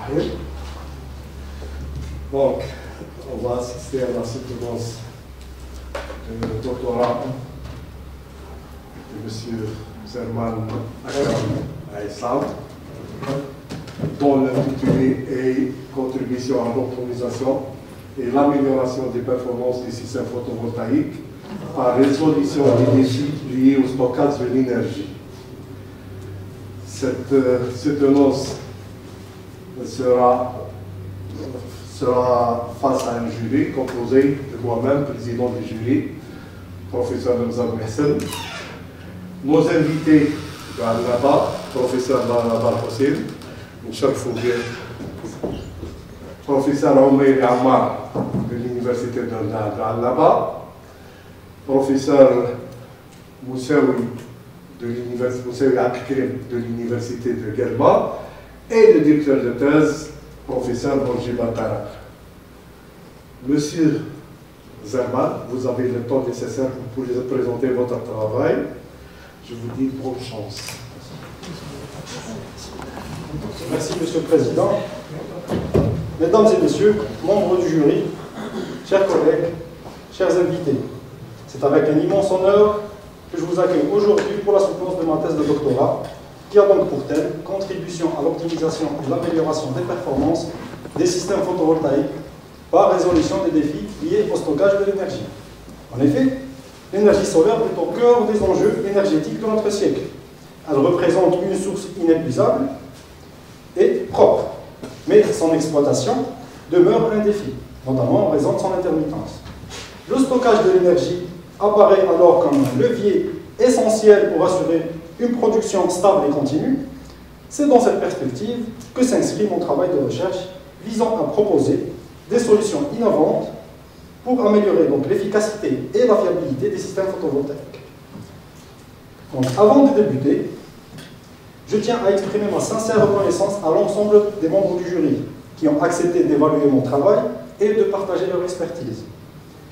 Rahim. Donc, on va assister à la soutenance du doctorat de M. Zerman Aïssam, dont l'intitulé est Contribution à l'optimisation et l'amélioration des performances des systèmes photovoltaïques par résolution des défis liés au stockage de l'énergie. Cette annonce sera face à un jury composé de moi-même, président du jury, professeur Ramzan Mehsen, nos invités de Al-Naba, professeur Al Hossein, professeur Omeir Ammar de l'université de Al-Naba, professeur Moussaoui de l'université de Guelma, et le directeur de thèse, professeur Borji Batarak. Monsieur Zerman, vous avez le temps nécessaire pour présenter votre travail. Je vous dis bonne chance. Merci, Monsieur le Président. Mesdames et Messieurs, membres du jury, chers collègues, chers invités, c'est avec un immense honneur que je vous accueille aujourd'hui pour la soutenance de ma thèse de doctorat, qui a donc pour thème contribution à l'optimisation et l'amélioration des performances des systèmes photovoltaïques par résolution des défis liés au stockage de l'énergie. En effet, l'énergie solaire est au cœur des enjeux énergétiques de notre siècle. Elle représente une source inépuisable et propre, mais son exploitation demeure un défi, notamment en raison de son intermittence. Le stockage de l'énergie apparaît alors comme un levier essentiel pour assurer une production stable et continue. C'est dans cette perspective que s'inscrit mon travail de recherche visant à proposer des solutions innovantes pour améliorer donc l'efficacité et la fiabilité des systèmes photovoltaïques. Donc, avant de débuter, je tiens à exprimer ma sincère reconnaissance à l'ensemble des membres du jury qui ont accepté d'évaluer mon travail et de partager leur expertise.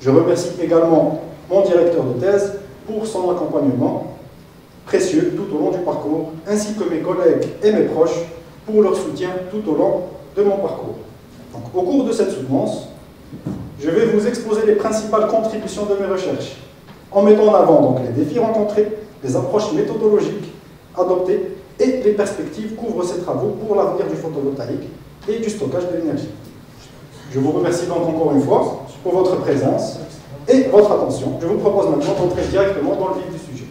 Je remercie également mon directeur de thèse pour son accompagnement précieux tout au long du parcours, ainsi que mes collègues et mes proches pour leur soutien tout au long de mon parcours. Donc, au cours de cette soutenance, je vais vous exposer les principales contributions de mes recherches, en mettant en avant donc les défis rencontrés, les approches méthodologiques adoptées et les perspectives qu'ouvrent ces travaux pour l'avenir du photovoltaïque et du stockage de l'énergie. Je vous remercie donc encore une fois pour votre présence et votre attention. Je vous propose maintenant d'entrer directement dans le vif du sujet.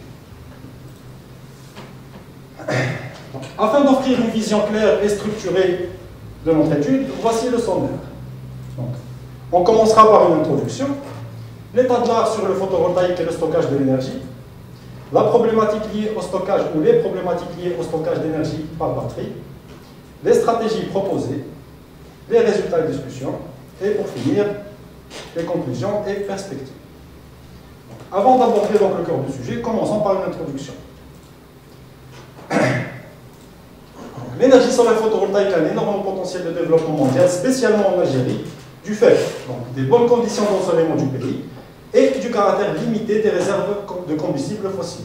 Donc, afin d'offrir une vision claire et structurée de notre étude, voici le sommaire. Donc, on commencera par une introduction, l'état de l'art sur le photovoltaïque et le stockage de l'énergie, la problématique liée au stockage ou les problématiques liées au stockage d'énergie par batterie, les stratégies proposées, les résultats de discussion, et pour finir, les conclusions et perspectives. Donc, avant d'aborder donc le cœur du sujet, commençons par une introduction. L'énergie solaire photovoltaïque a un énorme potentiel de développement mondial, spécialement en Algérie, du fait donc, des bonnes conditions d'ensoleillement du pays et du caractère limité des réserves de combustibles fossiles.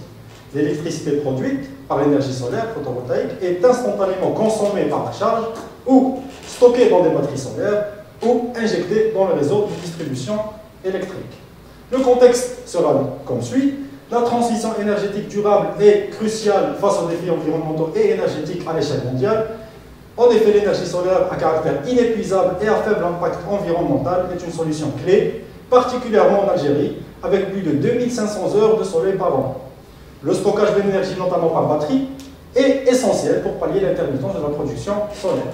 L'électricité produite par l'énergie solaire photovoltaïque est instantanément consommée par la charge ou stockée dans des batteries solaires ou injectée dans le réseau de distribution électrique. Le contexte sera comme suit. La transition énergétique durable est cruciale face aux défis environnementaux et énergétiques à l'échelle mondiale. En effet, l'énergie solaire à caractère inépuisable et à faible impact environnemental est une solution clé, particulièrement en Algérie, avec plus de 2500 heures de soleil par an. Le stockage de l'énergie, notamment par batterie, est essentiel pour pallier l'intermittence de la production solaire.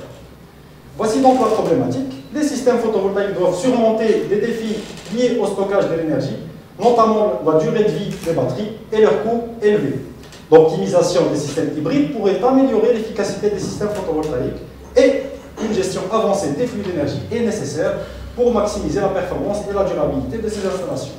Voici donc la problématique. Les systèmes photovoltaïques doivent surmonter des défis liés au stockage de l'énergie, notamment la durée de vie des batteries et leur coût élevé. L'optimisation des systèmes hybrides pourrait améliorer l'efficacité des systèmes photovoltaïques et une gestion avancée des flux d'énergie est nécessaire pour maximiser la performance et la durabilité de ces installations.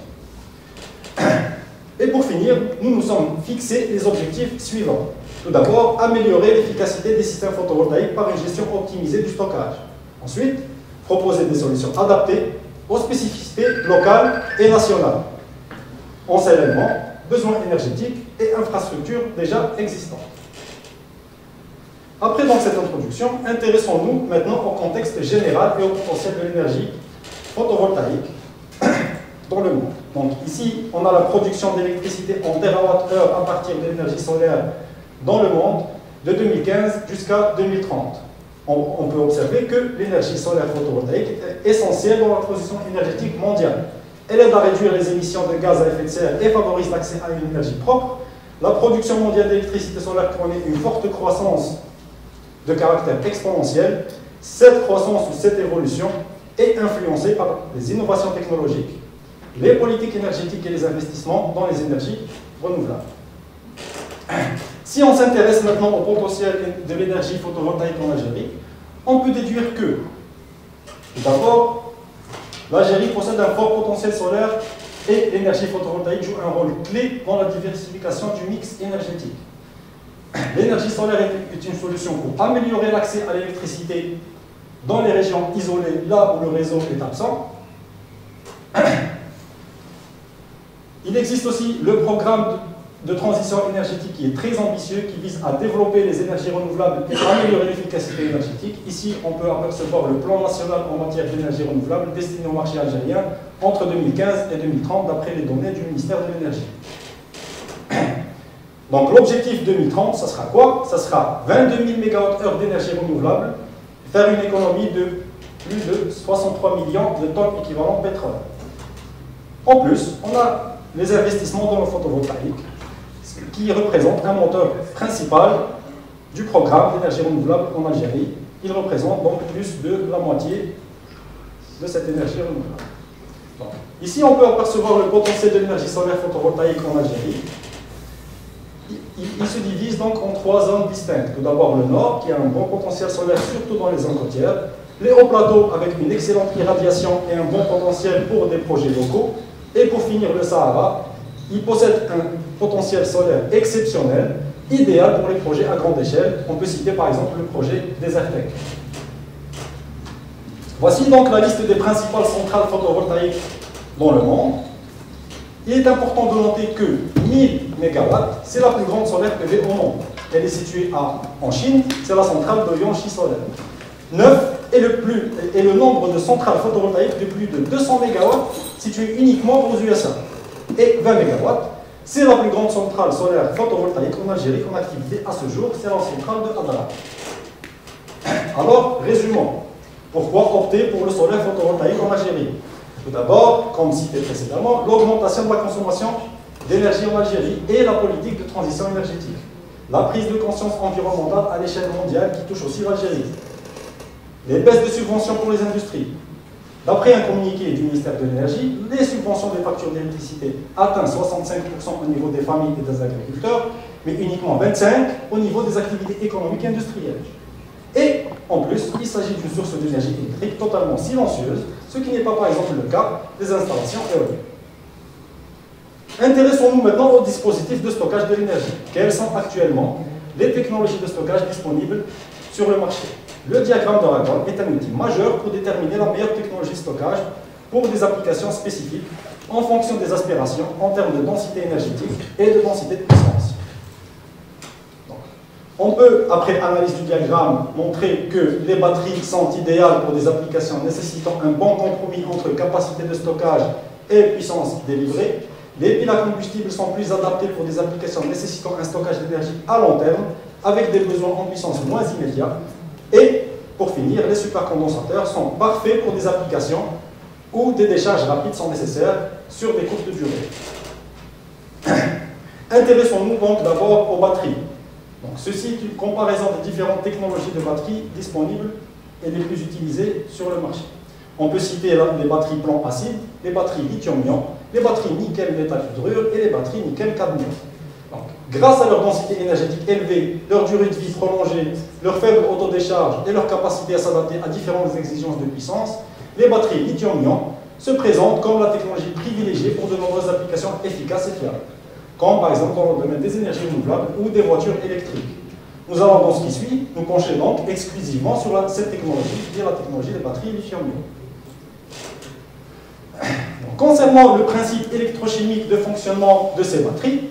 Et pour finir, nous nous sommes fixés les objectifs suivants. Tout d'abord, améliorer l'efficacité des systèmes photovoltaïques par une gestion optimisée du stockage. Ensuite, proposer des solutions adaptées aux spécificités locales et nationales. Enseignement, besoins énergétiques et infrastructures déjà existantes. Après donc cette introduction, intéressons-nous maintenant au contexte général et au potentiel de l'énergie photovoltaïque dans le monde. Donc ici, on a la production d'électricité en TWh à partir de l'énergie solaire dans le monde de 2015 jusqu'à 2030. On peut observer que l'énergie solaire photovoltaïque est essentielle dans la transition énergétique mondiale. Elle aide à réduire les émissions de gaz à effet de serre et favorise l'accès à une énergie propre. La production mondiale d'électricité solaire connaît une forte croissance de caractère exponentiel. Cette croissance ou cette évolution est influencée par les innovations technologiques, les politiques énergétiques et les investissements dans les énergies renouvelables. Si on s'intéresse maintenant au potentiel de l'énergie photovoltaïque en Algérie, on peut déduire que, d'abord, l'Algérie possède un fort potentiel solaire et l'énergie photovoltaïque joue un rôle clé dans la diversification du mix énergétique. L'énergie solaire est une solution pour améliorer l'accès à l'électricité dans les régions isolées, là où le réseau est absent. Il existe aussi le programme de transition énergétique qui est très ambitieux, qui vise à développer les énergies renouvelables et à améliorer l'efficacité énergétique. Ici, on peut apercevoir le plan national en matière d'énergie renouvelable destiné au marché algérien entre 2015 et 2030, d'après les données du ministère de l'Énergie. Donc l'objectif 2030, ça sera quoi? Ça sera 22 000 MWh d'énergie renouvelable, faire une économie de plus de 63 millions de tonnes équivalent pétrole. En plus, on a les investissements dans le photovoltaïque, qui représente un moteur principal du programme d'énergie renouvelable en Algérie. Il représente donc plus de la moitié de cette énergie renouvelable. Donc, ici, on peut apercevoir le potentiel de l'énergie solaire photovoltaïque en Algérie. Il se divise donc en trois zones distinctes. Tout d'abord le nord, qui a un bon potentiel solaire, surtout dans les zones côtières. Les hauts plateaux, avec une excellente irradiation et un bon potentiel pour des projets locaux. Et pour finir, le Sahara, il possède un potentiel solaire exceptionnel, idéal pour les projets à grande échelle. On peut citer par exemple le projet Desertec. Voici donc la liste des principales centrales photovoltaïques dans le monde. Il est important de noter que 1000 MW, c'est la plus grande solaire PV au monde. Elle est située en Chine, c'est la centrale de Yangshi Solaire. 9 est le nombre de centrales photovoltaïques de plus de 200 MW situées uniquement aux USA. Et 20 MW, c'est la plus grande centrale solaire photovoltaïque en Algérie en activité à ce jour, c'est la centrale de Adara. Alors, résumons. Pourquoi opter pour le solaire photovoltaïque en Algérie? Tout d'abord, comme cité précédemment, l'augmentation de la consommation d'énergie en Algérie et la politique de transition énergétique. La prise de conscience environnementale à l'échelle mondiale qui touche aussi l'Algérie. Les baisses de subventions pour les industries. D'après un communiqué du ministère de l'Énergie, les subventions des factures d'électricité atteignent 65% au niveau des familles et des agriculteurs, mais uniquement 25% au niveau des activités économiques et industrielles. Et en plus, il s'agit d'une source d'énergie électrique totalement silencieuse, ce qui n'est pas par exemple le cas des installations éoliennes. Intéressons-nous maintenant aux dispositifs de stockage de l'énergie. Quelles sont actuellement les technologies de stockage disponibles sur le marché? Le diagramme de Ragone est un outil majeur pour déterminer la meilleure technologie de stockage pour des applications spécifiques en fonction des aspirations en termes de densité énergétique et de densité de puissance. Donc, on peut, après analyse du diagramme, montrer que les batteries sont idéales pour des applications nécessitant un bon compromis entre capacité de stockage et puissance délivrée. Les piles à combustible sont plus adaptées pour des applications nécessitant un stockage d'énergie à long terme, avec des besoins en puissance moins immédiats. Et, pour finir, les supercondensateurs sont parfaits pour des applications où des décharges rapides sont nécessaires sur des courtes durées. Intéressons-nous donc d'abord aux batteries. Donc, ceci est une comparaison des différentes technologies de batteries disponibles et les plus utilisées sur le marché. On peut citer les batteries plomb-acide, les batteries lithium-ion, les batteries nickel-métal-hydrure et les batteries nickel-cadmium. Grâce à leur densité énergétique élevée, leur durée de vie prolongée, leur faible autodécharge et leur capacité à s'adapter à différentes exigences de puissance, les batteries lithium-ion se présentent comme la technologie privilégiée pour de nombreuses applications efficaces et fiables, comme par exemple dans le domaine des énergies renouvelables ou des voitures électriques. Nous allons dans ce qui suit nous pencher donc exclusivement sur cette technologie, qui est la technologie des batteries lithium-ion. Concernant le principe électrochimique de fonctionnement de ces batteries,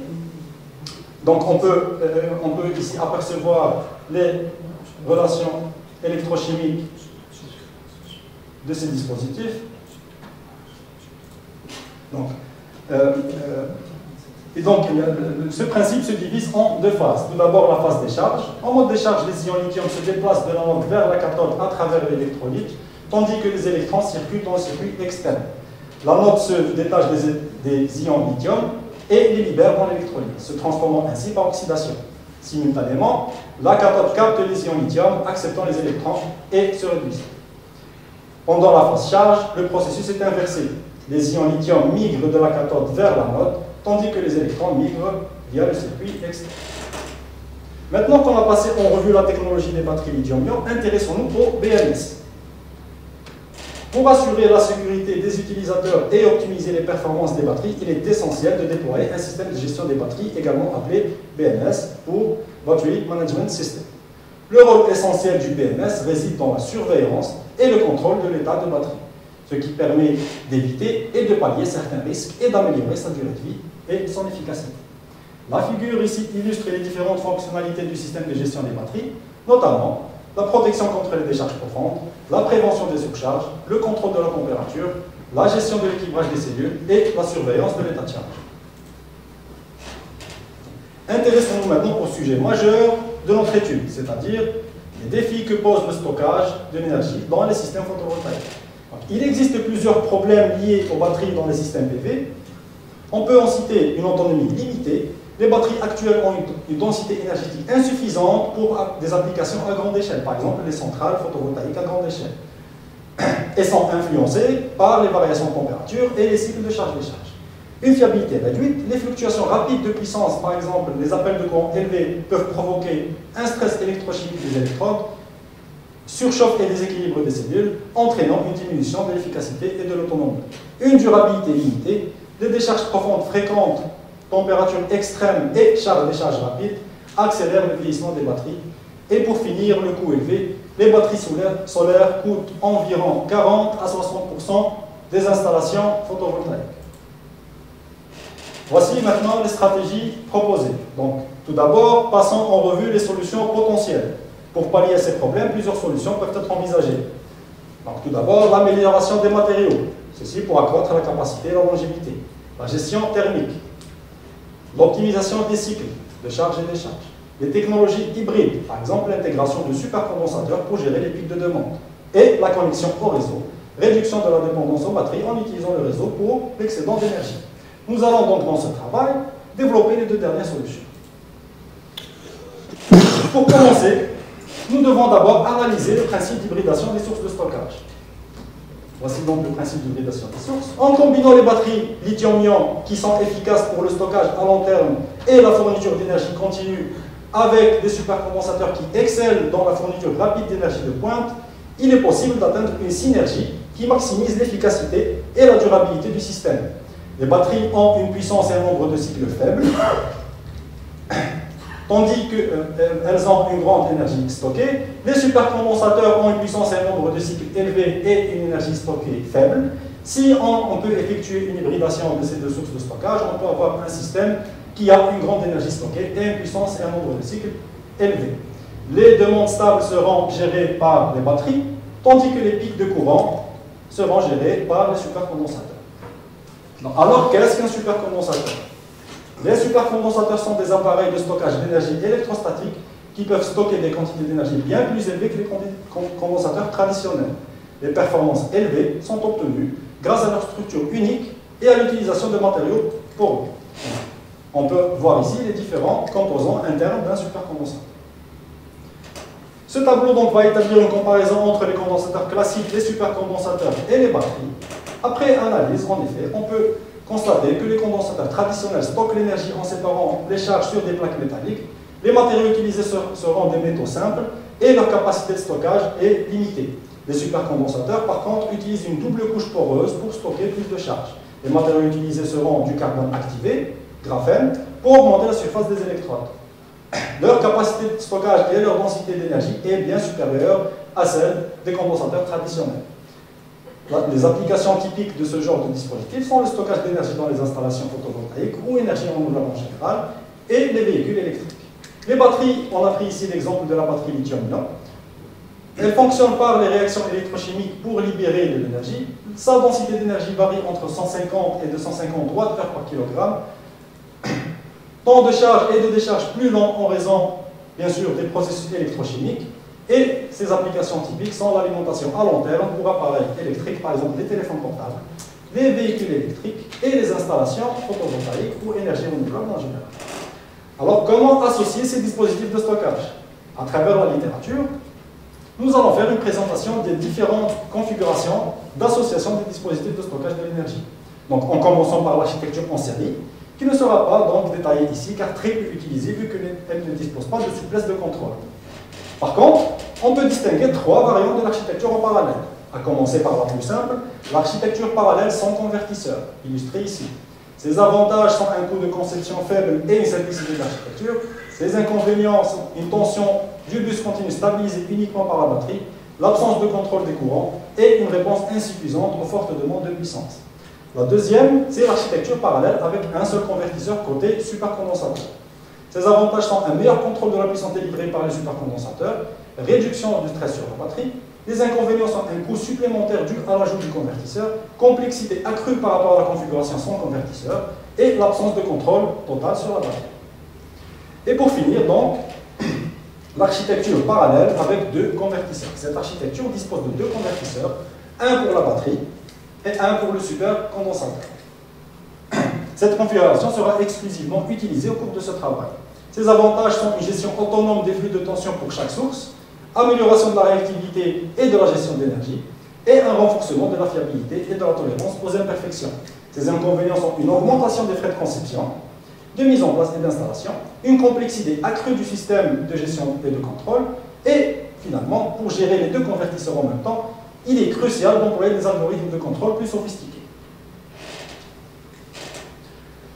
donc on peut ici apercevoir les relations électrochimiques de ces dispositifs. Donc, ce principe se divise en deux phases. Tout d'abord, la phase décharge. En mode décharge, les ions lithium se déplacent de l'anode vers la cathode à travers l'électrolyte, tandis que les électrons circulent dans le circuit externe. L'anode se détache des ions lithium et les libère dans l'électrolyte, se transformant ainsi par oxydation. Simultanément, la cathode capte les ions lithium, acceptant les électrons et se réduisent. Pendant la phase charge, le processus est inversé. Les ions lithium migrent de la cathode vers l'anode, tandis que les électrons migrent via le circuit externe. Maintenant qu'on a passé en revue la technologie des batteries lithium-ion, intéressons-nous au BMS. Pour assurer la sécurité des utilisateurs et optimiser les performances des batteries, il est essentiel de déployer un système de gestion des batteries, également appelé BMS, pour Battery Management System. Le rôle essentiel du BMS réside dans la surveillance et le contrôle de l'état de batterie, ce qui permet d'éviter et de pallier certains risques et d'améliorer sa durée de vie et son efficacité. La figure ici illustre les différentes fonctionnalités du système de gestion des batteries, notamment la protection contre les décharges profondes, la prévention des surcharges, le contrôle de la température, la gestion de l'équilibrage des cellules et la surveillance de l'état de charge. Intéressons-nous maintenant au sujet majeur de notre étude, c'est-à-dire les défis que pose le stockage de l'énergie dans les systèmes photovoltaïques. Donc, il existe plusieurs problèmes liés aux batteries dans les systèmes PV. On peut en citer une autonomie limitée. Les batteries actuelles ont une densité énergétique insuffisante pour des applications à grande échelle, par exemple les centrales photovoltaïques à grande échelle, et sont influencées par les variations de température et les cycles de charge-décharge. Une fiabilité réduite, les fluctuations rapides de puissance, par exemple les appels de courant élevés, peuvent provoquer un stress électrochimique des électrodes, surchauffe et déséquilibre des cellules, entraînant une diminution de l'efficacité et de l'autonomie. Une durabilité limitée, des décharges profondes fréquentes, température extrême et charge-décharge rapide accélèrent le vieillissement des batteries. Et pour finir, le coût élevé, les batteries solaires coûtent environ 40 à 60% des installations photovoltaïques. Voici maintenant les stratégies proposées. Donc, tout d'abord, passons en revue les solutions potentielles. Pour pallier à ces problèmes, plusieurs solutions peuvent être envisagées. Donc, tout d'abord, l'amélioration des matériaux. Ceci pour accroître la capacité et la longévité. La gestion thermique. L'optimisation des cycles de charge et décharge. Les technologies hybrides, par exemple l'intégration de supercondensateurs pour gérer les pics de demande. Et la connexion au réseau. Réduction de la dépendance aux batteries en utilisant le réseau pour l'excédent d'énergie. Nous allons donc dans ce travail développer les deux dernières solutions. Pour commencer, nous devons d'abord analyser le principe d'hybridation des sources de stockage. Voici donc le principe d'hybridation des sources. En combinant les batteries lithium-ion qui sont efficaces pour le stockage à long terme et la fourniture d'énergie continue avec des supercondensateurs qui excellent dans la fourniture rapide d'énergie de pointe, il est possible d'atteindre une synergie qui maximise l'efficacité et la durabilité du système. Les batteries ont une puissance et un nombre de cycles faibles, tandis qu'elles ont une grande énergie stockée. Les supercondensateurs ont une puissance et un nombre de cycles élevés et une énergie stockée faible. Si on peut effectuer une hybridation de ces deux sources de stockage, on peut avoir un système qui a une grande énergie stockée et une puissance et un nombre de cycles élevés. Les demandes stables seront gérées par les batteries, tandis que les pics de courant seront gérés par les supercondensateurs. Alors, qu'est-ce qu'un supercondensateur? Les supercondensateurs sont des appareils de stockage d'énergie électrostatique qui peuvent stocker des quantités d'énergie bien plus élevées que les condensateurs traditionnels. Les performances élevées sont obtenues grâce à leur structure unique et à l'utilisation de matériaux poreux. On peut voir ici les différents composants internes d'un supercondensateur. Ce tableau donc va établir une comparaison entre les condensateurs classiques, les supercondensateurs et les batteries. Après analyse, en effet, on peut constater que les condensateurs traditionnels stockent l'énergie en séparant les charges sur des plaques métalliques. Les matériaux utilisés seront des métaux simples et leur capacité de stockage est limitée. Les supercondensateurs, par contre, utilisent une double couche poreuse pour stocker plus de charges. Les matériaux utilisés seront du carbone activé, graphène, pour augmenter la surface des électrodes. Leur capacité de stockage et leur densité d'énergie est bien supérieure à celle des condensateurs traditionnels. Les applications typiques de ce genre de dispositif sont le stockage d'énergie dans les installations photovoltaïques ou énergie renouvelable en général et les véhicules électriques. Les batteries, on a pris ici l'exemple de la batterie lithium-ion. Elle fonctionne par les réactions électrochimiques pour libérer de l'énergie. Sa densité d'énergie varie entre 150 et 250 Wh par kilogramme. Temps de charge et de décharge plus lent en raison, bien sûr, des processus électrochimiques. Et ces applications typiques sont l'alimentation à long terme pour appareils électriques, par exemple les téléphones portables, les véhicules électriques et les installations photovoltaïques ou énergie renouvelable en général. Alors, comment associer ces dispositifs de stockage? À travers la littérature, nous allons faire une présentation des différentes configurations d'association des dispositifs de stockage de l'énergie. Donc, en commençant par l'architecture en série, qui ne sera pas donc détaillée ici, car très peu utilisée, vu qu'elle ne dispose pas de souplesse de contrôle. Par contre, on peut distinguer trois variantes de l'architecture en parallèle, à commencer par la plus simple, l'architecture parallèle sans convertisseur, illustrée ici. Ses avantages sont un coût de conception faible et une simplicité d'architecture. Ses inconvénients sont une tension du bus continu stabilisée uniquement par la batterie, l'absence de contrôle des courants et une réponse insuffisante aux fortes demandes de puissance. La deuxième, c'est l'architecture parallèle avec un seul convertisseur côté supercondensateur. Ces avantages sont un meilleur contrôle de la puissance délivrée par les supercondensateurs, réduction du stress sur la batterie. Les inconvénients sont un coût supplémentaire dû à l'ajout du convertisseur, complexité accrue par rapport à la configuration sans convertisseur et l'absence de contrôle total sur la batterie. Et pour finir, donc, l'architecture parallèle avec deux convertisseurs. Cette architecture dispose de deux convertisseurs, un pour la batterie et un pour le supercondensateur. Cette configuration sera exclusivement utilisée au cours de ce travail. Ses avantages sont une gestion autonome des flux de tension pour chaque source, amélioration de la réactivité et de la gestion d'énergie, et un renforcement de la fiabilité et de la tolérance aux imperfections. Ces inconvénients sont une augmentation des frais de conception, de mise en place et d'installation, une complexité accrue du système de gestion et de contrôle, et finalement, pour gérer les deux convertisseurs en même temps, il est crucial d'employer des algorithmes de contrôle plus sophistiqués.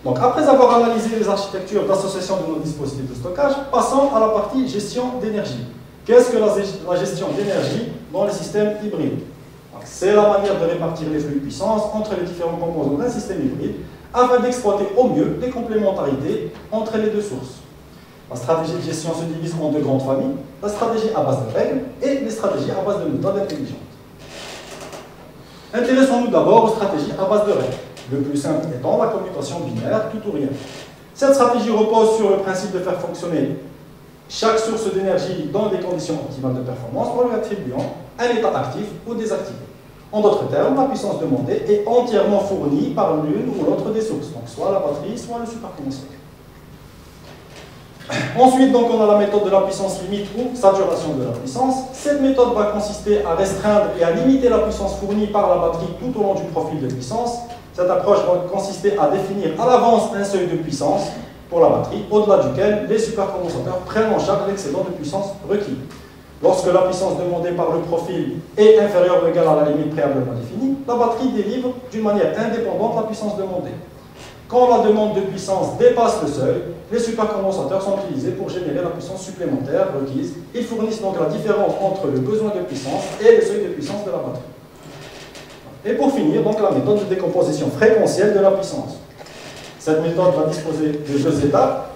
Donc, après avoir analysé les architectures d'association de nos dispositifs de stockage, passons à la partie gestion d'énergie. Qu'est-ce que la gestion d'énergie dans les systèmes hybrides? C'est la manière de répartir les flux de puissance entre les différents composants d'un système hybride afin d'exploiter au mieux les complémentarités entre les deux sources. La stratégie de gestion se divise en deux grandes familles, la stratégie à base de règles et les stratégies à base de méthodes intelligentes. Intéressons-nous d'abord aux stratégies à base de règles. Le plus simple étant la commutation binaire, tout ou rien. Cette stratégie repose sur le principe de faire fonctionner chaque source d'énergie dans des conditions optimales de performance en lui attribuant un état actif ou désactivé. En d'autres termes, la puissance demandée est entièrement fournie par l'une ou l'autre des sources, donc soit la batterie, soit le supercondensateur. Ensuite, donc, on a la méthode de la puissance limite ou saturation de la puissance. Cette méthode va consister à restreindre et à limiter la puissance fournie par la batterie tout au long du profil de puissance. Cette approche va consister à définir à l'avance un seuil de puissance pour la batterie, au-delà duquel les supercondensateurs prennent en charge l'excédent de puissance requis. Lorsque la puissance demandée par le profil est inférieure ou égale à la limite préalablement définie, la batterie délivre d'une manière indépendante la puissance demandée. Quand la demande de puissance dépasse le seuil, les supercondensateurs sont utilisés pour générer la puissance supplémentaire requise. Ils fournissent donc la différence entre le besoin de puissance et le seuil de puissance de la batterie. Et pour finir, donc, la méthode de décomposition fréquentielle de la puissance. Cette méthode va disposer de deux étapes.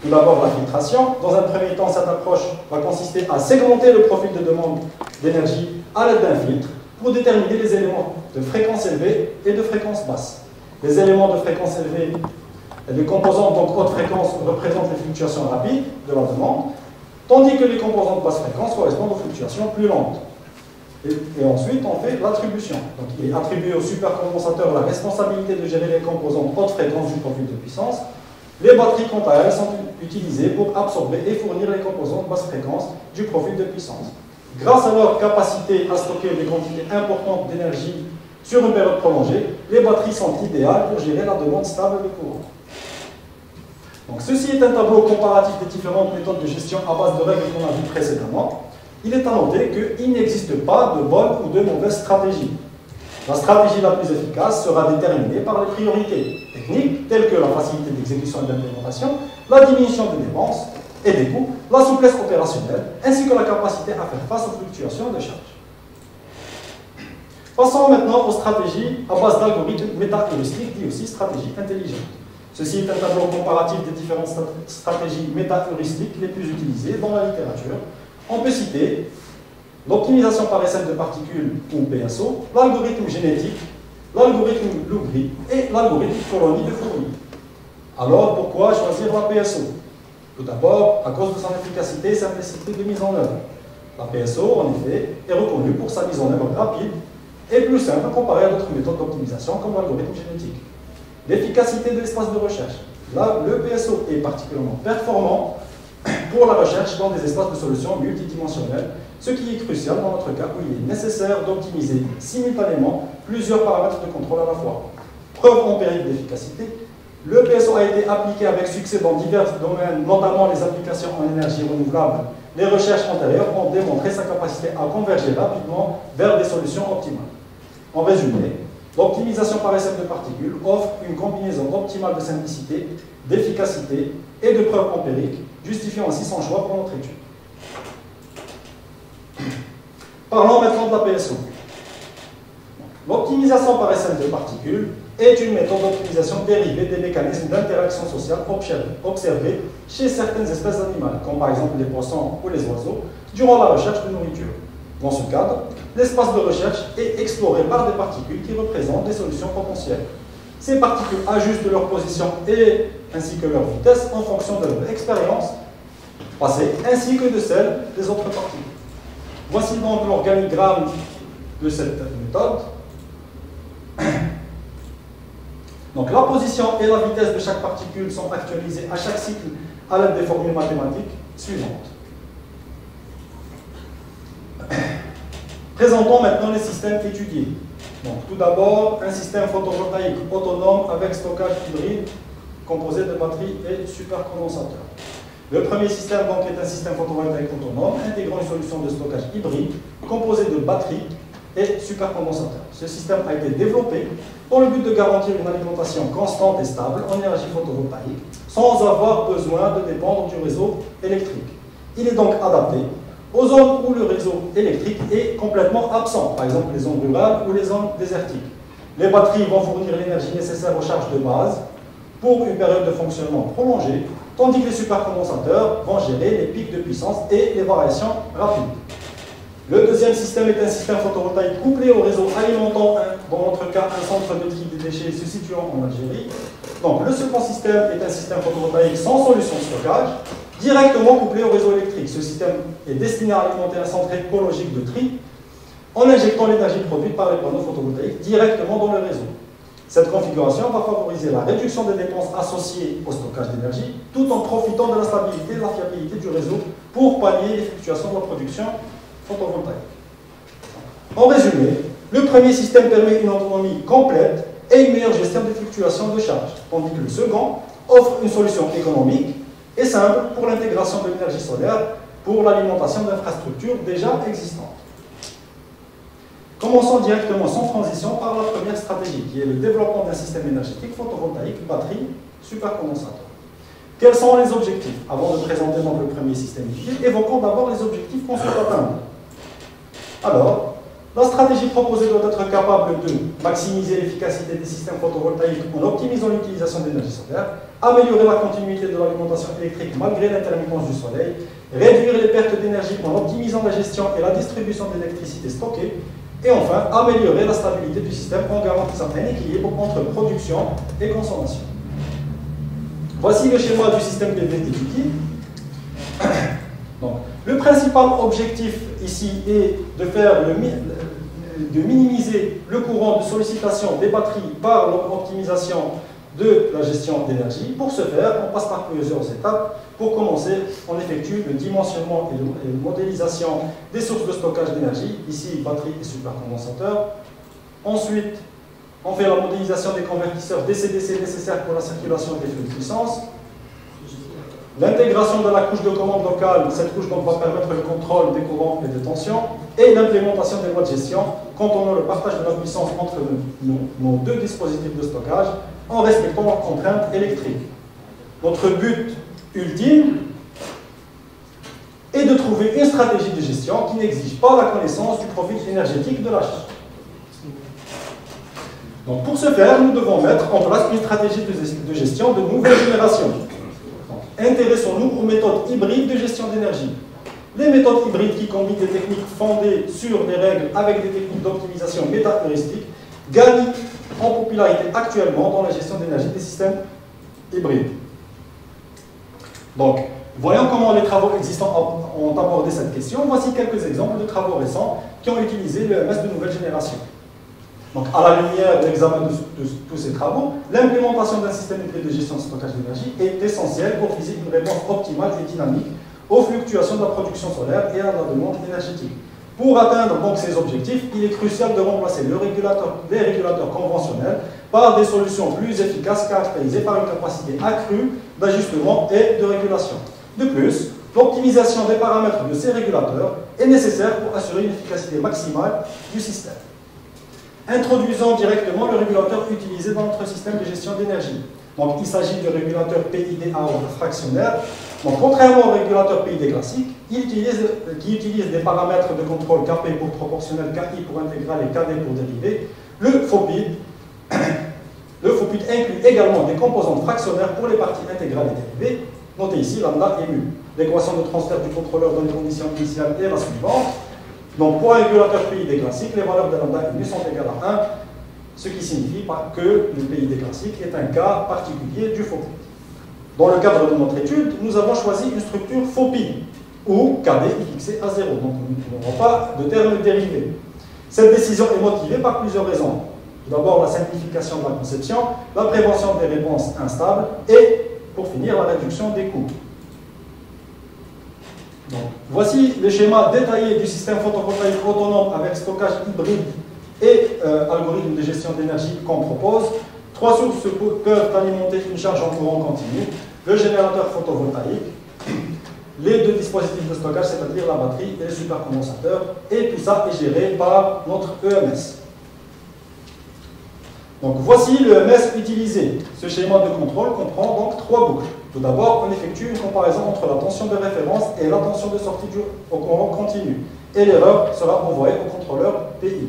Tout d'abord, la filtration. Dans un premier temps, cette approche va consister à segmenter le profil de demande d'énergie à l'aide d'un filtre pour déterminer les éléments de fréquence élevée et de fréquence basse. Les éléments de fréquence élevée et les composantes donc haute fréquence représentent les fluctuations rapides de la demande, tandis que les composantes basse fréquence correspondent aux fluctuations plus lentes. Et ensuite, on fait l'attribution. Donc, il est attribué au supercondensateur la responsabilité de gérer les composantes haute fréquence du profil de puissance. Les batteries, quant à elles, sont utilisées pour absorber et fournir les composantes basse fréquence du profil de puissance. Grâce à leur capacité à stocker des quantités importantes d'énergie sur une période prolongée, les batteries sont idéales pour gérer la demande stable de courant. Donc, ceci est un tableau comparatif des différentes méthodes de gestion à base de règles qu'on a vues précédemment. Il est à noter qu'il n'existe pas de bonne ou de mauvaise stratégie. La stratégie la plus efficace sera déterminée par les priorités techniques, telles que la facilité d'exécution et d'implémentation, la diminution des dépenses et des coûts, la souplesse opérationnelle, ainsi que la capacité à faire face aux fluctuations de charge. Passons maintenant aux stratégies à base d'algorithmes méta-heuristiques, dit aussi stratégies intelligentes. Ceci est un tableau comparatif des différentes stratégies méta-heuristiques les plus utilisées dans la littérature. On peut citer l'optimisation par essaim de particules ou PSO, l'algorithme génétique, l'algorithme Lougri et l'algorithme colonie de Fourier. Alors pourquoi choisir la PSO? Tout d'abord, à cause de son efficacité et simplicité de mise en œuvre. La PSO, en effet, est reconnue pour sa mise en œuvre rapide et plus simple comparée à d'autres méthodes d'optimisation comme l'algorithme génétique. L'efficacité de l'espace de recherche. Là, le PSO est particulièrement performant pour la recherche dans des espaces de solutions multidimensionnels, ce qui est crucial dans notre cas où il est nécessaire d'optimiser simultanément plusieurs paramètres de contrôle à la fois. Preuve empirique d'efficacité, le PSO a été appliqué avec succès dans divers domaines, notamment les applications en énergie renouvelable. Les recherches antérieures ont démontré sa capacité à converger rapidement vers des solutions optimales. En résumé, l'optimisation par essaim de particules offre une combinaison optimale de simplicité, d'efficacité et de preuves empiriques, justifiant ainsi son choix pour notre étude. Parlons maintenant de la PSO. L'optimisation par essaim de particules est une méthode d'optimisation dérivée des mécanismes d'interaction sociale observés chez certaines espèces animales, comme par exemple les poissons ou les oiseaux, durant la recherche de nourriture. Dans ce cadre, l'espace de recherche est exploré par des particules qui représentent des solutions potentielles. Ces particules ajustent leur position ainsi que leur vitesse en fonction de leur expérience passée ainsi que de celle des autres particules. Voici donc l'organigramme de cette méthode. Donc la position et la vitesse de chaque particule sont actualisées à chaque cycle à l'aide des formules mathématiques suivantes. Présentons maintenant les systèmes étudiés. Donc, tout d'abord, un système photovoltaïque autonome avec stockage hybride composé de batteries et supercondensateurs. Le premier système donc, est un système photovoltaïque autonome intégrant une solution de stockage hybride composée de batteries et supercondensateurs. Ce système a été développé dans le but de garantir une alimentation constante et stable en énergie photovoltaïque sans avoir besoin de dépendre du réseau électrique. Il est donc adapté aux zones où le réseau électrique est complètement absent, par exemple les zones rurales ou les zones désertiques. Les batteries vont fournir l'énergie nécessaire aux charges de base pour une période de fonctionnement prolongée, tandis que les supercondensateurs vont gérer les pics de puissance et les variations rapides. Le deuxième système est un système photovoltaïque couplé au réseau alimentant, dans notre cas, un centre de tri des déchets se situant en Algérie. Donc le second système est un système photovoltaïque sans solution de stockage, directement couplé au réseau électrique. Ce système est destiné à alimenter un centre écologique de tri en injectant l'énergie produite par les panneaux photovoltaïques directement dans le réseau. Cette configuration va favoriser la réduction des dépenses associées au stockage d'énergie, tout en profitant de la stabilité et de la fiabilité du réseau pour pallier les fluctuations de la production photovoltaïque. En résumé, le premier système permet une autonomie complète et une meilleure gestion des fluctuations de charge, tandis que le second offre une solution économique et simple pour l'intégration de l'énergie solaire pour l'alimentation d'infrastructures déjà existantes. Commençons directement sans transition par la première stratégie, qui est le développement d'un système énergétique photovoltaïque, batterie, supercondensateur. Quels sont les objectifs? Avant de présenter donc le premier système étudié, évoquons d'abord les objectifs qu'on souhaite atteindre. Alors, la stratégie proposée doit être capable de maximiser l'efficacité des systèmes photovoltaïques en optimisant l'utilisation d'énergie solaire, améliorer la continuité de l'alimentation électrique malgré l'intermittence du soleil, réduire les pertes d'énergie en optimisant la gestion et la distribution d'électricité stockée, et enfin, améliorer la stabilité du système en garantissant un équilibre entre production et consommation. Voici le schéma du système PV étudié. Donc, le principal objectif ici est de minimiser le courant de sollicitation des batteries par l'optimisation de la gestion d'énergie. Pour ce faire, on passe par plusieurs étapes. Pour commencer, on effectue le dimensionnement et la modélisation des sources de stockage d'énergie, ici batterie et supercondensateur. Ensuite, on fait la modélisation des convertisseurs DC-DC nécessaires pour la circulation des flux de puissance. L'intégration de la couche de commande locale, cette couche donc va permettre le contrôle des courants et des tensions, et l'implémentation des lois de gestion, contournant le partage de la puissance entre nos deux dispositifs de stockage, en respectant leurs contraintes électriques. Notre but ultime est de trouver une stratégie de gestion qui n'exige pas la connaissance du profil énergétique de la charge. Donc pour ce faire, nous devons mettre en place une stratégie de gestion de nouvelle génération. Intéressons-nous aux méthodes hybrides de gestion d'énergie. les méthodes hybrides qui combinent des techniques fondées sur des règles avec des techniques d'optimisation méta-heuristiques gagnent en popularité actuellement dans la gestion d'énergie des systèmes hybrides. Donc, voyons comment les travaux existants ont abordé cette question. Voici quelques exemples de travaux récents qui ont utilisé l'EMS de nouvelle génération. Donc, à la lumière de l'examen de tous ces travaux, l'implémentation d'un système hybride de gestion de stockage d'énergie est essentielle pour viser une réponse optimale et dynamique aux fluctuations de la production solaire et à la demande énergétique. Pour atteindre donc ces objectifs, il est crucial de remplacer les régulateurs conventionnels par des solutions plus efficaces caractérisées par une capacité accrue d'ajustement et de régulation. De plus, l'optimisation des paramètres de ces régulateurs est nécessaire pour assurer une efficacité maximale du système. Introduisons directement le régulateur utilisé dans notre système de gestion d'énergie. Donc, il s'agit du régulateur PID à ordre fractionnaire. Donc, contrairement au régulateur PID classique, qui utilise des paramètres de contrôle Kp pour proportionnel, Ki pour intégral et Kd pour dérivé, le FOPID inclut également des composantes fractionnaires pour les parties intégrales et dérivées. Notez ici lambda et mu. L'équation de transfert du contrôleur dans les conditions initiales est la suivante. Donc, pour un régulateur PID classique, les valeurs de lambda et mu sont égales à 1, ce qui signifie que le PID classique est un cas particulier du FOPID. Dans le cadre de notre étude, nous avons choisi une structure FOPID, où Kd est fixé à 0, donc nous n'aurons pas de terme dérivé. Cette décision est motivée par plusieurs raisons. Tout d'abord, la simplification de la conception, la prévention des réponses instables et, pour finir, la réduction des coûts. Donc, voici le schéma détaillé du système photovoltaïque autonome avec stockage hybride et algorithme de gestion d'énergie qu'on propose. Trois sources peuvent alimenter une charge en courant continu, le générateur photovoltaïque, les deux dispositifs de stockage, c'est-à-dire la batterie et le supercondensateur, et tout ça est géré par notre EMS. Donc voici le EMS utilisé. Ce schéma de contrôle comprend donc trois boucles. Tout d'abord, on effectue une comparaison entre la tension de référence et la tension de sortie au courant continu, et l'erreur sera envoyée au contrôleur PI.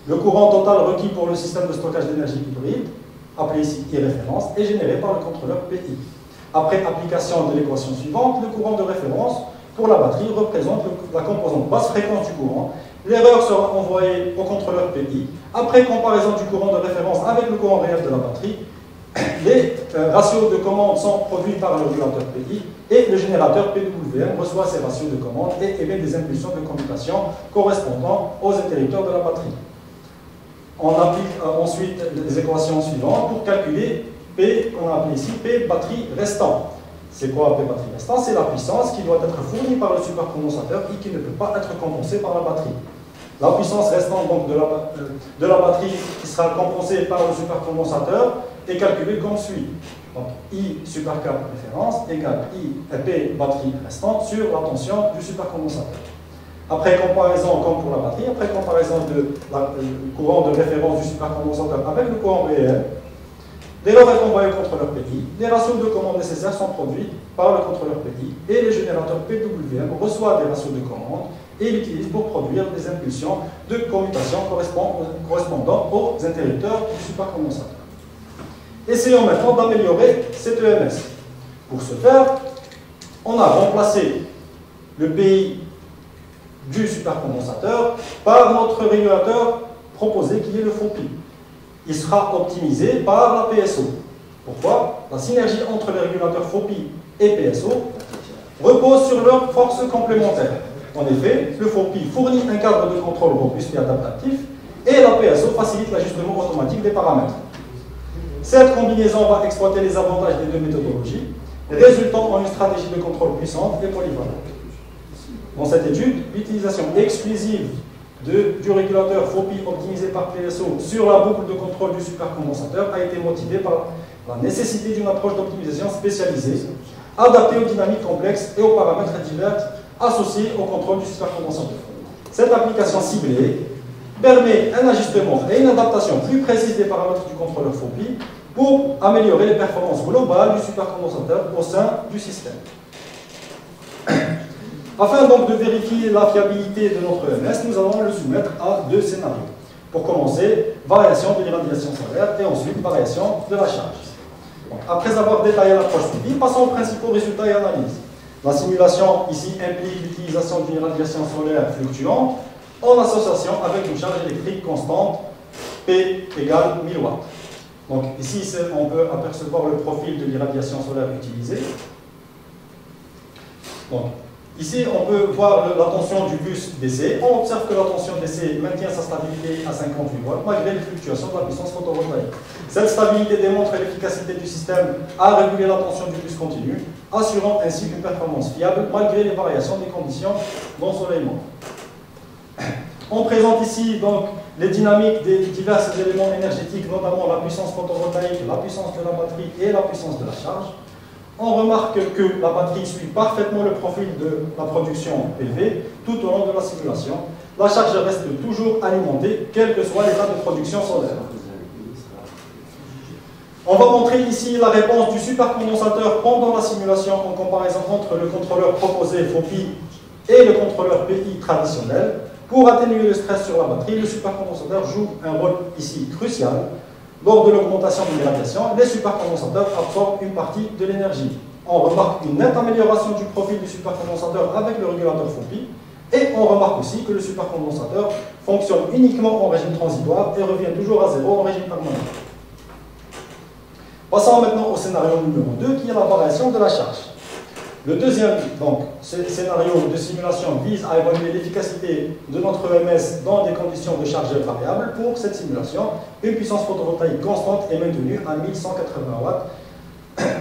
Le courant total requis pour le système de stockage d'énergie hybride, appelé ici I-référence, est généré par le contrôleur PI. Après application de l'équation suivante, le courant de référence pour la batterie représente la composante basse fréquence du courant. L'erreur sera envoyée au contrôleur PI. Après comparaison du courant de référence avec le courant réel de la batterie, les ratios de commande sont produits par le régulateur PI et le générateur PWM reçoit ces ratios de commande et émet des impulsions de commutation correspondant aux interrupteurs de la batterie. On applique ensuite les équations suivantes pour calculer P, qu'on a appelé ici P batterie restant. C'est quoi P batterie restant? C'est la puissance qui doit être fournie par le supercondensateur et qui ne peut pas être compensée par la batterie. La puissance restante donc, de la batterie qui sera compensée par le supercondensateur est calculée comme suit. Donc I super K référence égale P batterie restante sur la tension du supercondensateur. Après comparaison, comme pour la batterie, après comparaison du courant de référence du supercondensateur avec le courant réel, l'erreur est envoyée au contrôleur PI, les ratios de commande nécessaires sont produits par le contrôleur PI et le générateur PWM reçoit des ratios de commande et l'utilise pour produire des impulsions de commutation correspondant aux interrupteurs du supercondensateur. Essayons maintenant d'améliorer cet EMS. Pour ce faire, on a remplacé le PI du supercondensateur par notre régulateur proposé qui est le FOPI. Il sera optimisé par la PSO. Pourquoi? La synergie entre les régulateurs FOPI et PSO repose sur leurs forces complémentaires. En effet, le FOPI fournit un cadre de contrôle robuste et adaptatif et la PSO facilite l'ajustement automatique des paramètres. Cette combinaison va exploiter les avantages des deux méthodologies, résultant en une stratégie de contrôle puissante et polyvalente. Dans cette étude, l'utilisation exclusive du régulateur FOPI optimisé par PSO sur la boucle de contrôle du supercondensateur a été motivée par la nécessité d'une approche d'optimisation spécialisée, adaptée aux dynamiques complexes et aux paramètres divers associés au contrôle du supercondensateur. Cette application ciblée permet un ajustement et une adaptation plus précise des paramètres du contrôleur FOPI pour améliorer les performances globales du supercondensateur au sein du système. Afin donc de vérifier la fiabilité de notre EMS, nous allons le soumettre à deux scénarios. Pour commencer, variation de l'irradiation solaire et ensuite variation de la charge. Donc, après avoir détaillé l'approche suivie, passons aux principaux résultats et analyses. La simulation ici implique l'utilisation d'une radiation solaire fluctuante en association avec une charge électrique constante P égale 1000 watts. Donc ici, on peut apercevoir le profil de l'irradiation solaire utilisée. Donc, ici, on peut voir la tension du bus DC. On observe que la tension DC maintient sa stabilité à 58 watts malgré les fluctuations de la puissance photovoltaïque. Cette stabilité démontre l'efficacité du système à réguler la tension du bus continu, assurant ainsi une performance fiable malgré les variations des conditions d'ensoleillement. On présente ici donc les dynamiques des divers éléments énergétiques, notamment la puissance photovoltaïque, la puissance de la batterie et la puissance de la charge. On remarque que la batterie suit parfaitement le profil de la production PV tout au long de la simulation. La charge reste toujours alimentée, quel que soit l'état de production solaire. On va montrer ici la réponse du supercondensateur pendant la simulation en comparaison entre le contrôleur proposé FOPI et le contrôleur PI traditionnel. Pour atténuer le stress sur la batterie, le supercondensateur joue un rôle ici crucial. Lors de l'augmentation de l'irradiation, les supercondensateurs absorbent une partie de l'énergie. On remarque une nette amélioration du profil du supercondensateur avec le régulateur FOPI, et on remarque aussi que le supercondensateur fonctionne uniquement en régime transitoire et revient toujours à zéro en régime permanent. Passons maintenant au scénario numéro 2, qui est la variation de la charge. Le deuxième scénario de simulation vise à évaluer l'efficacité de notre EMS dans des conditions de charge variable. Pour cette simulation, une puissance photovoltaïque constante est maintenue à 1180 watts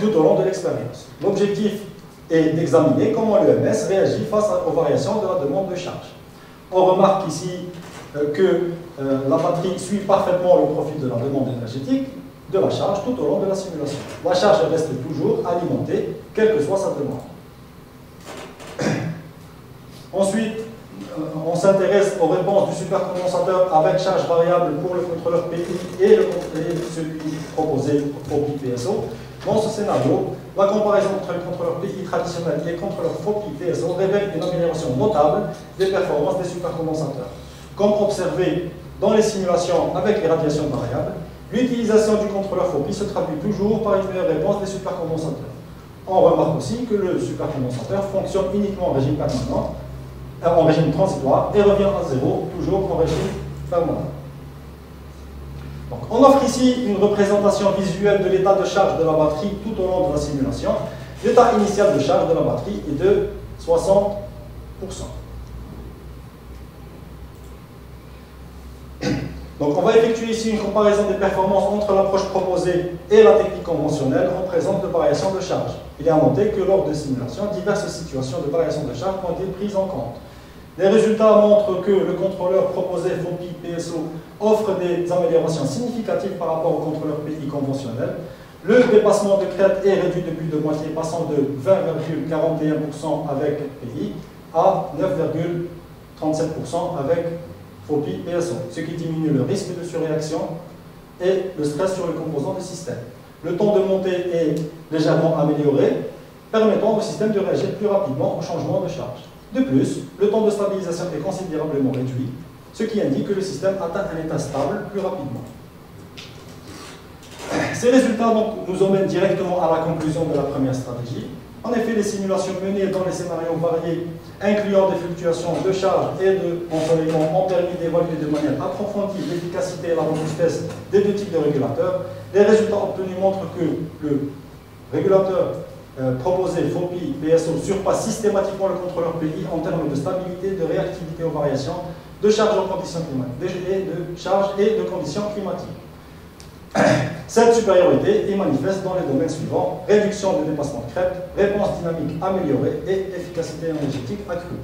tout au long de l'expérience. L'objectif est d'examiner comment l'EMS réagit face aux variations de la demande de charge. On remarque ici que la batterie suit parfaitement le profil de la demande énergétique de la charge tout au long de la simulation. La charge reste toujours alimentée, quelle que soit sa demande. Ensuite, on s'intéresse aux réponses du supercondensateur avec charge variable pour le contrôleur PI et celui proposé FOPI PSO. Dans ce scénario, la comparaison entre le contrôleur PI traditionnel et le contrôleur FOPI PSO révèle une amélioration notable des performances des supercondensateurs. Comme observé dans les simulations avec les radiations variables, l'utilisation du contrôleur FOPI se traduit toujours par une meilleure réponse des supercondensateurs. On remarque aussi que le supercondensateur fonctionne uniquement en régime permanent, en régime transitoire, et revient à zéro, toujours en régime permanent. Donc, on offre ici une représentation visuelle de l'état de charge de la batterie tout au long de la simulation. L'état initial de charge de la batterie est de 60%. Donc on va effectuer ici une comparaison des performances entre l'approche proposée et la technique conventionnelle en présence de variations de charge. Il est à noter que lors de simulations, diverses situations de variation de charge ont été prises en compte. Les résultats montrent que le contrôleur proposé FOPI PSO offre des améliorations significatives par rapport au contrôleur PI conventionnel. Le dépassement de crête est réduit de plus de moitié, passant de 20,41% avec PI à 9,37% avec FOPI PSO, ce qui diminue le risque de surréaction et le stress sur le composant du système. Le temps de montée est légèrement amélioré, permettant au système de réagir plus rapidement au changement de charge. De plus, le temps de stabilisation est considérablement réduit, ce qui indique que le système atteint un état stable plus rapidement. Ces résultats nous emmènent directement à la conclusion de la première stratégie. En effet, les simulations menées dans les scénarios variés, incluant des fluctuations de charge et d'ensoleillement, ont permis d'évaluer de manière approfondie l'efficacité et la robustesse des deux types de régulateurs. Les résultats obtenus montrent que le régulateur proposé FOPI PSO surpasse systématiquement le contrôleur PI en termes de stabilité, de réactivité aux variations, de charge en conditions climatiques, de charge et de conditions climatiques. Cette supériorité est manifeste dans les domaines suivants: réduction de dépassement de crête, réponse dynamique améliorée et efficacité énergétique accrue.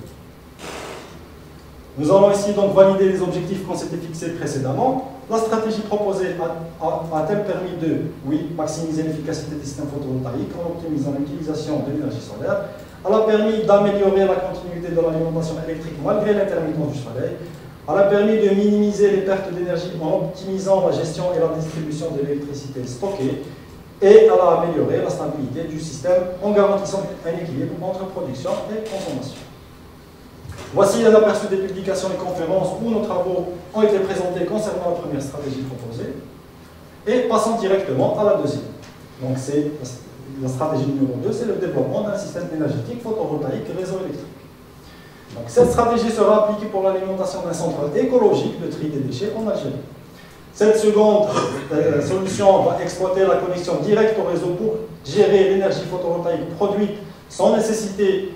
Nous allons ici donc valider les objectifs qu'on s'était fixés précédemment. La stratégie proposée a-t-elle permis de, oui, maximiser l'efficacité des systèmes photovoltaïques en optimisant l'utilisation de l'énergie solaire? Elle a permis d'améliorer la continuité de l'alimentation électrique malgré l'intermittence du soleil. Elle a permis de minimiser les pertes d'énergie en optimisant la gestion et la distribution de l'électricité stockée. Et elle a amélioré la stabilité du système en garantissant un équilibre entre production et consommation. Voici un aperçu des publications et conférences où nos travaux ont été présentés concernant la première stratégie proposée. Et passons directement à la deuxième. Donc c'est la stratégie numéro 2, c'est le développement d'un système énergétique photovoltaïque et réseau électrique. Donc, cette stratégie sera appliquée pour l'alimentation d'un centre écologique de tri des déchets en Algérie. Cette seconde solution va exploiter la connexion directe au réseau pour gérer l'énergie photovoltaïque produite sans nécessité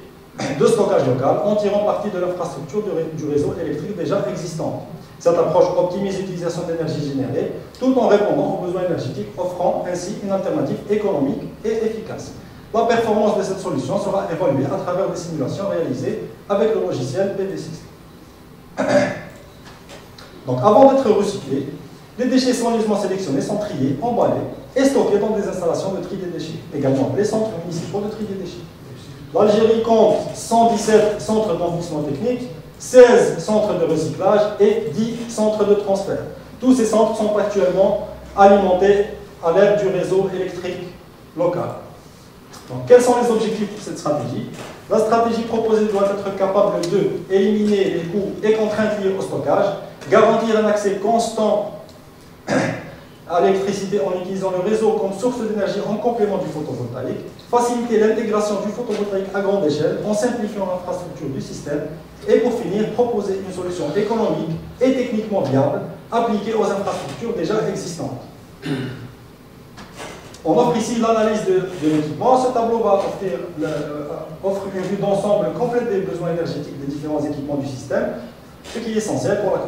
de stockage local en tirant parti de l'infrastructure du réseau électrique déjà existante. Cette approche optimise l'utilisation d'énergie générée tout en répondant aux besoins énergétiques, offrant ainsi une alternative économique et efficace. La performance de cette solution sera évaluée à travers des simulations réalisées avec le logiciel PV6. Donc, avant d'être recyclés, les déchets soigneusement sélectionnés sont triés, emballés et stockés dans des installations de tri des déchets, également appelées centres municipaux de tri des déchets. L'Algérie compte 117 centres d'enfouissement technique, 16 centres de recyclage et 10 centres de transfert. Tous ces centres sont actuellement alimentés à l'aide du réseau électrique local. Donc, quels sont les objectifs de cette stratégie? La stratégie proposée doit être capable de éliminer les coûts et contraintes liées au stockage, garantir un accès constant à l'électricité en utilisant le réseau comme source d'énergie en complément du photovoltaïque, faciliter l'intégration du photovoltaïque à grande échelle en simplifiant l'infrastructure du système et pour finir, proposer une solution économique et techniquement viable appliquée aux infrastructures déjà existantes. On offre ici l'analyse de l'équipement. Ce tableau va offre une vue d'ensemble complète des besoins énergétiques des différents équipements du système, ce qui est essentiel pour la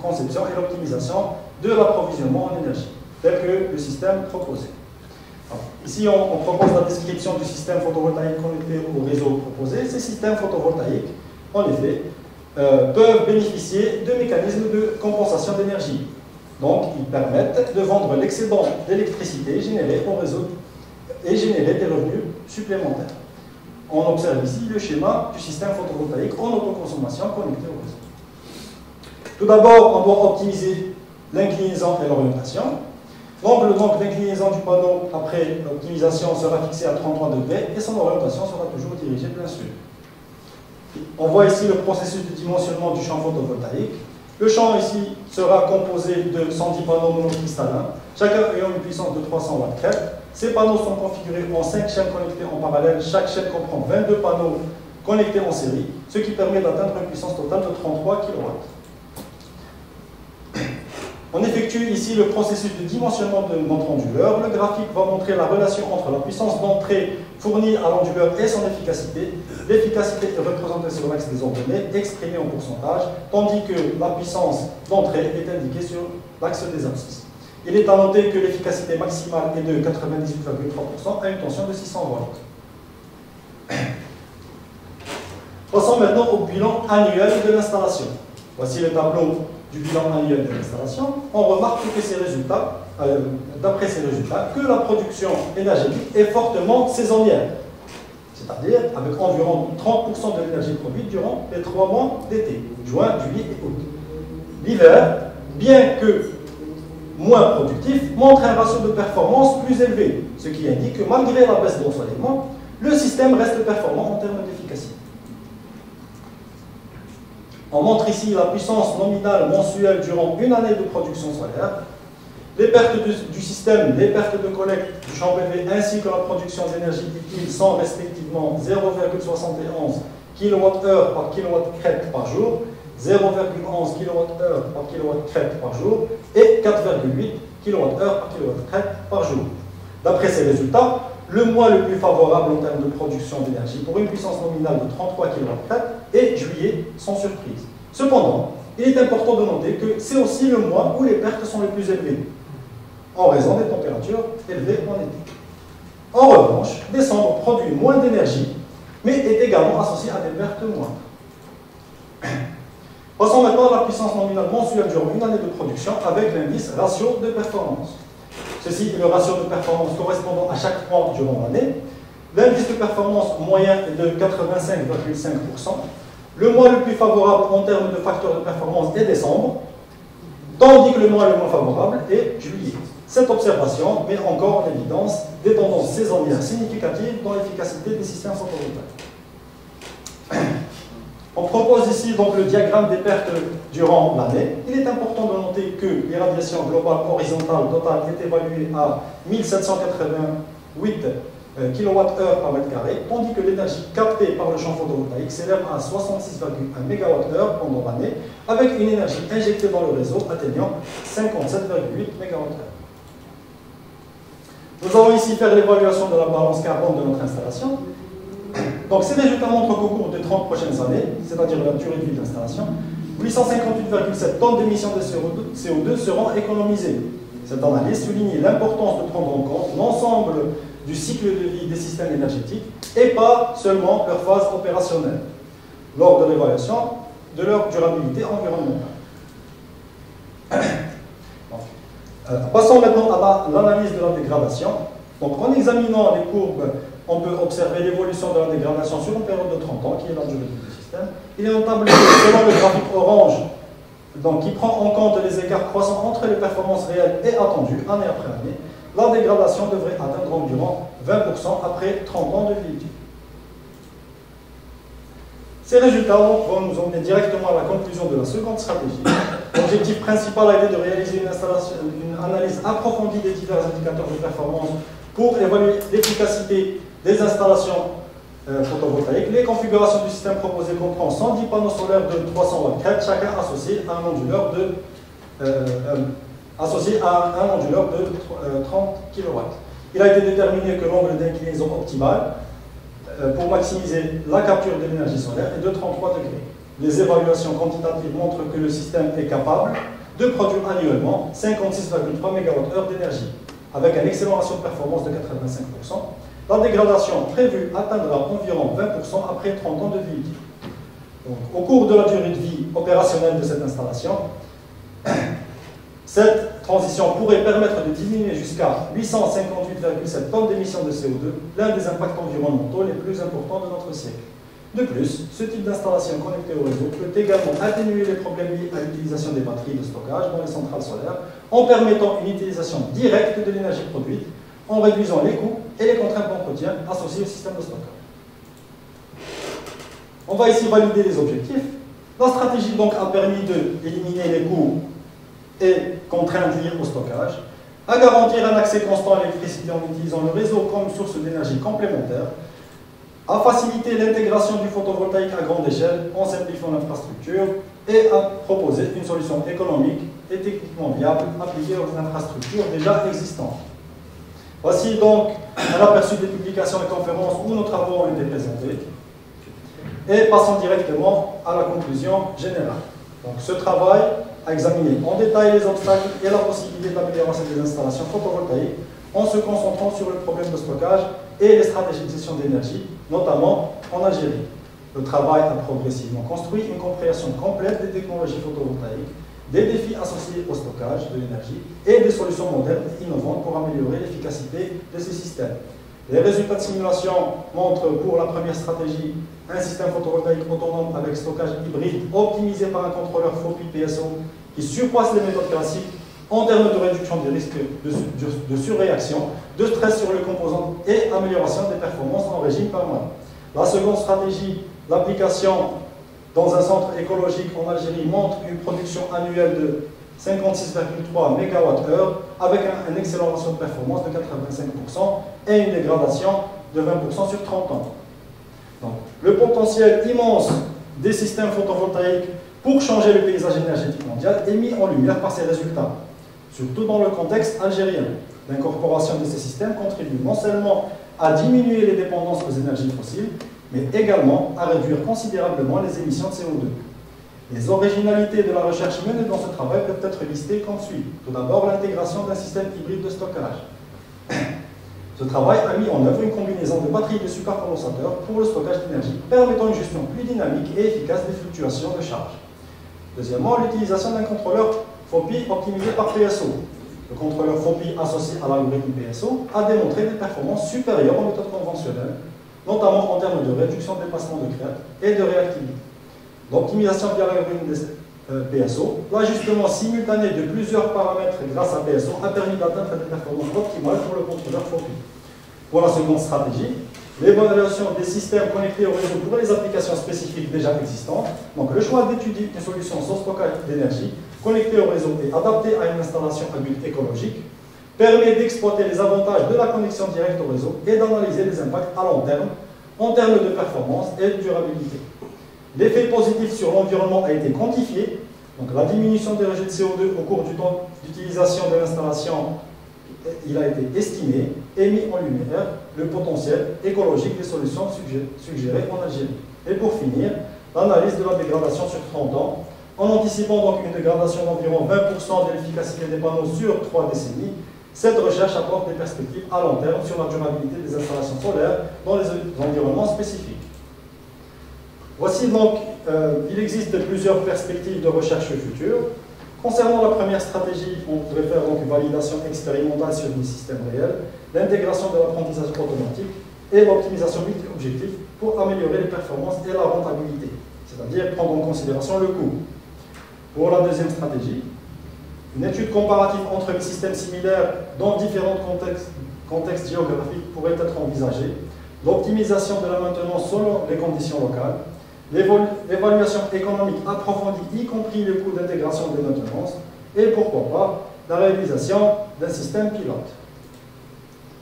conception et l'optimisation de l'approvisionnement en énergie, tel que le système proposé. Alors, ici, on propose la description du système photovoltaïque connecté au réseau proposé. Ces systèmes photovoltaïques, en effet, peuvent bénéficier de mécanismes de compensation d'énergie. Donc, ils permettent de vendre l'excédent d'électricité généré au réseau et générer des revenus supplémentaires. On observe ici le schéma du système photovoltaïque en autoconsommation connecté au réseau. Tout d'abord, on doit optimiser l'inclinaison et l'orientation. Donc, le nombre d'inclinaison du panneau après l'optimisation sera fixé à 33 degrés et son orientation sera toujours dirigée plein sud. On voit ici le processus de dimensionnement du champ photovoltaïque. Le champ ici sera composé de 110 panneaux monocristallins, chacun ayant une puissance de 300 watts crête. Ces panneaux sont configurés en 5 chaînes connectées en parallèle. Chaque chaîne comprend 22 panneaux connectés en série, ce qui permet d'atteindre une puissance totale de 33 kW. On effectue ici le processus de dimensionnement de notre onduleur. Le graphique va montrer la relation entre la puissance d'entrée fournie à l'onduleur et son efficacité. L'efficacité est représentée sur l'axe des ordonnées, exprimée en pourcentage, tandis que la puissance d'entrée est indiquée sur l'axe des abscisses. Il est à noter que l'efficacité maximale est de 98,3% à une tension de 600 volts. Passons maintenant au bilan annuel de l'installation. Voici le tableau du bilan annuel de l'installation. On remarque que ces résultats, d'après ces résultats, que la production énergétique est fortement saisonnière, c'est-à-dire avec environ 30% de l'énergie produite durant les 3 mois d'été, juin, juillet et août. L'hiver, bien que moins productif, montre un ratio de performance plus élevé, ce qui indique que malgré la baisse d'ensoleillement, le système reste performant en termes d'efficacité. On montre ici la puissance nominale mensuelle durant une année de production solaire. Les pertes du système, les pertes de collecte du champ PV ainsi que la production d'énergie utile sont respectivement 0,71 kWh par kW crête par jour, 0,11 kWh par kW crête par jour et 4,8 kWh par kW crête par jour. D'après ces résultats, le mois le plus favorable en termes de production d'énergie pour une puissance nominale de 33 kW est juillet sans surprise. Cependant, il est important de noter que c'est aussi le mois où les pertes sont les plus élevées, en raison des températures élevées en été. En revanche, décembre produit moins d'énergie, mais est également associé à des pertes moindres. Passons maintenant à la puissance nominale mensuelle durant une année de production avec l'indice ratio de performance. Ceci est le ratio de performance correspondant à chaque mois durant l'année. L'indice de performance moyen est de 85,5%. Le mois le plus favorable en termes de facteur de performance est décembre, tandis que le mois le moins favorable est juillet. Cette observation met encore en évidence des tendances saisonnières significatives dans l'efficacité des systèmes photovoltaïques. On propose ici donc le diagramme des pertes durant l'année. Il est important de noter que l'irradiation globale horizontale totale est évaluée à 1788 kWh par mètre carré, tandis que l'énergie captée par le champ photovoltaïque s'élève à 66,1 MWh pendant l'année, avec une énergie injectée dans le réseau atteignant 57,8 MWh. Nous allons ici faire l'évaluation de la balance carbone de notre installation. Donc ces résultats montrent qu'au cours des 30 prochaines années, c'est-à-dire la durée de vie de l'installation, 858,7 tonnes d'émissions de CO2 seront économisées. Cette analyse souligne l'importance de prendre en compte l'ensemble du cycle de vie des systèmes énergétiques et pas seulement leur phase opérationnelle lors de l'évaluation de leur durabilité environnementale. Passons maintenant à l'analyse de la dégradation. Donc, en examinant les courbes, on peut observer l'évolution de la dégradation sur une période de 30 ans, qui est la durée du système. Il est notable que selon le graphique orange, donc, qui prend en compte les écarts croissants entre les performances réelles et attendues, année après année, la dégradation devrait atteindre environ 20% après 30 ans de vie utile. Ces résultats vont nous emmener directement à la conclusion de la seconde stratégie. L'objectif principal a été de réaliser une analyse approfondie des divers indicateurs de performance pour évaluer l'efficacité des installations photovoltaïques. Les configurations du système proposé comprend 110 panneaux solaires de 300 watts crête, chacun associé à un onduleur de 30 kW. Il a été déterminé que l'angle d'inclinaison optimal pour maximiser la capture de l'énergie solaire est de 33 degrés. Les évaluations quantitatives montrent que le système est capable de produire annuellement 56,3 MWh d'énergie, avec un excellent ratio de performance de 85%. La dégradation prévue atteindra environ 20% après 30 ans de vie utile. Donc, au cours de la durée de vie opérationnelle de cette installation, cette transition pourrait permettre de diminuer jusqu'à 858,7 tonnes d'émissions de CO2, l'un des impacts environnementaux les plus importants de notre siècle. De plus, ce type d'installation connectée au réseau peut également atténuer les problèmes liés à l'utilisation des batteries de stockage dans les centrales solaires, en permettant une utilisation directe de l'énergie produite, en réduisant les coûts et les contraintes d'entretien associées au système de stockage. On va ici valider les objectifs. La stratégie donc a permis d'éliminer les coûts et contraintes liées au stockage, à garantir un accès constant à l'électricité en utilisant le réseau comme source d'énergie complémentaire, à faciliter l'intégration du photovoltaïque à grande échelle en simplifiant l'infrastructure et à proposer une solution économique et techniquement viable appliquée aux infrastructures déjà existantes. Voici donc un aperçu des publications et conférences où nos travaux ont été présentés. Et passons directement à la conclusion générale. Donc, ce travail a examiné en détail les obstacles et la possibilité d'amélioration des installations photovoltaïques en se concentrant sur le problème de stockage et les stratégies de gestion d'énergie, notamment en Algérie. Le travail a progressivement construit une compréhension complète des technologies photovoltaïques, des défis associés au stockage de l'énergie et des solutions modernes et innovantes pour améliorer l'efficacité de ces systèmes. Les résultats de simulation montrent pour la première stratégie un système photovoltaïque autonome avec stockage hybride optimisé par un contrôleur FOPI PSO qui surpasse les méthodes classiques en termes de réduction des risques de surréaction, de stress sur les composants et amélioration des performances en régime permanent. La seconde stratégie, l'application dans un centre écologique en Algérie, montre une production annuelle de 56,3 MWh avec un excellent ratio de performance de 85% et une dégradation de 20% sur 30 ans. Donc, le potentiel immense des systèmes photovoltaïques pour changer le paysage énergétique mondial est mis en lumière par ces résultats, surtout dans le contexte algérien. L'incorporation de ces systèmes contribue non seulement à diminuer les dépendances aux énergies fossiles, mais également à réduire considérablement les émissions de CO2. Les originalités de la recherche menée dans ce travail peuvent être listées comme suit. Tout d'abord, l'intégration d'un système hybride de stockage. Ce travail a mis en œuvre une combinaison de batteries de supercondensateurs pour le stockage d'énergie, permettant une gestion plus dynamique et efficace des fluctuations de charge. Deuxièmement, l'utilisation d'un contrôleur FOPI optimisé par PSO. Le contrôleur FOPI associé à l'algorithme PSO a démontré des performances supérieures aux méthodes conventionnelles, notamment en termes de réduction de dépassement de crête et de réactivité. L'optimisation via l'algorithme PSO, l'ajustement simultané de plusieurs paramètres grâce à PSO a permis d'atteindre des performances optimales pour le contrôleur FOPI. Pour la seconde stratégie, l'évaluation des systèmes connectés au réseau pour les applications spécifiques déjà existantes. Donc le choix d'étudier une solution sans stockage d'énergie connectée au réseau et adaptée à une installation à but écologique permet d'exploiter les avantages de la connexion directe au réseau et d'analyser les impacts à long terme en termes de performance et de durabilité. L'effet positif sur l'environnement a été quantifié, donc la diminution des rejets de CO2 au cours du temps d'utilisation de l'installation, il a été estimé et mis en lumière le potentiel écologique des solutions suggérées en Algérie. Et pour finir, l'analyse de la dégradation sur 30 ans, en anticipant donc une dégradation d'environ 20% de l'efficacité des panneaux sur 3 décennies. Cette recherche apporte des perspectives à long terme sur la durabilité des installations solaires dans les environnements spécifiques. Voici donc, il existe plusieurs perspectives de recherche future. Concernant la première stratégie, on voudrait faire donc une validation expérimentale sur des systèmes réels, l'intégration de l'apprentissage automatique et l'optimisation multi-objectif pour améliorer les performances et la rentabilité, c'est-à-dire prendre en considération le coût. Pour la deuxième stratégie, une étude comparative entre les systèmes similaires dans différents contextes géographiques pourrait être envisagée, l'optimisation de la maintenance selon les conditions locales, l'évaluation économique approfondie, y compris le coût d'intégration de maintenance, et pourquoi pas la réalisation d'un système pilote.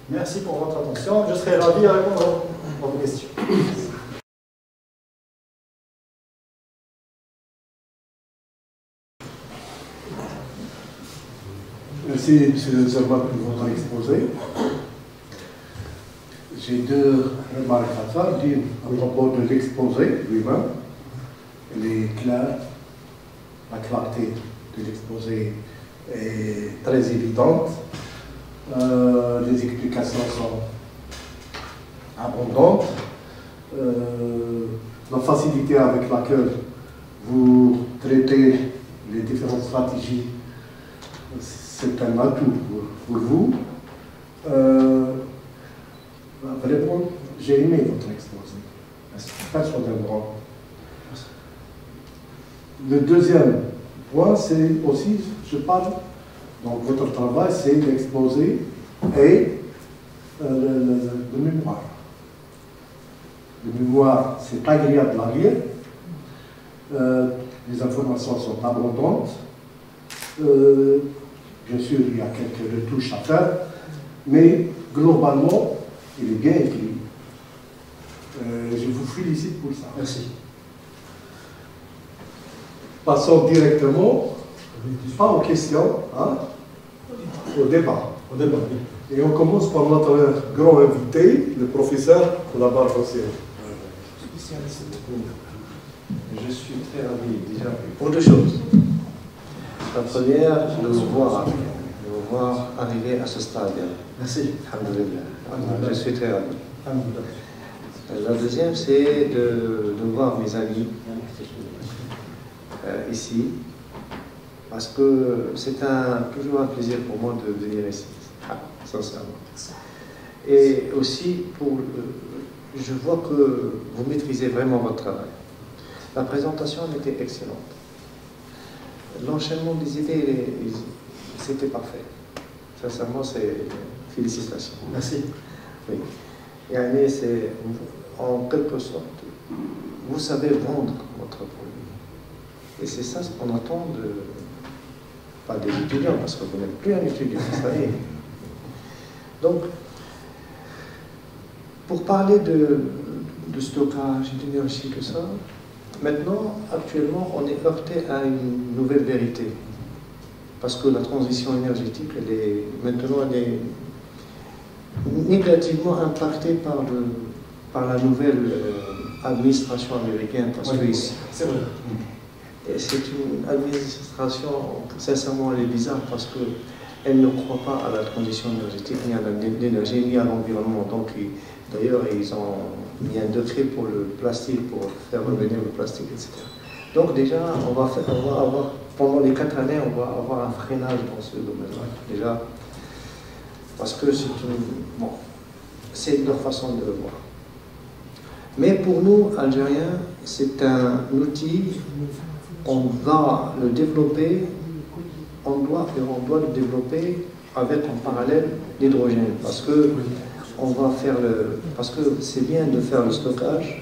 Merci pour votre attention. Je serai ravi à répondre à vos questions. Merci, M. Zermatt, pour votre exposé. J'ai deux remarques à faire. D'une, à propos de l'exposé lui-même. Il est clair, la clarté de l'exposé est très évidente. Les explications sont abondantes. La facilité avec laquelle vous traitez les différentes stratégies, c'est un atout pour vous. Vraiment, j'ai aimé votre exposé, personnellement. Le deuxième point, c'est aussi, je parle, donc votre travail, c'est l'exposé et le mémoire. Le mémoire, c'est agréable à lire. Les informations sont abondantes. Bien sûr, il y a quelques retouches à faire, mais globalement, il est bien écrit. Je vous félicite pour ça. Merci. Passons directement, pas aux questions, hein, au débat. Au débat, oui. Et on commence par notre grand invité, le professeur Labarre-Rossier. Je suis très ravi, déjà, pour deux choses. La première, de vous voir arriver à ce stade. Merci. Alhamdulillah. Je suis très ravi. La deuxième, c'est de voir mes amis ici, parce que c'est toujours un plaisir pour moi de venir ici, sincèrement. Et aussi, je vois que vous maîtrisez vraiment votre travail. La présentation était excellente. L'enchaînement des idées, c'était parfait. Sincèrement, c'est félicitations. Merci. Oui. Et c'est en quelque sorte, vous savez vendre votre produit. Et c'est ça ce qu'on attend pas des étudiants, parce que vous n'êtes plus un étudiant, vous savez. Donc, pour parler de stockage, d'énergie, tout ça, maintenant, actuellement, on est heurté à une nouvelle vérité. Parce que la transition énergétique, maintenant, elle est négativement impactée par la nouvelle administration américaine. Parce que ici, c'est vrai. C'est une administration, sincèrement, elle est bizarre parce qu'elle ne croit pas à la transition énergétique, ni à l'énergie, ni à l'environnement. Donc, d'ailleurs, ils ont mis un décret pour le plastique, pour faire revenir le plastique, etc. Donc déjà, on va avoir, pendant les 4 années, on va avoir un freinage dans ce domaine-là. Déjà, parce que c'est leur façon de le voir. Mais pour nous, Algériens, c'est un outil, on va le développer, on doit le développer avec en parallèle l'hydrogène. Parce que c'est bien de faire le stockage,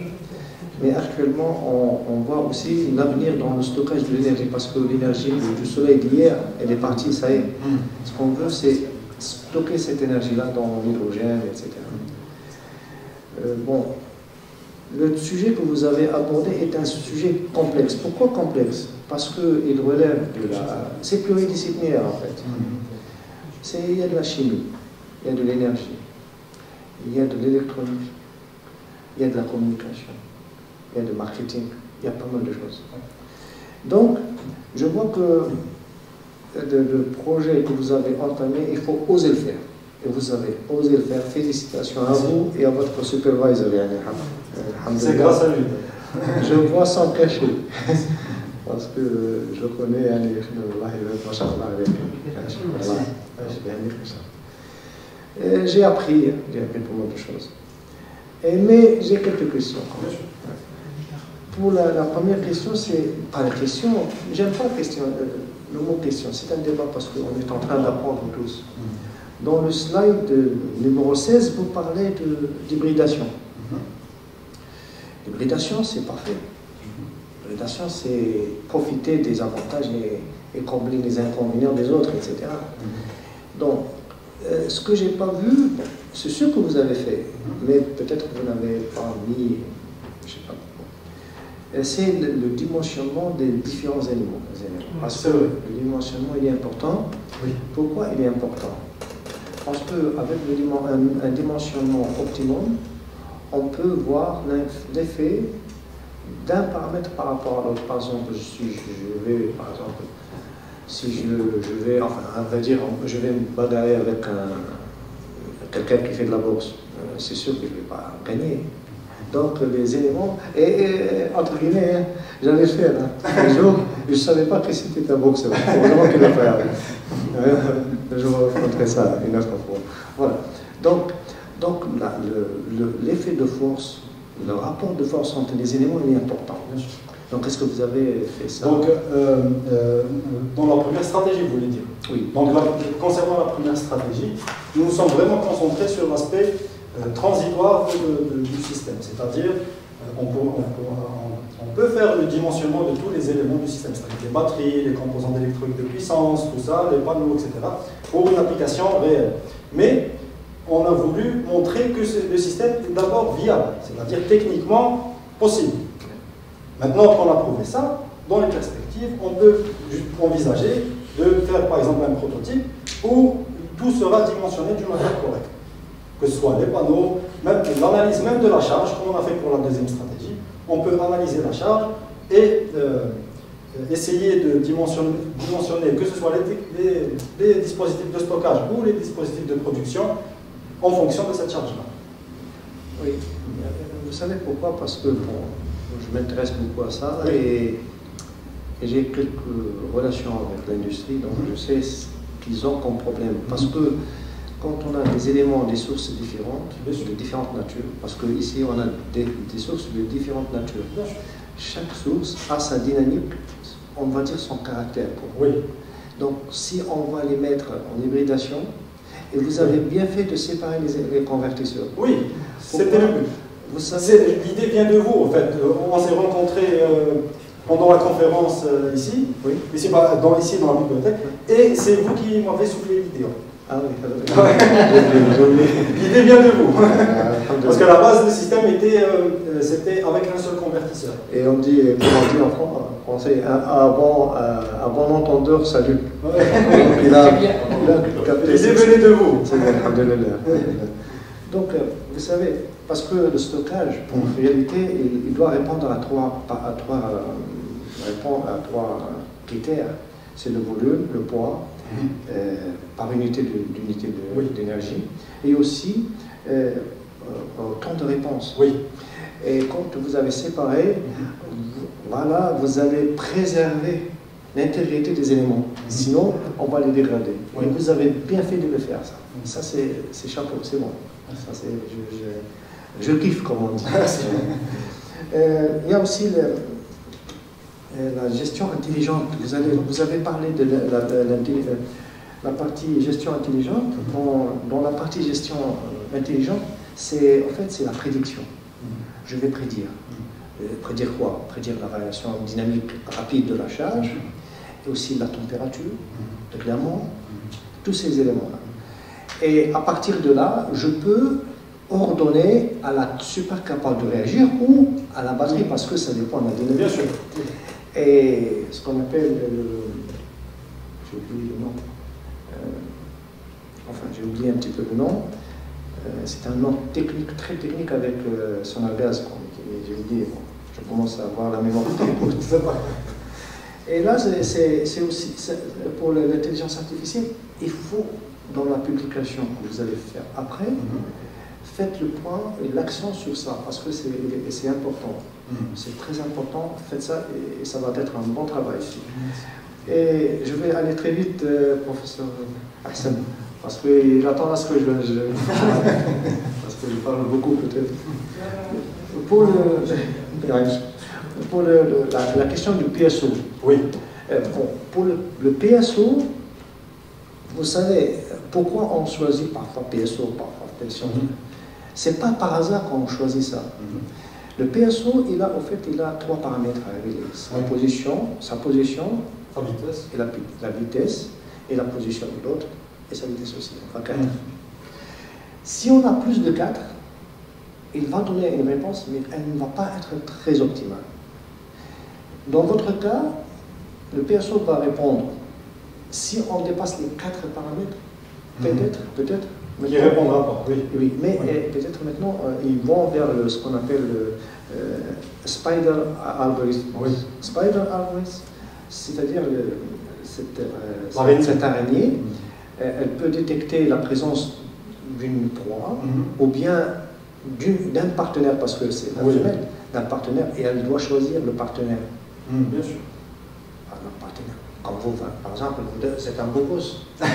mais actuellement, on voit aussi l'avenir dans le stockage de l'énergie, parce que l'énergie du soleil d'hier, elle est partie, ça y est. Ce qu'on veut, c'est stocker cette énergie-là dans l'hydrogène, etc. Bon, le sujet que vous avez abordé est un sujet complexe. Pourquoi complexe? Parce qu'il relève de la... C'est pluridisciplinaire en fait. Il y a de la chimie, il y a de l'énergie, il y a de l'électronique, il y a de la communication, il y a du marketing, il y a pas mal de choses. Donc, je vois que le projet que vous avez entamé, il faut oser le faire. Et vous avez osé le faire. Félicitations à vous et à votre supervisor. C'est grâce à lui. Je vois sans cacher. Parce que je connais j'ai appris pas mal de choses. Mais j'ai quelques questions. Pour la première question, c'est pas la question, j'aime pas la question, le mot question, c'est un débat parce qu'on est en train d'apprendre tous. Dans le slide numéro 16, vous parlez d'hybridation. L'hybridation, c'est parfait. L'hybridation, c'est profiter des avantages et combler les inconvénients des autres, etc. Donc, ce que je n'ai pas vu, c'est sûr que vous avez fait, mais peut-être que vous n'avez pas mis, je ne sais pas. C'est le dimensionnement des différents éléments. Parce que le dimensionnement, il est important. Oui. Pourquoi il est important? Parce qu'avec un dimensionnement optimum, on peut voir l'effet d'un paramètre par rapport à l'autre. Par exemple, si je vais, enfin, on va dire, je vais me bagarrer avec quelqu'un qui fait de la bourse, c'est sûr que je ne vais pas gagner. Donc les éléments, entre guillemets, hein, j'allais le faire. Un jour, je ne savais pas que c'était un boxeur. Heureusement qu'il l'a fait. Je vous raconterai ça une autre fois. Voilà. Donc l'effet de force, le rapport de force entre les éléments, il est important. Donc est-ce que vous avez fait ça? Donc dans la première stratégie, vous voulez dire? Oui. Donc concernant la première stratégie, nous nous sommes vraiment concentrés sur l'aspect transitoire du système, c'est-à-dire on peut faire le dimensionnement de tous les éléments du système, c'est-à-dire les batteries, les composants électriques de puissance, tout ça, les panneaux, etc., pour une application réelle. Mais on a voulu montrer que le système est d'abord viable, c'est-à-dire techniquement possible. Maintenant qu'on a prouvé ça, dans les perspectives, on peut envisager de faire par exemple un prototype où tout sera dimensionné d'une manière correcte. Que ce soit les panneaux, même l'analyse même de la charge, comme on a fait pour la deuxième stratégie, on peut analyser la charge et essayer de dimensionner, que ce soit les dispositifs de stockage ou les dispositifs de production, en fonction de cette charge-là. Oui, vous savez pourquoi? Parce que bon, je m'intéresse beaucoup à ça, oui. et j'ai quelques relations avec l'industrie, donc je sais ce qu'ils ont comme problème. Parce que quand on a des éléments, des sources différentes, de différentes natures, parce qu'ici on a des sources de différentes natures, chaque source a sa dynamique, on va dire son caractère. Oui. Donc si on va les mettre en hybridation, et vous avez bien fait de séparer les convertisseurs. Oui, c'était le but. Vous savez, l'idée vient de vous, en fait. On s'est rencontrés pendant la conférence ici, oui. ici dans la bibliothèque, et c'est vous qui m'avez soufflé l'idée. Ah oui, l'idée vient de vous. Parce que la base du système c'était avec un seul convertisseur. Et on dit en français, un bon entendeur salue. Ouais. L'idée venait de vous. Donc, vous savez, parce que le stockage, en réalité, il doit répondre à trois critères. C'est le volume, le poids, par unité d'énergie, et aussi temps de réponse. Oui. Et quand vous avez séparé, voilà, vous allez préserver l'intégrité des éléments. Sinon, on va les dégrader. Oui. Et vous avez bien fait de le faire, ça. Ça, c'est chapeau, c'est bon. Ça, je kiffe, comme on dit. Il y a aussi la gestion intelligente. Vous avez parlé de la partie gestion intelligente. Dans la partie gestion intelligente, c'est la prédiction. Je vais prédire. Prédire quoi? Prédire la variation dynamique rapide de la charge, et aussi la température, le clairement, tous ces éléments-là. Et à partir de là, je peux ordonner à la supercapable de réagir ou à la batterie, parce que ça dépend de la dynamique. Bien sûr. Et ce qu'on appelle j'ai oublié le nom. Enfin, j'ai oublié un petit peu le nom. C'est un nom technique, très technique avec son algaz. J'ai oublié. Bon, je commence à avoir la mémoire. Et là, c'est aussi, pour l'intelligence artificielle, il faut, dans la publication que vous allez faire après, faites le point et l'accent sur ça, parce que c'est important. C'est très important, faites ça et ça va être un bon travail ici. Et je vais aller très vite, professeur Hassan, parce qu'il attend à ce que je parce que je parle beaucoup peut-être. Pour la question du PSO. Oui. Bon, pour le PSO, vous savez pourquoi on choisit parfois PSO, parfois pension. C'est pas par hasard qu'on choisit ça. Le PSO, il a 3 paramètres à régler. Sa position, sa vitesse, et la vitesse, et la position de l'autre, et sa vitesse aussi. Enfin 4. Si on a plus de 4, il va donner une réponse, mais elle ne va pas être très optimale. Dans votre cas, le PSO va répondre. Si on dépasse les 4 paramètres, peut-être. Mais il ne répondra pas, oui. Oui, mais peut-être maintenant, ils vont vers ce qu'on appelle le spider algorithm. Oui. Spider algorithm, c'est-à-dire cette araignée, elle peut détecter la présence d'une proie, ou bien d'un partenaire, parce que c'est la femelle, d'un partenaire, et elle doit choisir le partenaire. Bien sûr. Le partenaire. Comme vous, par exemple, c'est un beau gosse. Ça,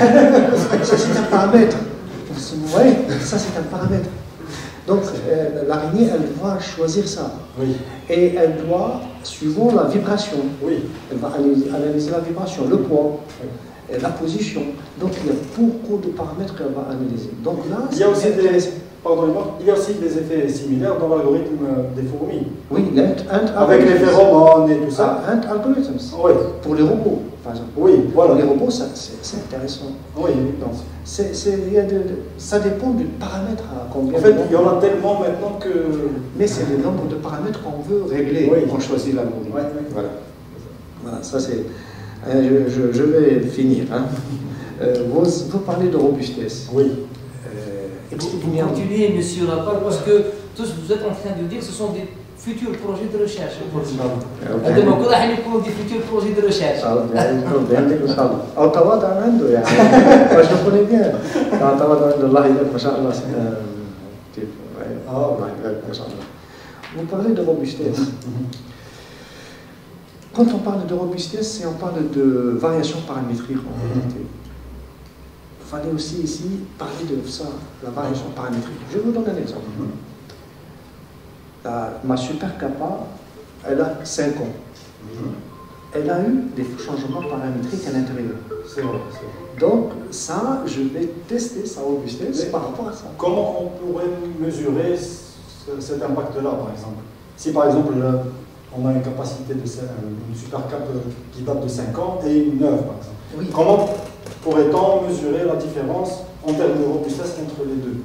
c'est un paramètre. Oui, ça, c'est un paramètre. Donc, l'araignée, elle doit choisir ça. Oui. Et elle doit, suivant la vibration, elle va analyser la vibration, le poids, la position. Donc, il y a beaucoup de paramètres qu'elle va analyser. Donc là, il y a aussi il y a aussi des effets similaires dans l'algorithme des fourmis. Oui, avec les phéromones et tout ça. Ant algorithms. Oui. Pour les robots, par exemple. Oui, voilà. Pour les robots, c'est intéressant. Oui. Donc, ça dépend du paramètre à combien. En fait, il y en a tellement maintenant que. Mais c'est le nombre de paramètres qu'on veut régler quand on choisit l'algorithme. Voilà. Voilà, ça c'est. Je vais finir. Hein. Vous parlez de robustesse. Oui. Vous continuez, monsieur Lapar, parce que tous vous êtes en train de dire que ce sont des futurs projets de recherche. Des futurs projets de recherche. Je connais bien. Vous parlez de robustesse. Quand on parle de robustesse, on parle de variation paramétrique en réalité. Il fallait aussi ici parler de ça, la variation paramétrique. Je vous donne un exemple. Ma super kappa, elle a 5 ans. Elle a eu des changements paramétriques à l'intérieur. C'est vrai. Donc ça, je vais tester sa robustesse par rapport à ça. Comment on pourrait mesurer cet impact-là, par exemple? Si par exemple, on a une capacité une super cap qui date de 5 ans et une neuve, par exemple. Oui. Comment pourrait-on mesurer la différence en termes de robustesse entre les deux?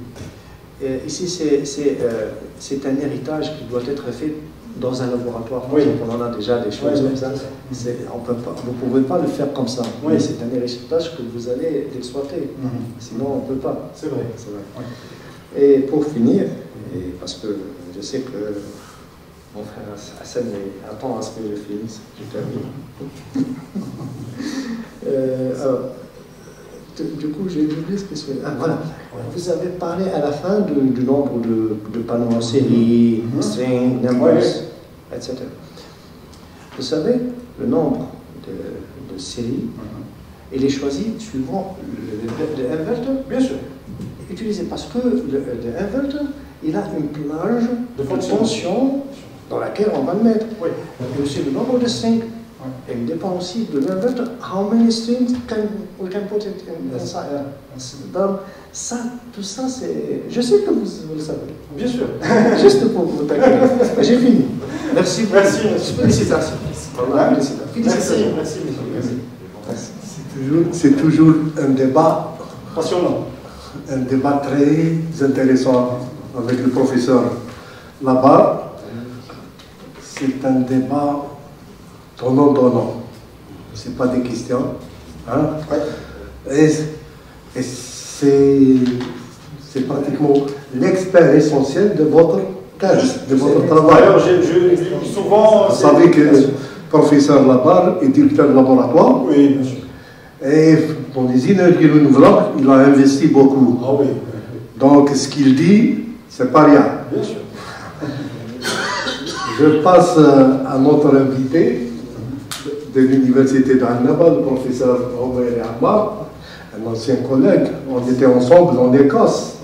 Ici, c'est un héritage qui doit être fait dans un laboratoire. On en a déjà des choses comme ça. Vous ne pouvez pas le faire comme ça. Mais c'est un héritage que vous allez exploiter. Sinon, on ne peut pas. C'est vrai. Et pour finir, parce que je sais que mon frère Hassan attend à ce que je finisse, je termine. Alors, du coup, j'ai oublié ce que c'est. Ah, voilà. Vous avez parlé à la fin du nombre de panneaux en série, string, numbers, etc. Vous savez, le nombre de séries, il est choisi suivant le inverter, bien sûr, utilisé parce que le inverter, il a une plage de fonction dans laquelle on va le mettre. Et aussi le nombre de strings. Et il dépend aussi de l'inverter. How many strings we can put it inside? Donc, ça, tout ça, c'est. Je sais que vous le savez. Bien sûr. Juste pour vous taquiner. J'ai fini. Merci. Merci. Félicitations. Merci. C'est toujours un débat passionnant. un débat très intéressant avec le professeur là-bas. C'est un débat donnant-donnant. Ce n'est pas des questions. Hein? Et c'est pratiquement l'expert essentiel de votre thèse, de votre travail. D'ailleurs, souvent... Vous savez que le professeur Labarre est directeur de laboratoire. Oui, bien sûr. Et dans les énergies renouvelables, il a investi beaucoup. Ah oui. Donc, ce qu'il dit, c'est pas rien. Bien sûr. Je passe à notre invité de l'université d'Annaba, le professeur Omer Ammar, un ancien collègue. On était ensemble en Écosse.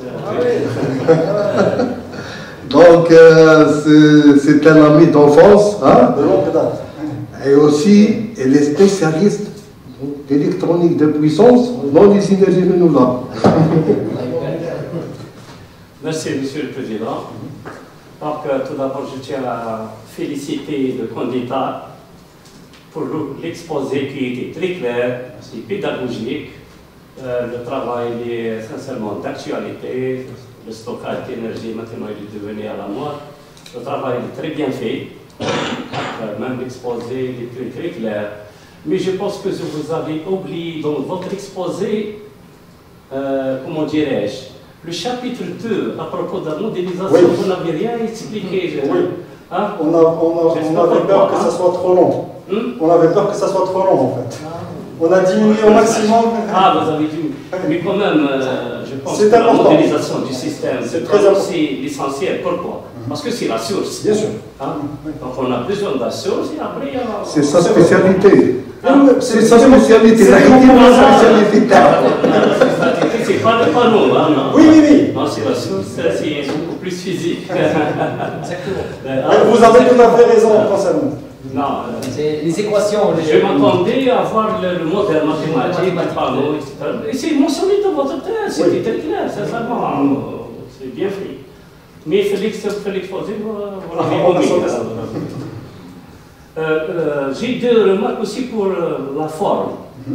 Donc, c'est un ami d'enfance. Hein? De longue date. Et aussi, il est spécialiste d'électronique de puissance dans les énergies renouvelables. Merci, Monsieur le Président. Donc, tout d'abord, je tiens à féliciter le candidat pour l'exposé qui était très clair, c'est pédagogique. Le travail est sincèrement d'actualité. Le stockage d'énergie, maintenant, il est devenu à la mode. Le travail est très bien fait. Même l'exposé est très clair. Mais je pense que vous avez oublié dans votre exposé, comment dirais-je, le chapitre 2 à propos de la modélisation, oui. Vous n'avez rien expliqué. Oui. Hein? On avait peur que ça soit trop long. On avait peur que ça soit trop long, en fait. On a diminué au maximum. Ah, vous avez diminué. Mais quand même, je pense que la modélisation du système, c'est aussi essentiel. Pourquoi? Parce que c'est la source. Bien sûr. Hein? Donc on a besoin de la source et après... C'est sa spécialité. Hein? C'est sa spécialité. C'est pas le panneau, hein, non? Oui. Non, c'est la source, c'est beaucoup plus physique. Exactement. Vous avez tout à fait raison concernant. Non. C'est les équations. Je m'attendais à voir le modèle mathématique, le panneau, etc. Et c'est mentionné dans votre thèse, c'était très clair, sincèrement. C'est bien fait. Mais Félix Fosé, vous l'avez omis. J'ai deux remarques aussi pour la forme.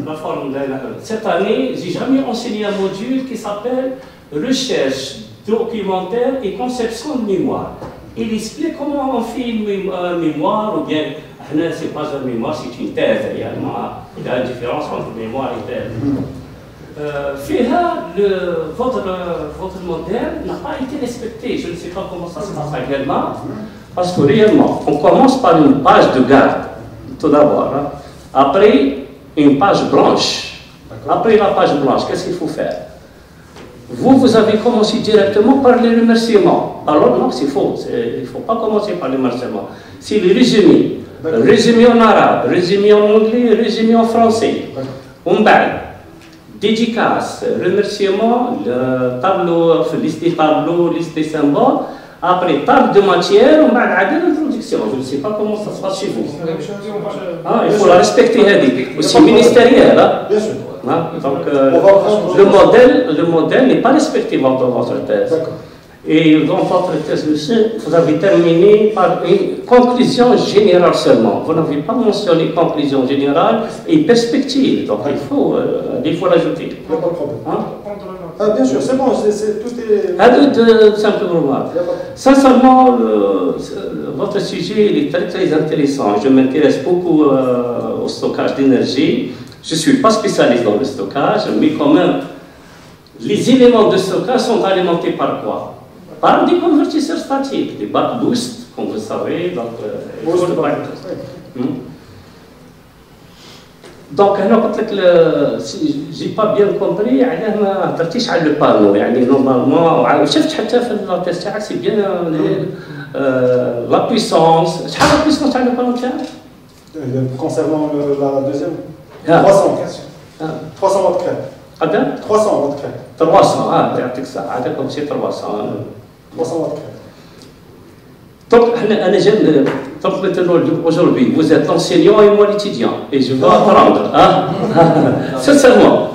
La forme cette année, j'ai jamais enseigné un module qui s'appelle Recherche documentaire et conception de mémoire. Il explique comment on fait une mémoire, ou bien, c'est pas une mémoire, c'est une thèse réellement. Il y a une différence entre mémoire et thèse. Votre modèle n'a pas été respecté. Je ne sais pas comment ça se passe réellement, parce que réellement, on commence par une page de garde, tout d'abord. Hein. Après, une page blanche. Après la page blanche, qu'est-ce qu'il faut faire? Vous avez commencé directement par les remerciements. Alors non, c'est faux. Il ne faut pas commencer par les remerciements. C'est le résumé. Résumé en arabe, résumé en anglais, résumé en français. On parle. Dédicace, remerciement, le tableau, liste des tableaux, liste des symboles. Après, table de matière, on va regarder l'introduction. Je ne sais pas comment ça se passe chez vous. Ah, il faut la respecter, aussi ministériel. Hein? Bien sûr. Hein? Donc, le modèle n'est pas respecté dans votre thèse. Et dans votre thèse, vous avez terminé par une conclusion générale seulement. Vous n'avez pas mentionné conclusion générale et perspective. Donc, il faut l'ajouter. Il n'y a pas de problème. Hein? Ah, bien sûr, c'est bon, tout est... Deux simples remarques. Sincèrement, votre sujet il est très très intéressant. Je m'intéresse beaucoup au stockage d'énergie. Je ne suis pas spécialiste dans le stockage, mais quand même, les éléments de stockage sont alimentés par quoi? Par des convertisseurs statiques, des back boost, comme vous savez. Donc, si je n'ai pas bien compris, ما هضرتيش على le panneau. يعني normalement, وشفت حتى في التست تاعك c'est bien la puissance. شحال la puissance تاع le panneau تاعك؟ Concernant la deuxième, 300. 300 watts crête. Combien? 300 watts crête. 300, يعطيك الصحة. هذا comme c'est 300. 300 watts crête. Donc, aujourd'hui, vous êtes l'enseignant et moi l'étudiant, et je veux apprendre. Hein? Sincèrement,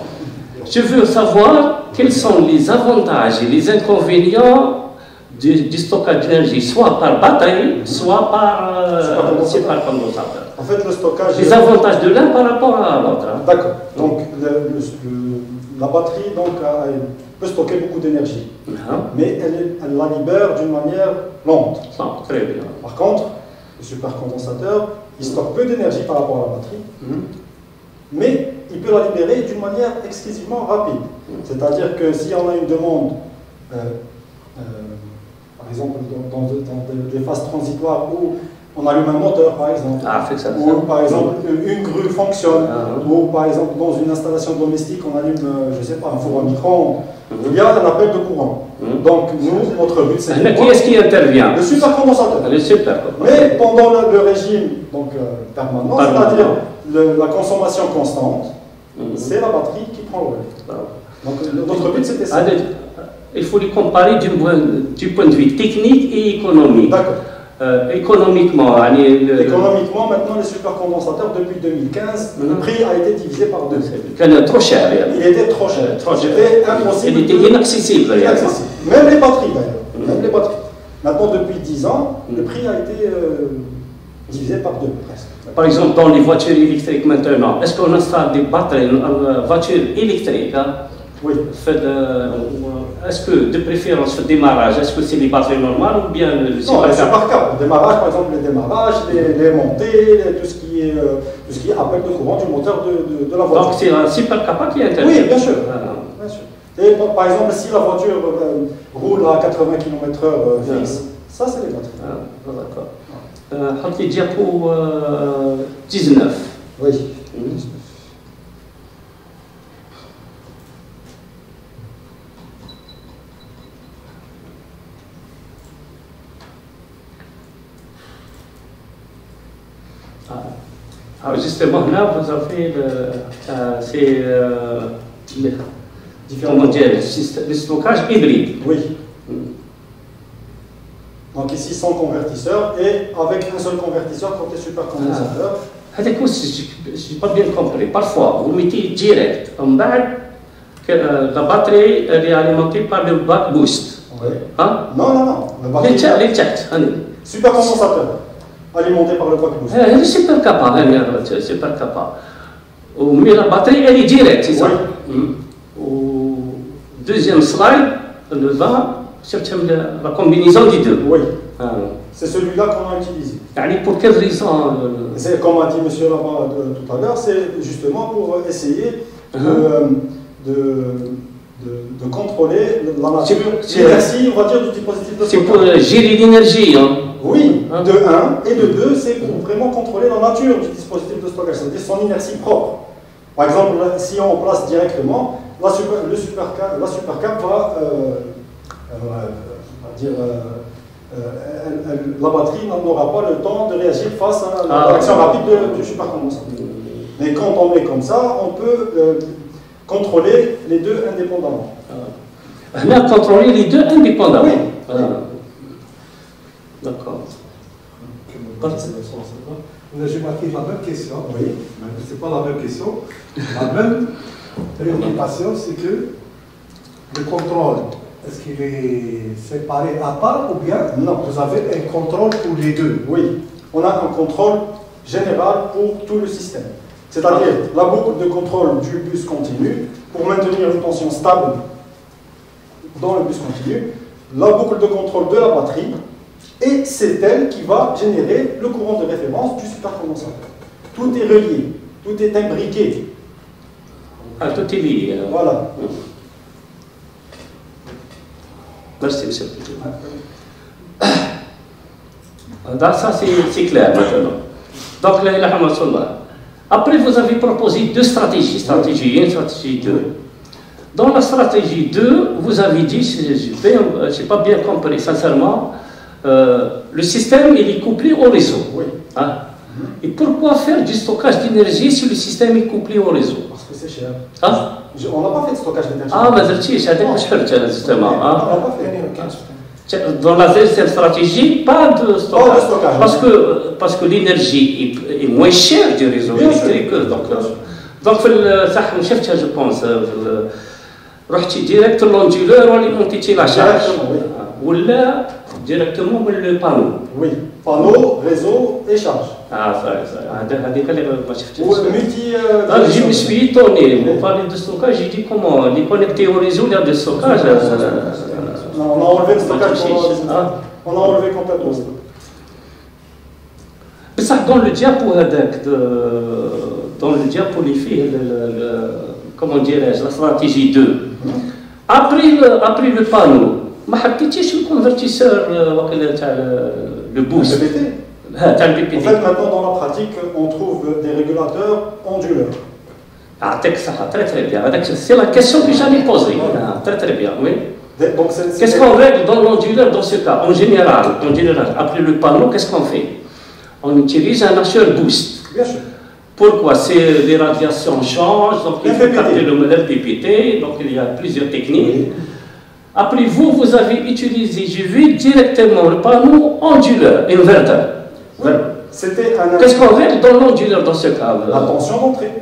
je veux savoir quels sont les avantages et les inconvénients du stockage d'énergie, soit par batterie, soit par condensateur. En fait, le stockage... Les avantages de l'un par rapport à l'autre. Hein? D'accord. Donc, la batterie donc, peut stocker beaucoup d'énergie, mais elle la libère d'une manière lente. Très bien. Par contre, le supercondensateur, il stocke peu d'énergie par rapport à la batterie, mais il peut la libérer d'une manière excessivement rapide. C'est-à-dire que si on a une demande, par exemple dans des phases transitoires où on allume un moteur, par exemple, ou par exemple une grue fonctionne, ou par exemple dans une installation domestique, on allume, je ne sais pas, un four à micro-ondes, il y a un appel de courant. Donc nous, notre but c'est... Qui est-ce qui intervient? Le supercondensateur. Le supercondensateur. Mais pendant le régime donc, permanent, c'est-à-dire la consommation constante, c'est la batterie qui prend le relais. Donc notre but c'était ça. Il faut les comparer du point de vue technique et économique. D'accord. Économiquement, économiquement, maintenant les supercondensateurs, depuis 2015, le prix a été divisé par 2. Il trop cher. Il était trop cher. C'était impossible. Il était inaccessible. Même les batteries d'ailleurs. Même les batteries. Maintenant, depuis 10 ans, le prix a été divisé par 2 presque. Par exemple, dans les voitures électriques maintenant, est-ce qu'on installe des batteries dans voitures électriques? Oui. Est-ce que, de préférence, le démarrage, est-ce que c'est les batteries normales ou bien le supercar? Le démarrage, par exemple, les démarrages, les montées, tout ce qui est appel de courant du moteur de la voiture. Donc c'est un supercar qui intervient? Oui, bien sûr. Bien sûr. Et par exemple, si la voiture roule à 80 km/h fixe, ça c'est les batteries. D'accord. Hâte les diapos 19. Oui. Alors justement, là, vous avez le stockage hybride. Oui. Donc ici, sans convertisseur et avec un seul convertisseur côté supercondensateur. Je n'ai pas bien compris. Parfois, vous mettez direct. En bas, la batterie est alimentée par le back boost. Oui. Hein? Non. Les tchèques. Supercondensateur. Alimenté par le back boost. C'est pas capable, mais la batterie, elle est directe, c'est ça? Oui. Au deuxième slide, le bas, c'est la combinaison des deux. Oui. C'est celui-là qu'on a utilisé. Pour quelle raison? C'est comme a dit monsieur là-bas tout à l'heure, c'est justement pour essayer de contrôler la nature, l'inertie, on va dire, du dispositif de stockage. C'est pour gérer l'énergie, hein? Oui, de 1 et de 2, c'est pour vraiment contrôler la nature du dispositif de stockage, c'est-à-dire son inertie propre. Par exemple, si on place directement, la supercap va dire, la batterie n'aura pas le temps de réagir face à la réaction rapide du supercondensateur. Mais quand on met comme ça, on peut contrôler les deux indépendamment. On a contrôlé les deux indépendamment. Oui. D'accord. J'ai marqué la même question. Oui. Ce n'est pas la même question. La même préoccupation, c'est que le contrôle, est-ce qu'il est séparé à part ou bien non, vous avez un contrôle pour les deux? Oui. On a un contrôle général pour tout le système. C'est-à-dire la boucle de contrôle du bus continu pour maintenir une tension stable dans le bus continu, la boucle de contrôle de la batterie, et c'est elle qui va générer le courant de référence du supercondensateur. Tout est relié, tout est imbriqué. Tout est lié. Voilà. Merci, monsieur le Président. Ça, c'est clair maintenant. Donc, après, vous avez proposé deux stratégies, stratégie 1, stratégie 2. Dans la stratégie 2, vous avez dit, je n'ai pas bien compris, sincèrement, le système il est couplé au réseau. Oui. Hein? Et pourquoi faire du stockage d'énergie si le système est couplé au réseau? Parce que c'est cher. Hein? On n'a pas fait de stockage d'énergie. Justement. On n'a pas fait. Dans la deuxième stratégie, pas de stockage. Pas de stockage. Parce que l'énergie est moins chère du réseau électrique. Donc, je pense, رحتي direct l'onduleur alimenté la charge. Ou là, directement le panneau. Oui, panneau, réseau et charge. هذيك اللي ما شفتهاش. multi. Je me suis étonné, vous parlez de stockage, j'ai dit comment les connectés au réseau, il y a de stockage. Non, on a enlevé le stockage. On a enlevé complètement le stockage. بصح dans le diapo هذاك dans le diapo اللي فيه comment dirais-je la stratégie 2 après le panneau ما حطيتيش الكونفرتيسور وكيل تاع le boost تاع البي بي En دي. fait, maintenant dans la pratique, on trouve des régulateurs onduleurs. يعطيك الصحة très très bien. هذاك c'est la question que j'allais poser. Très très bien, oui. Donc, Qu'est-ce qu'on règle dans l'onduleur dans ce cas? En général, après le panneau, qu'est-ce qu'on fait? On utilise un hacheur boost. Bien sûr. Pourquoi? C'est les radiations changent, donc il faut capter le PPT, donc il y a plusieurs techniques. Oui. Après vous avez utilisé, j'ai vu directement le panneau onduleur, inverter. Oui. C'était un. Qu'est-ce qu'on règle dans l'onduleur dans ce cas? La tension d'entrée.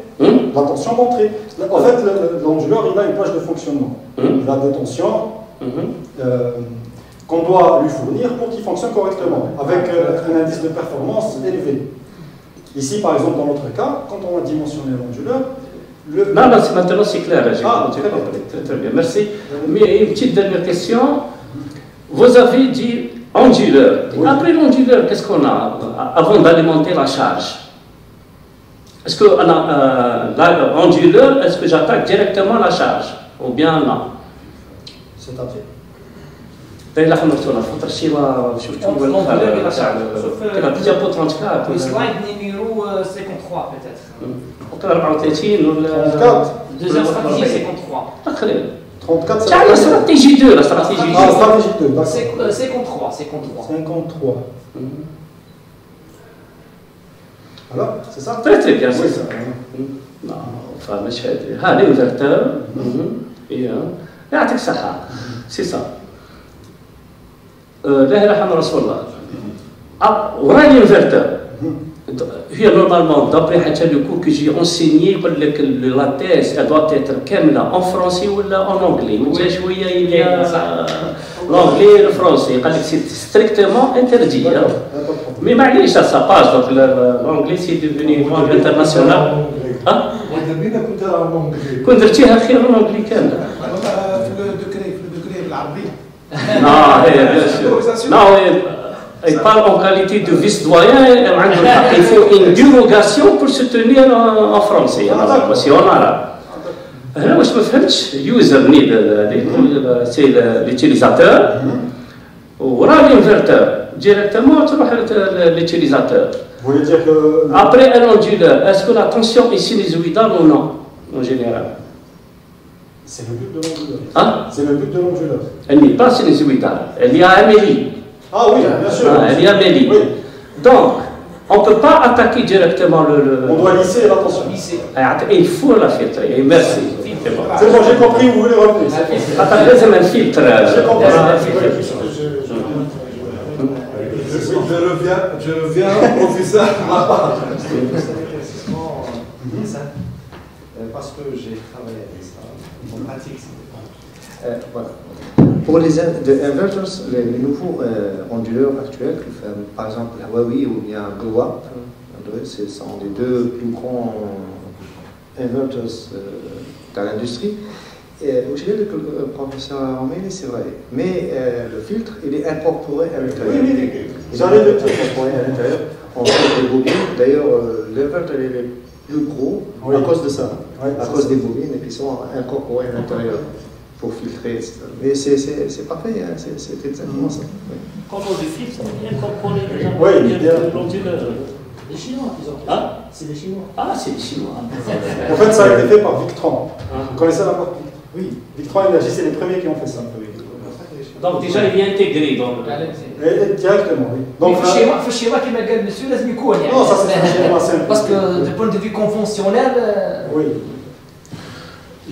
La tension d'entrée. En fait, l'onduleur, il a une plage de fonctionnement. Il a des tensions qu'on doit lui fournir pour qu'il fonctionne correctement, avec un indice de performance élevé. Ici, par exemple, dans notre cas, quand on a dimensionné l'onduleur, Non, maintenant c'est clair, j'ai compris. Très bien, merci. Mais une petite dernière question. Vous avez dit onduleur. Oui. Après l'onduleur, qu'est-ce qu'on a avant d'alimenter la charge? Est-ce que l'onduleur, est-ce que j'attaque directement la charge? Ou bien non? c'est-à-dire. داير حنا في الفتره الشيوه شفتوا l'onduleur et la charge. كان الديابو 34 Le slide numéro 53 peut-être. وكان 34 ولا 34. Deuxième stratégie 53. تقريبا 34, c'est تاع لا استراتيجي 2 لا استراتيجي Ah, stratégie 2, d'accord. 53. 53. Alors, c'est ça? Très très bien, c'est Oui. ça. Non, enfin, مش هذه هذه انفرتر يعطيك الصحة سي سا لا إله إلا رسول الله ورا الانفرتر هي نورمالمون دابري حتى لو كور كو جي انسيني يقول لك لا تيس doit être كاملة en français ولا en anglais وانت شوية l'anglais الفرنسي قال لك سي ستريكتومون انتردي مي معليش سا باج دونك l'anglais سي ديفوني لونغ انترناسيونال كون درتيها خير l'anglais كاملة في الدكري بالعربي. Non, il parle en qualité de vice-doyen, il faut une dérogation pour se tenir en français, si on a là. Là, je me fais user need, c'est l'utilisateur, ou l'inverteur, directement, tu vas l'utilisateur. Vous voulez dire que. Après un onduleur, est-ce que la tension est sinusoïdale ou non, en général? C'est le but de l'onduleur. Hein? C'est le but de l'onduleur. Elle n'est pas sinusoïdale, elle est amélie. Ah oui, bien sûr. Elle est amélie. Oui. Donc, on ne peut pas attaquer directement le. On doit lisser la tension. Il faut la filtrer. Et merci. C'est bon, j'ai compris, vous voulez revenir. لازم الفلتر. J'ai compris. Je reviens, professeur. Parce que j'ai travaillé avec ça. En pratique, c'était pas. Voilà. Pour les inverters, les nouveaux onduleurs actuels, par exemple la Huawei ou bien Goa, ce sont les deux plus grands inverters dans l'industrie. Je dirais que le professeur Romain, c'est vrai, mais le filtre, il est incorporé à l'intérieur. Oui. Il est incorporé à l'intérieur. On fait des bobines. D'ailleurs, l'inverter il est plus gros à cause de ça, à cause des bobines qui sont incorporées à l'intérieur pour filtrer, etc. Mais c'est parfait, hein, c'est exactement ça. Oui. Quand on le filtre, on vient incorporer l'onduleur. Les Chinois, ils ont. Ah, c'est les Chinois. Ah, c'est les Chinois. En fait, ça a été fait par Victron. Vous connaissez la marque? Oui. Victron Energy, c'est les premiers qui ont fait ça. Donc déjà, il est intégré dans le. Directement, oui. Donc, في الشراء كما قال المسؤول لازم يكون يعني. Non, ça c'est un schéma simple. Parce que du point de vue conventionnel. Oui.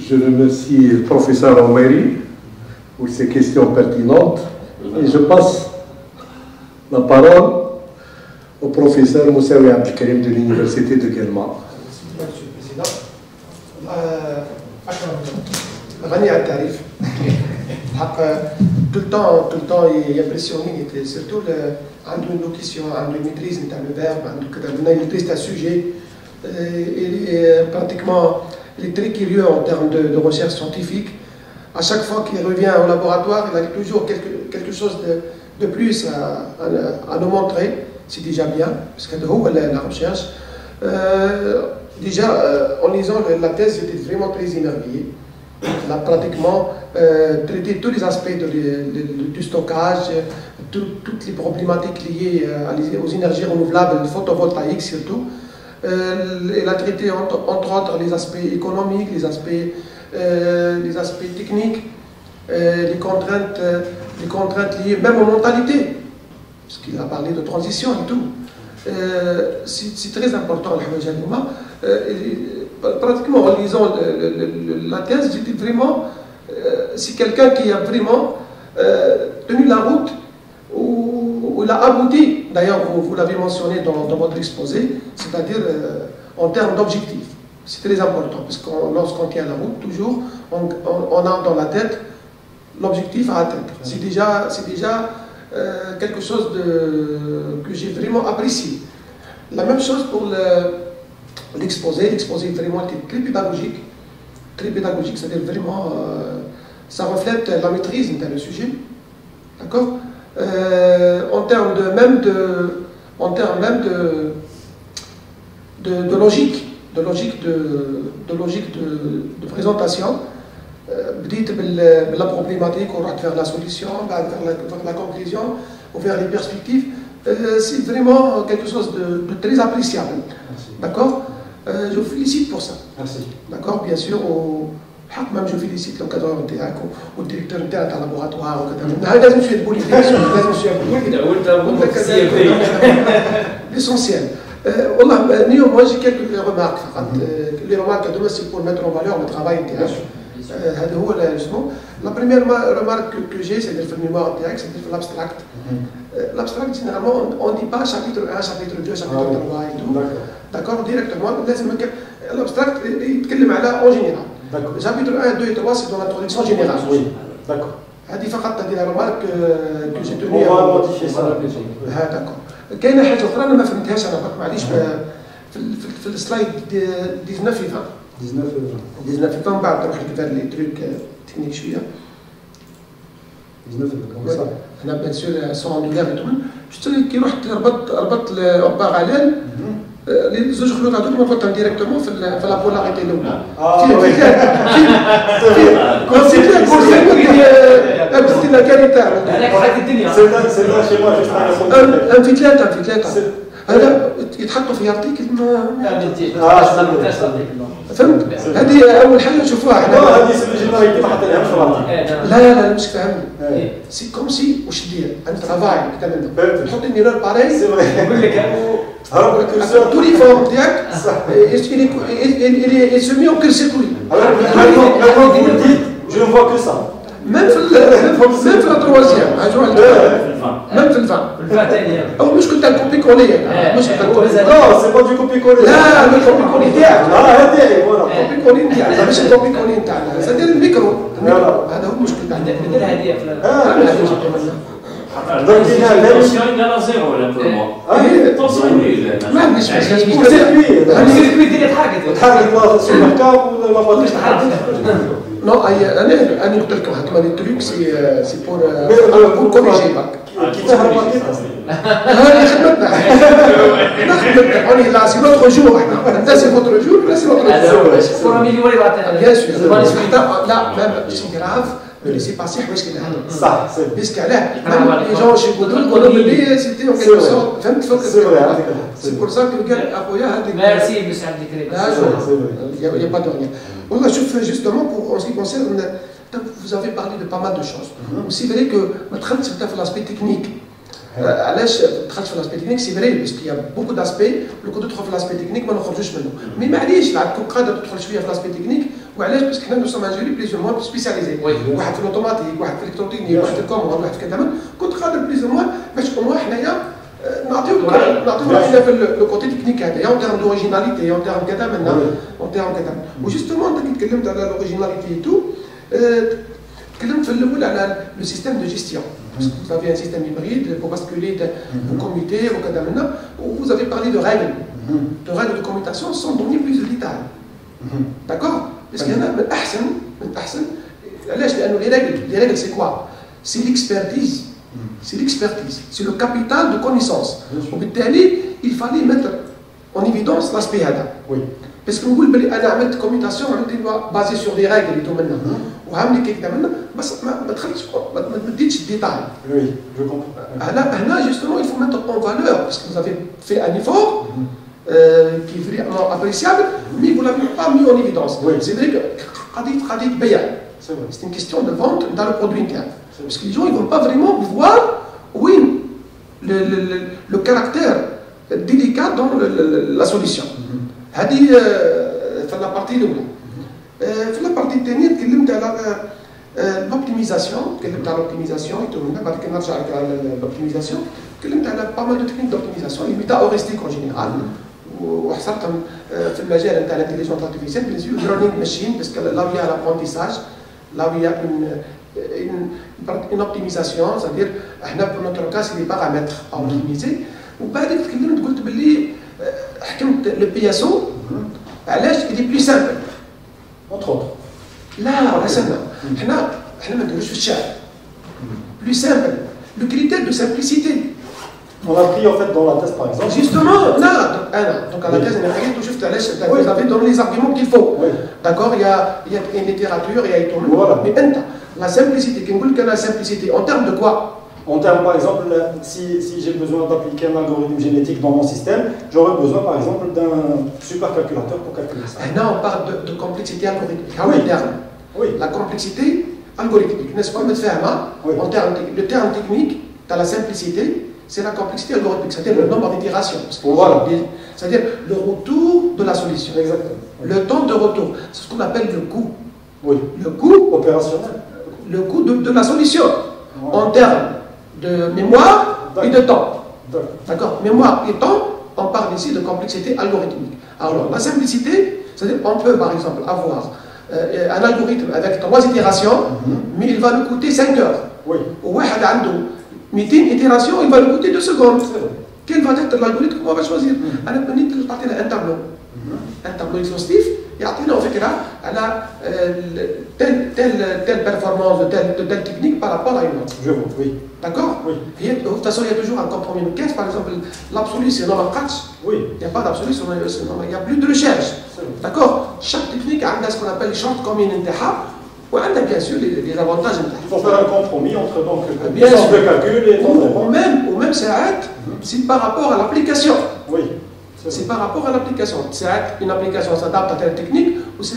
Je remercie le professeur Omeiri pour ces questions pertinentes et je passe la parole au professeur Moussaoui Abdelkarim de l'Université de Guelma. Monsieur le Président. غني عن التعريف. tout le temps il impressionné, surtout une locution, une maîtrise le verbe, une maîtrise d'un sujet, et pratiquement il est très curieux en termes de recherche scientifique. À chaque fois qu'il revient au laboratoire, il a toujours quelque chose de plus à nous montrer. C'est déjà bien, parce que la recherche. Déjà, en lisant la thèse, j'étais vraiment très émerveillé. Elle a pratiquement traité tous les aspects du stockage, toutes les problématiques liées aux énergies renouvelables, photovoltaïques surtout. Elle a traité entre autres les aspects économiques, les aspects techniques, les contraintes liées même aux mentalités, parce qu'il a parlé de transition et tout. C'est très important, pratiquement en lisant la thèse, j'étais vraiment, c'est quelqu'un qui a vraiment tenu la route, où il a abouti, d'ailleurs vous l'avez mentionné dans votre exposé, c'est-à-dire en termes d'objectifs. C'est très important, parce que lorsqu'on tient la route, toujours, on a dans la tête l'objectif à atteindre. C'est déjà quelque chose que j'ai vraiment apprécié. La même chose pour l'exposé. L'exposé vraiment était très pédagogique, c'est-à-dire vraiment, ça reflète la maîtrise du sujet. D'accord? En termes même de logique, de présentation, بديت la problématique, on va vers la solution, vers la conclusion, ou vers les perspectives. C'est vraiment quelque chose de très appréciable. D'accord? Je vous félicite pour ça. Merci. D'accord? Bien sûr, même je félicite l'encadreur ou le directeur du laboratoire. L'essentiel. Moi j'ai quelques remarques. Les remarques c'est pour mettre en valeur le travail intérieur. La première remarque que j'ai, c'est le mémoire intérieur, c'est l'abstract. L'abstract, généralement, on ne dit pas chapitre 1, chapitre 2, chapitre 3 et tout. D'accord? Directement, l'abstract, il parle en général. Chapitre 1, 2 et 3, c'est dans l'introduction générale. Oui, d'accord. هذه فقط هذه remarque que j'ai tenue. On va modifier ça. d'accord. كاينه حاجه اخرى انا ما فهمتهاش انا معليش في السلايد 19 في 19 في من بعد نروح لك لي تروك تكنيك شويه 19 انا بيان سور سون اندولير شفت كي رحت ربطت الباراليل لي زوج خيوط هذوك نربطهم ديريكتومون في لابولاريتي الاولى في لنا كارثه هذاك حد الدنيا سي لا شي موا في ثلاثه هذا يتحطوا في ارتيكل فهمت؟ هذه اول حاجه نشوفوها احنا هذه سي الجينيراليتي ما حطيناهاش في الارتيكل لا مش فاهمني سي كوم سي واش دير انت ترافاي كتبنا نحط النيران باري سي فري نقول لك tous les formes il se met en court-circuit. Je ne vois que ça. Même في la troisième, même في الفان. أو مش كنت الكوبي-كولي. Non, c'est pas du copier-coller. لا الكوبي-كولي تاعك. هذه voilà. الكوبي-كولي نتاعنا مش الكوبي-كولي نتاعنا. سدير الميكرو. هذا هو المشكل تاعنا. ندير هديه في Donc il a Attention, il est à zéro là pour moi. Attention, ما عنديش circuit تحرك لا سوبر كاب ولا لا باتري Non, أنا قلت لكم هكما لي تروك سي بور كوريجي باك. كي تهرب هذه خدمتنا. لا سي نوتر جور احنا. أنت سي فوتر جور ولا سي نوتر جور. pour améliorer la Bien sûr. لا même c'est grave. Ne laissez passer حوايج كي هذا. صح سي. باسكو علاه les gens chez Google on oublie c'était en quelque sorte فهمت فوق. C'est pour ça que قال أخويا هذيك. Merci monsieur Abdelkrim. Il n'y a pas de rien. والله شوف justement pour en ce qui concerne vous avez parlé de pas mal de choses. C'est vrai que ما دخلتش في l'aspect technique. علاش دخلت في l'aspect technique c'est vrai parce qu'il y a beaucoup d'aspects لو كنت تدخل في l'aspect technique ما نخرجوش منه. مي معليش عندكم قادر تدخل شويه في l'aspect technique وعلاش باسكو حنا نو سوم ان جوري بليز موا سبيسياليزي واحد في الاوتوماتيك واحد في الالكترونيك واحد في الكوموند واحد في كذا كنت قادر بليز موا باش موا حنايا نعطيو حنا في لو كوتي تكنيك هذايا اون تيرم دوريجيناليتي اون تيرم كذا منا اون تيرم كذا وجوستومون انت كي تكلمت على لوريجيناليتي تو le système de gestion. Parce que vous avez un système hybride pour basculer vos comités, vous avez parlé de règles de commutation sans donner plus de détails. D'accord? Parce qu'il y en a les règles c'est quoi? C'est l'expertise. C'est l'expertise. C'est le capital de connaissance. Il fallait mettre en évidence l'aspect هذا. Oui. Parce que نقول بلي انا عملت كوميونيكاسيون basée sur des règles اللي دومنا وعامل كي كتبنا بس ما دخلتش ما تديتش الديتاي. Oui, je comprends. هنا justement il faut mettre en valeur parce que vous avez fait un effort qui est vraiment appréciable mais vous ne l'avez pas mis en évidence. Oui. C'est vrai que قضية بيع. C'est une question de vente dans le produit interne. Parce que les gens ils ne vont pas vraiment voir oui le caractère délicat dans la solution. هذه في البارتي الاولى. في البارتي الثانيه تكلمت على l'optimisation. تكلمت على l'optimisation بعد كده نرجع على l'optimisation. تكلمت على pas mal de techniques d'optimisation les méthodes heuristiques en général وحصرتهم في المجال نتاع l'intelligence artificielle bien sûr learning machine parce que là où il y a l'apprentissage là où il y a une optimisation c'est-à-dire احنا في notre cas c'est des paramètres à optimiser وبعد تكلمت قلت باللي حكمت le PSO علاش il est plus simple Entre autres. لا سهله احنا ما نديروش في الشعر plus simple le critère de simplicité. On a pris en fait dans la thèse par exemple. Justement, là, donc à la thèse, vous avez donné les arguments qu'il faut. Oui. D'accord, il y a une littérature, il y a une voilà. Mais la simplicité, la simplicité, en termes de quoi? En termes, par exemple, si j'ai besoin d'appliquer un algorithme génétique dans mon système, j'aurais besoin, par exemple, d'un supercalculateur pour calculer ça. Là, on parle de complexité algorithmique. Oui. Oui. La complexité algorithmique. N'est-ce pas, oui. Le terme technique, tu as la simplicité, c'est la complexité algorithmique, c'est-à-dire le nombre d'itérations. Voilà. C'est-à-dire le retour de la solution. Exactement. Le temps de retour. C'est ce qu'on appelle le coût. Oui. Le coût opérationnel. Le coût de la solution. Voilà. En termes de mémoire et de temps. D'accord. Mémoire et temps, on parle ici de complexité algorithmique. Alors, la simplicité, c'est-à-dire on peut par exemple avoir un algorithme avec 3 itérations, mais il va nous coûter 5 heures. Oui. Ou 200 itérations, il va nous coûter 2 secondes. Quel va être l'algorithme qu'on va choisir? Un tableau. Un tableau exhaustif. يعطينا فكرة على telle performance de telle technique par rapport à une autre. Je vois, oui. D'accord? Oui. Et, de toute façon, il y a toujours un compromis. Par exemple, l'absolu, c'est non catch. Oui. Il n'y a pas d'absolu, il n'y a plus de recherche. D'accord? Chaque technique a ce qu'on appelle les shortcomings intéha. Oui, on a bien sûr les avantages. Il faut faire un compromis entre donc bien sûr de calcul et ou même c'est par rapport à l'application. Oui. C'est par rapport à l'application. C'est une application s'adapte à telle technique ou c'est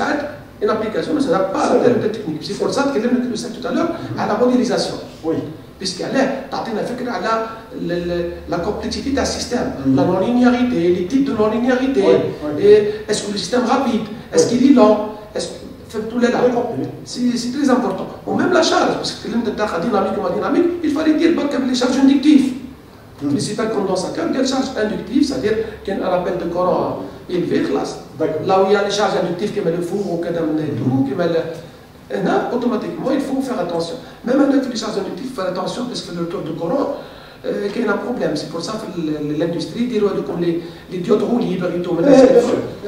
une application ne s'adapte pas à telle technique. C'est pour ça que je disais tout à l'heure à la modélisation. Oui. Puisqu'elle est la complexité d'un système, la non-linéarité, les types de non-linéarité, et est-ce que le système est rapide, est-ce qu'il est lent, tout les là. C'est très important. Ou même la charge, parce que dynamique ou dynamique, il fallait dire que les charges inductives. Principal condensateur, quelle charge inductive, c'est-à-dire qu'il y a un appel de courant élevé, classe. Là où il y a les charges inductives qui mettent le four ou qui mettent le. Automatiquement, il faut faire attention. Même avec les charges inductives, il faut faire attention parce que le taux de courant, qu'il y a un problème. C'est pour ça que l'industrie, comme les diodes roue libres et tout,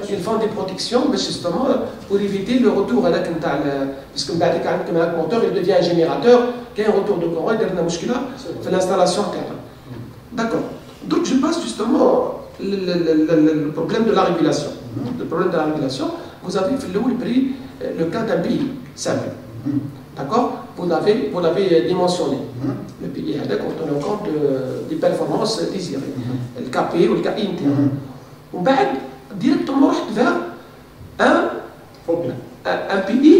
ils font des protections, mais justement pour éviter le retour à la puisque un moteur, il devient un générateur, qui a un retour de courant, il y a une muscula, fait l'installation cadre. D'accord. Donc je passe justement le problème de la régulation. Le problème de la régulation, vous avez fait le cas d'un pays simple. D'accord? Vous l'avez dimensionné. Le pays quand on est au compte des performances désirées. Le KP ou le KI interne. Ou bien directement vers un pays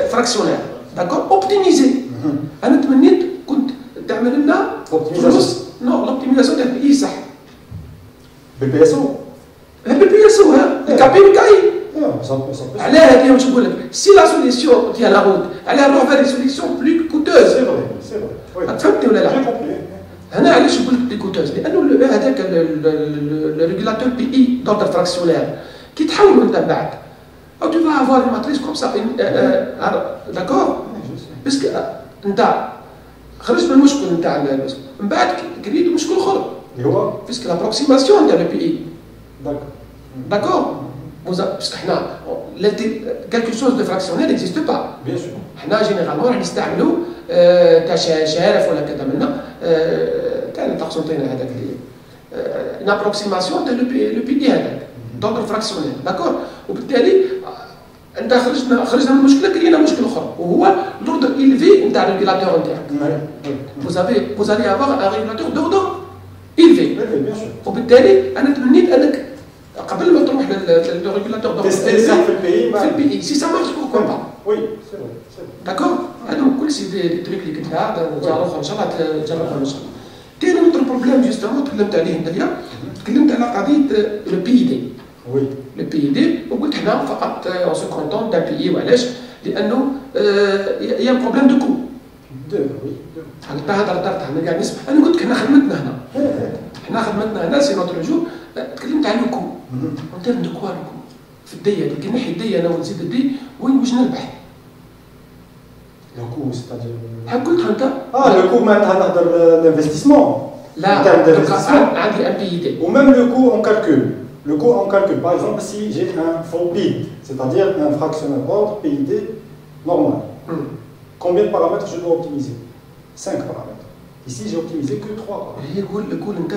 fractionnaire. D'accord? Optimisé. Non, l'optimisation d'un pays, ça. BPSO. BPSO, le KP et le KI. Si la solution tient la route, elle est vers des solutions plus coûteuses. C'est vrai. Oui. J'ai compris. علاش نقول لك كوتوز؟ لانه هذاك الريغولاتور بي اي دونتر فراكسيونير كي تحولوا انت بعد او tu vas avoir une matrice comme ça d'accord باسكو نتاع خرجت من المشكل نتاع من بعد كريت مشكل اخر اللي هو باسكو لابروكسيماسيون تاع لو بي اي داكور داكور باسكو حنا كالكو شوز دو فراكسيونير نيكزيست با بيان سور حنا جينيرالمون راح نستعملوا تاع شارف ولا كذا منا تاع التقسيمتين هذاك اللي une approximation de l'EPD هذاك d'ordre fractionnel d'accord وبالتالي انت خرجنا من المشكله كرينا مشكله اخرى وهو l'ordre élevé نتاع الريغولاتور نتاعك vous allez avoir un régulateur d'ordre élevé وبالتالي انا تمنيت انك قبل ما تروح للريغولاتور d'ordre élevé في البي اي سي سا مارش pourquoi pas وي سي فري d'accord هذوك كل شيء دي تريك اللي كنتها نجربها ان شاء الله تجربها ان شاء الله كاين اوتر بروبليم جوستومون تكلمت عليه انايا تكلمت على قضيه لو بي دي وي لو بي دي وقلت حنا فقط اون سو كونتون دان بي وعلاش لانه يا بروبليم دو كو قلتها درت انا قاعد نسمع انا قلت حنا خدمتنا هنا حنا خدمتنا هنا سي نوتر جو تكلمت على لو كو اون تيرم دو كوا لو كو في الديه اللي كي نحي الديه انا ونزيد الدي وين واش نربح لو كو ستادير قلت انت لو كو معناتها نهضر l'investissement لا عندي ام بي دي ou même le coût en calcul. Le coût en calcul, par exemple, si j'ai un fonds PID, c'est-à-dire un fractionnel ordre PID normal, combien de paramètres je dois optimiser? 5 paramètres. Ici, j'ai optimisé que 3 paramètres.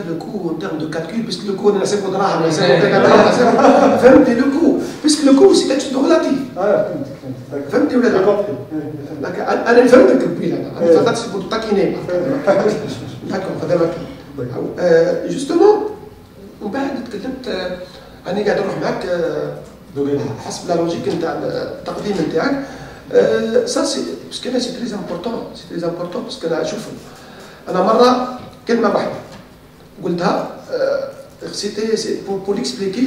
Le coût en termes de calcul, puisque le coût, on a 50 drachmes, 50 le coût, puisque le coût, c'est quelque chose de relatif. فهمتي ولا لا؟ انا فهمتك البيل انا فقط سيبو تاكيني داكور هذا مكان جوستومون ومن بعد تكلمت انا قاعد نروح معك حسب لا لوجيك نتاع التقديم نتاعك سا سي باسكو انا سي تري امبورطون باسكو انا شوف انا مره كلمه واحده قلتها سيتي بور ليكسبليكي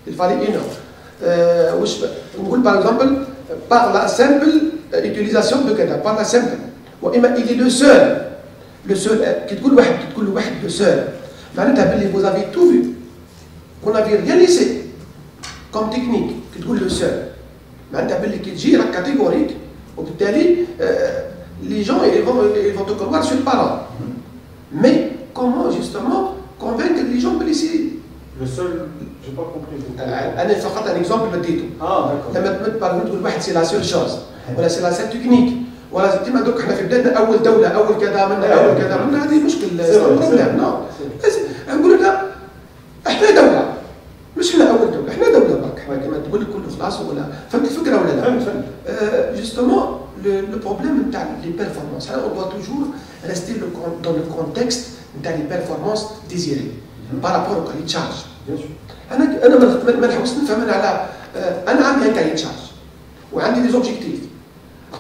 il fallait une heure واش نقول باغ اكزومبل par la simple utilisation de كذا par la simple واما il est le seul كي تقول واحد le seul معناتها باللي vous avez tout vu vous n'avez rien laissé comme technique كي تقول le seul معناتها باللي كي تجي راك كاتيجوريك وبالتالي les gens ils vont te croire sur parole mais comment justement convaincre les gens باللي سي Le seul, j'ai pas compris. انا فقط ان اكزومبل بديته d'accord. لما تمد تقول واحد سي لا سول شوز ولا سي لا سول تكنيك ولا كيما دوك احنا في بلادنا اول دوله اول كذا منا هذه مشكل بروبليم نو نقول لك احنا دوله مش احنا اول دوله احنا دوله برك كما تقول لك كله خلاص ولا فهمت الفكره ولا لا؟ فهمت جوستومون لو بروبليم نتاع لي بيرفورمانس اون دوا توجور ريستي دون لو كونتكست نتاع لي بيرفورمانس ديزيري بارابور au cahier de charge. انا ما نحوس نفهم انا على انا عندي ان cahier de charge وعندي دي زوبجيكتيف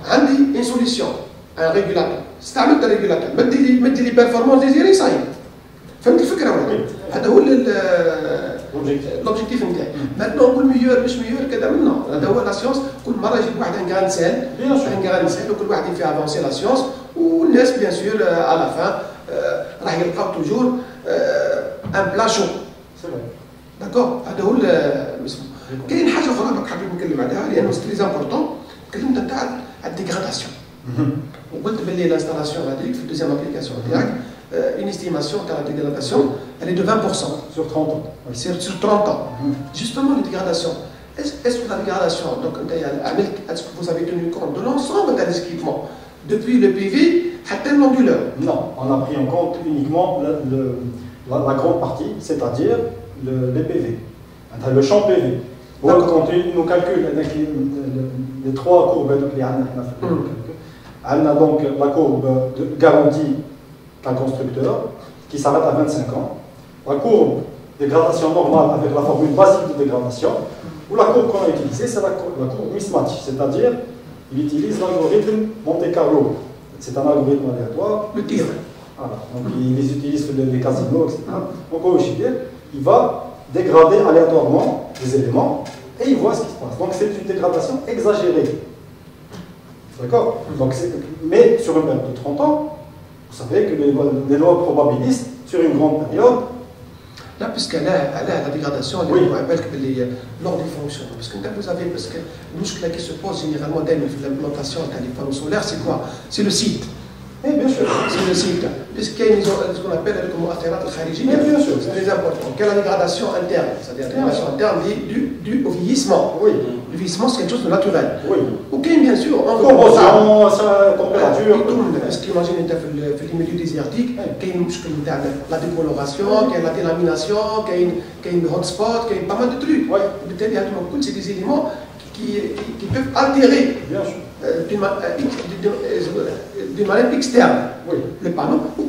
عندي ان سوليسيون ان ريغولاتور استعملت الريغولاتور مدي لي بيرفورمانس ديزيري صاير فهمت الفكره ولا هذا هو لوبجيكتيف نتاعي ماتنو نقول ميور مش ميور كذا نو هذا هو لا سيونس كل مره يجيب واحد ان غران سيل وكل واحد يفي افونسي لا سيونس والناس بيان سور على فان راح يلقاو توجور ان بلا شو داكور هذا هو المسموح كاين حاجه اخرى بك حبيت نتكلم عليها لانه سي تري امبورطون تكلمت نتاع الديغراداسيون وقلت باللي الانستالاسيون هذيك في الدوزيام ابليكاسيون تاعك une estimation de la dégradation elle est de 20% sur 30 ans. Sur 30 ans. Justement, la dégradation. Est-ce que la dégradation, donc, est-ce que vous avez tenu compte de l'ensemble des équipements depuis le PV à l'onduleur? Non, on a pris en compte uniquement la grande partie, c'est-à-dire les PV, le champ PV. Quand nous calculons les trois courbes on a donc la courbe de garantie d'un constructeur qui s'arrête à 25 ans, la courbe de dégradation normale avec la formule basique de dégradation, ou la courbe qu'on a utilisée, c'est la courbe mismatch, c'est-à-dire il utilise l'algorithme Monte Carlo. C'est un algorithme aléatoire. Le tir. Voilà. Donc ils utilisent les casinos, etc. Donc au JD, il va dégrader aléatoirement des éléments et il voit ce qui se passe. Donc c'est une dégradation exagérée. D'accord? Mais sur une période de 30 ans, vous savez que les lois probabilistes, sur une grande période, Là, puisqu'elle a la dégradation, elle est lors des fonctions. Parce que vous avez, parce que le qui se pose généralement dès l'implantation des panneaux solaires, c'est quoi? C'est le site. Oui, bien sûr. C'est le site. Puisqu'il y a ce qu'on appelle le athérat al-khariji. Bien sûr. C'est très important. Quelle est la dégradation interne? C'est-à-dire la dégradation interne du vieillissement. Oui. Le vieillissement, c'est quelque chose de naturel. Oui. Ok, bien sûr. Corrosion, sa température. Parce qu'imagine, في les milieux désertiques, il y a une مشكل نتاع la décoloration, il y a la délamination, il y a une hotspot, il y a pas mal de trucs. بالتالي هذوما الكل c'est des éléments qui peuvent altérer d'une manière externe le panneau ou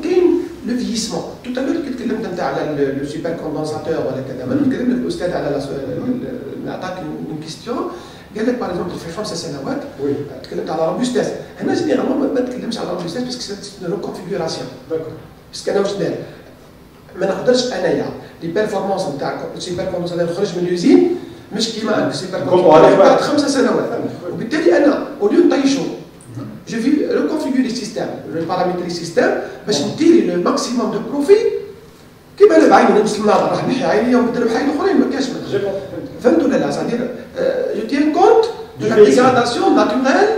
le vieillissement. Tout à l'heure كنت تكلمت نتاع le supercondensateur ولا كذا من نتكلم الاستاذ على نعطيك une question. قال لك باغ اكزومبل في 5 سنوات تكلمت على روبوستيس. هنا جينيرالمون ما نتكلمش على روبوستيس باسكو سي لو كونفيغوراسيون. باسكو انا واش ندير؟ ما نقدرش انايا لي بيرفورمانس نتاع السوبر كوندنساتور يخرج من اليوزين مش كيما السوبر كوندنساتور بعد 5 سنوات. وبالتالي انا اوليو نطيشو جو في ريكونفيغوري السيستم ريبارامتري السيستم باش نديري لو ماكسيموم دو بروفي كيما انا بعيني نمس الناظر راح نحي عيني ونبدل بحاجه اخرين ما كاش فهمت ولا لا؟ c'est-à-dire je tiens compte de la dégradation naturelle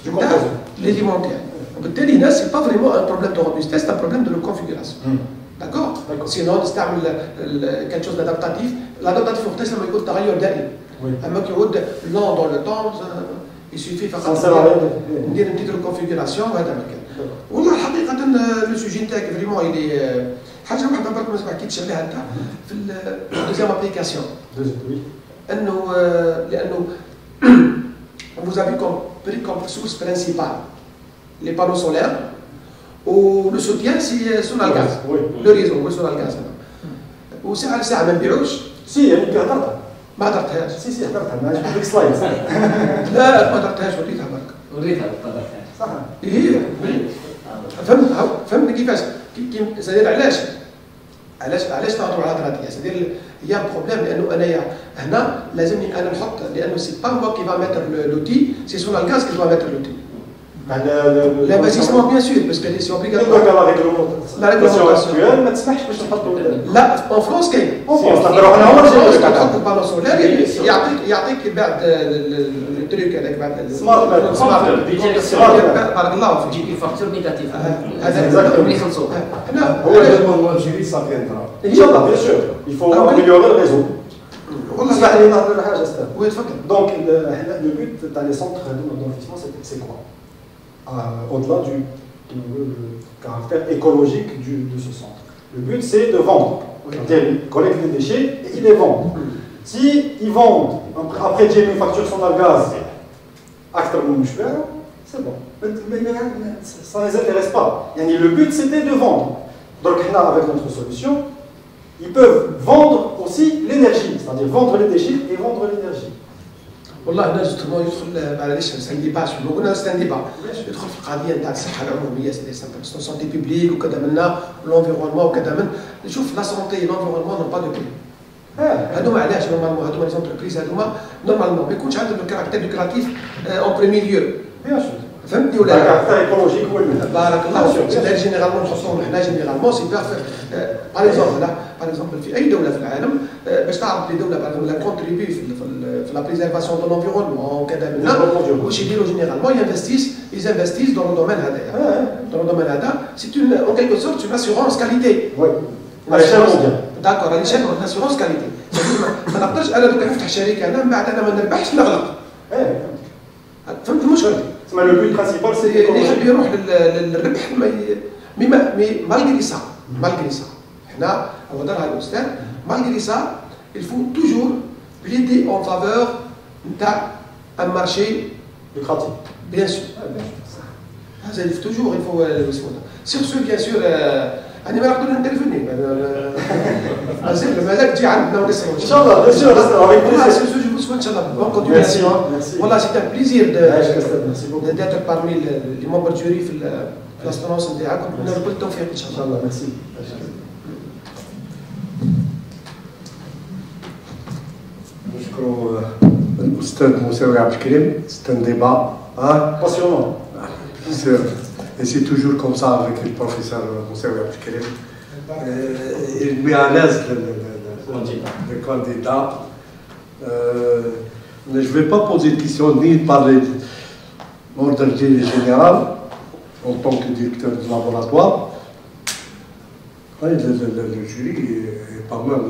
de l'élémentaire. وبالتالي هنا c'est pas vraiment un problème de robustesse, c'est un problème de configuration. D'accord. Sinon نستعمل quelque chose d'adaptatif. L'adaptatif وقتاش لما يكون تغير دائم. اما كي يعود long dans le temps il suffit فقط ندير une petite reconfiguration وهذا ما كان. والله حقيقه لو سوجي نتاعك فريمون اللي حاجه واحده برك ما حكيتش عليها انت في الدوزيام ابليكاسيون. انه لانه vous avez pris comme source principale les panneaux solaires ou le soutien c'est sur le gaz. Le réseau هو sur le gaz. وساعه لساعه ما نبيعوش. سي يعني هضرتها. ما هضرتهاش. سي هضرتها ما جبت لك سلايد. لا ما هضرتهاش وريتها برك. وريتها ما هضرتهاش. صح. هي فهمت كيفاش سيدير علاش نهضروا على الهضره دي سيدير هي بروبليم لانه انايا هنا لازمني انا نحط لانه سي با موا كي فا ميتر لوتي سي سون الغاز كي دوا ميتر لوتي l'investissement bien sûr parce que c'est obligatoire la réglementation actuelle ما تسمحش باش نحطوا لا en France كاين نهضروا حنا هما تحط البانو سولار يعطيك بعد التريك هذاك بعد سمارت بارك الله فيك يجيك فاكتور نيجاتيف هذا اللي يخلصوه هنا هو الجمهور الجيري ça viendra. ان شاء الله bien sûr il faut améliorer le réseau. والله اسمح لي نهضر على حاجه استاذ. وي تفضل. Donc le but تاع les centres d'investissement c'est quoi? Au-delà du caractère écologique de ce centre. Le but, c'est de vendre. C'est-à-dire, ils collectent les déchets et ils les vendent. Si ils vendent, après que j'ai une facture sur le gaz, c'est bon. Mais ça ne les intéresse pas. Le but, c'était de vendre. Donc, avec notre solution, ils peuvent vendre aussi l'énergie. C'est-à-dire vendre les déchets et vendre l'énergie. والله الناس يدخل معليش سنديبا شنو قلنا سنديبا يدخل في القضيه نتاع الصحه العموميه سي سونتي بيبليك وكذا منا لونفيرونمون وكذا من شوف لا سونتي لونفيرونمون نون با دو بري هذوما علاش نورمالمون هذوما لي زونتربريز هذوما نورمالمون ما يكونش عندهم الكاركتير ديكوراتيف اون بريمي ليو فهمتني ولا الكاركتير ايكولوجيك هو بارك الله فيك سيدي جينيرالمون نحطوهم حنا جينيرالمون سي بيرفكت باغ اكزومبل باغ اكزومبل في اي دوله في العالم باش تعرف لي دوله باغ اكزومبل لا كونتريبي في لا بريزيرفاسيون دو لونفيرونمون كذا منا واش يديروا جينيرالمون ينفستيس دون لو دومين هذايا دون لو دومين هذا سي اون اون كيلكو سورت اون اسيورونس كاليتي وي داكور هذه شنو اسيورونس كاليتي ما نقدرش انا دوك نفتح شركه انا من بعد انا ما نربحش نغلق فهمت المشكل تسمى لو بوت برينسيبال سي اللي يحب يروح للربح مي مالغري سا حنا هو دارها الاستاذ مالغري سا il faut toujours plaider en faveur d'un marché lucratif. Bien sûr. هذا il faut toujours il faut sur ce bien sûr أنا ما نقدر نتلفوني مازال تجي عندنا ونسمعوا إن شاء الله bien sûr والله sur ce je vous souhaite إن شاء الله bonne continuation. Voilà c'est un plaisir d'être parmi les membres du jury في الأسترونس نتاعكم ونرجو كل التوفيق إن شاء الله. Merci. نشكروا الأستاذ موسوي عبد الكريم. C'est un débat passionnant. Et c'est toujours comme ça avec le professeur Moussaoui Abdelkarim. il met à l'aise le candidat. Mais je ne vais pas poser de questions ni parler d'ordre général en tant que directeur du laboratoire. Oui, le jury est pas mal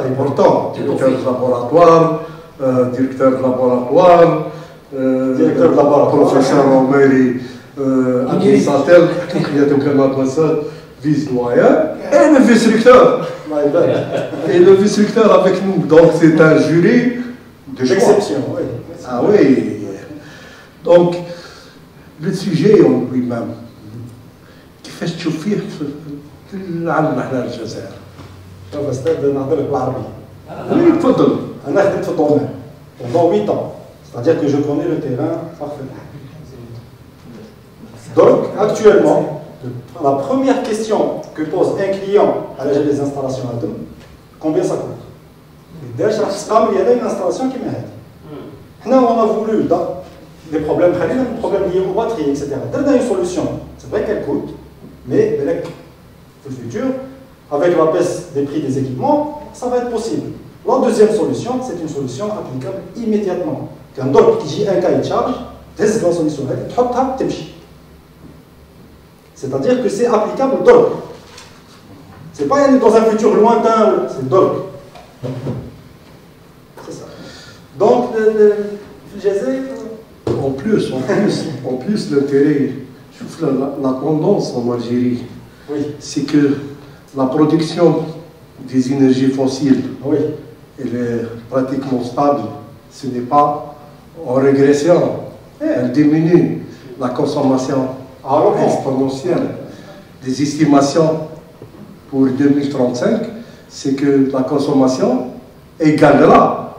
important. Directeur du laboratoire, directeur de laboratoire, professeur Omeri, administrateur, vice-doyen, et le vice-recteur. Et le vice-recteur avec nous. Donc c'est un jury de d'exception. Oui. Ah oui. Donc, le sujet en lui-même, كيفاش تشوف فيه في العالم احنا الجزائر؟ شوف استاذ نهضر لك بالعربيه. Oui, تفضل. انا خدمت في الدومين pendant 8 ans. C'est-à-dire que je connais le terrain parfaitement. Donc, actuellement, la première question que pose un client à l'âge des installations à deux, combien ça coûte? Il y a une installation qui m'aide. Maintenant, on a voulu, des problèmes liés aux batteries, etc. Donner une solution. C'est vrai qu'elle coûte, mais pour le futur, avec la baisse des prix des équipements, ça va être possible. La deuxième solution, c'est une solution applicable immédiatement. Qu'un doc qui dit un cahier de charge, la solution, c'est-à-dire que c'est applicable au doc. C'est pas dans un futur lointain, c'est doc. C'est ça. Donc, En plus, l'intérêt, je trouve la tendance en Algérie, oui. C'est que la production des énergies fossiles, Oui. elle est pratiquement stable. Ce n'est pas en régression. Elle diminue. La consommation exponentielle. Des estimations pour 2035, c'est que la consommation égalera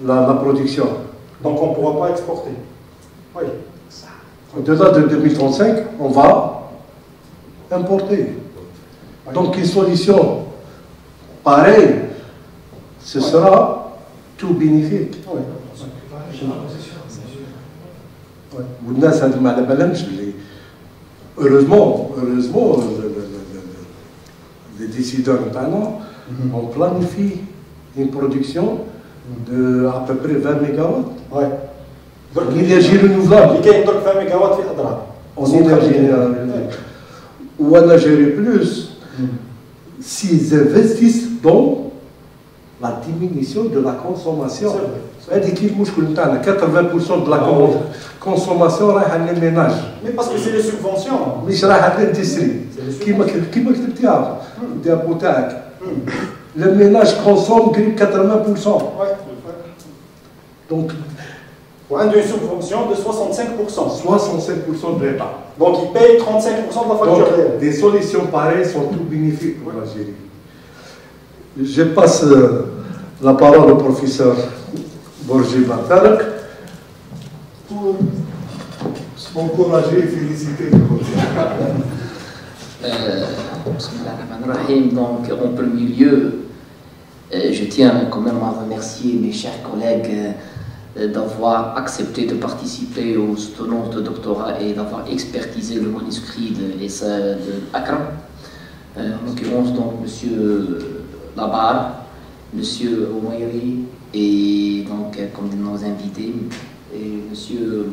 la production. Donc on ne pourra pas exporter. Oui. Au-delà de 2035, on va importer. Donc une solution pareille, ce sera tout bénéfique. Oui. Heureusement, les décideurs maintenant, on planifie une production de à peu près 20 mégawatts. Ouais. En énergie renouvelable. Il y a 20 mégawatts في أضرار. En énergie renouvelable. Ou en Algérie plus, s'ils investissent dans la diminution de la consommation. C'est-à-dire qu'il y a 80% de la consommation رايحة للménage. Mais parce que c'est les subventions. مش رايحة للindustrie. كيما كتبتيها الديابو تاعك. Le ménage consomme 80%. Donc, on a une subvention de 65%. 65% de l'État. Donc, ils payent 35% de la facture. Donc, des solutions pareilles sont tout bénéfiques pour l'Algérie. Je passe la parole au professeur Borgé Batarek pour m'encourager et féliciter le Donc, en premier lieu, je tiens quand même à remercier mes chers collègues d'avoir accepté de participer aux soutenances de doctorat et d'avoir expertisé le manuscrit de l'essai de Akram. En l'occurrence, donc, M. Labar, M. Oumairi et donc, comme nos invités, et M.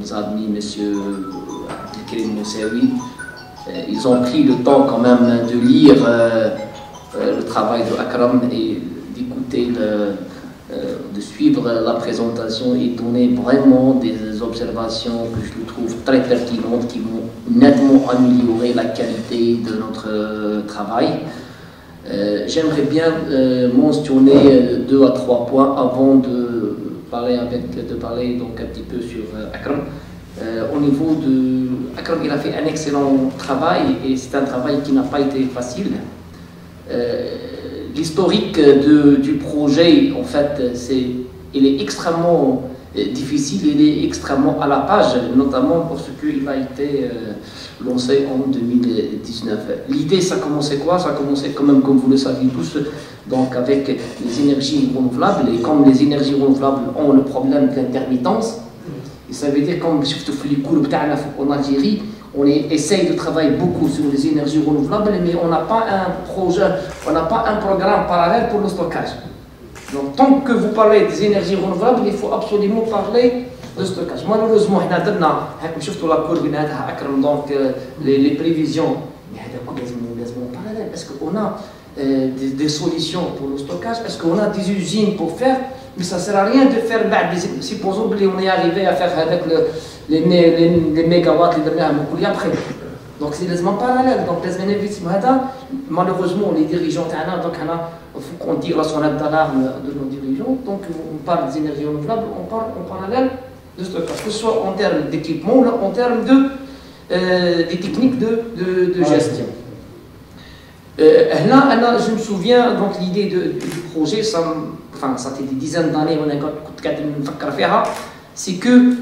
Mzadmi, M. Abdelkrim Moussaoui. Ils ont pris le temps quand même de lire le travail de Akram et d'écouter, de suivre la présentation et donner vraiment des observations que je trouve très pertinentes qui vont nettement améliorer la qualité de notre travail. J'aimerais bien mentionner 2 à 3 points avant de parler donc un petit peu sur Akram. Au niveau de Akram, il a fait un excellent travail et c'est un travail qui n'a pas été facile. L'historique du projet, en fait, il est extrêmement difficile, il est extrêmement à la page, notamment parce qu'il a été lancé en 2019. L'idée, ça commençait quoi? Ça commençait quand même, comme vous le savez tous, donc avec les énergies renouvelables. Et comme les énergies renouvelables ont le problème d'intermittence, et ça veut dire, comme je te fais les cours en Algérie, On essaye de travailler beaucoup sur les énergies renouvelables, mais on n'a pas un projet, on n'a pas un programme parallèle pour le stockage. Donc, tant que vous parlez des énergies renouvelables, il faut absolument parler de stockage. Malheureusement, on a la courbe, donc les prévisions, mais parallèle. Est-ce qu'on a des solutions pour le stockage? Est-ce qu'on a des usines pour faire? Mais ça ne sert à rien de faire, supposons qu'on est arrivé à faire avec les mégawatts, les derniers après. Donc c'est des parallèles. Donc malheureusement, les dirigeants, donc il faut qu'on tire la sonnette d'alarme de nos dirigeants. Donc on parle des énergies renouvelables, on parle en parallèle de stockage, que ce soit en termes d'équipement ou en termes des techniques de gestion. Là, je me souviens, donc l'idée du projet, ça fait des dizaines d'années, c'est que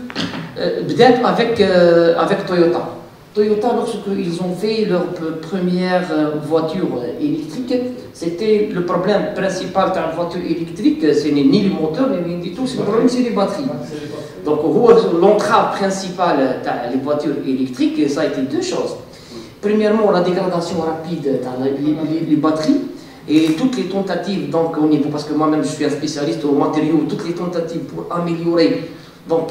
peut-être avec Toyota. Toyota, lorsqu'ils ont fait leur première voiture électrique, c'était le problème principal de la voiture électrique, ce n'est ni le moteur, ni du tout, c'est le problème, c'est les batteries. Donc, l'entrave principale des voitures électriques, ça a été deux choses. Premièrement, la dégradation rapide dans les batteries et toutes les tentatives, donc au niveau, parce que moi-même je suis un spécialiste aux matériaux, toutes les tentatives pour améliorer, donc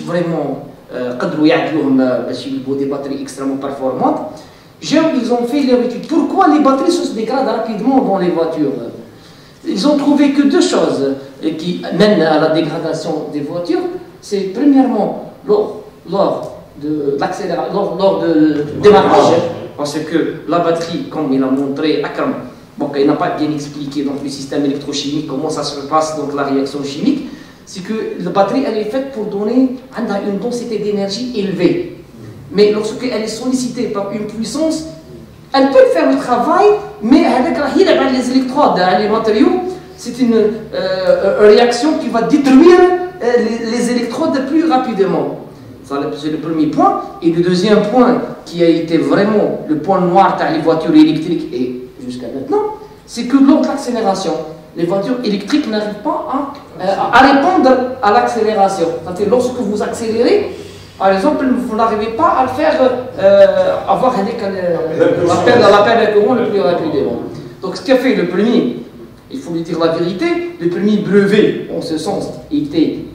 vraiment, des batteries extrêmement performantes, ils ont fait leur étude. Pourquoi les batteries se dégradent rapidement dans les voitures? Ils ont trouvé que deux choses qui mènent à la dégradation des voitures. C'est premièrement lors de démarrage, parce que la batterie, comme il a montré Akram, donc il n'a pas bien expliqué donc, le système électrochimique, comment ça se passe, donc la réaction chimique, c'est que la batterie elle est faite pour donner une densité d'énergie élevée. Mais lorsqu'elle est sollicitée par une puissance, elle peut faire le travail, mais avec les électrodes, les matériaux, c'est une réaction qui va détruire les électrodes plus rapidement. C'est le premier point. Et le deuxième point, qui a été vraiment le point noir dans les voitures électriques et jusqu'à maintenant, c'est que lors de l'accélération, les voitures électriques n'arrivent pas à répondre à l'accélération. C'est-à-dire lorsque vous accélérez, par exemple, vous n'arrivez pas à le faire avoir l'appel à courant le plus rapidement. Donc ce qu'a fait le premier, il faut lui dire la vérité, le premier brevet en ce sens était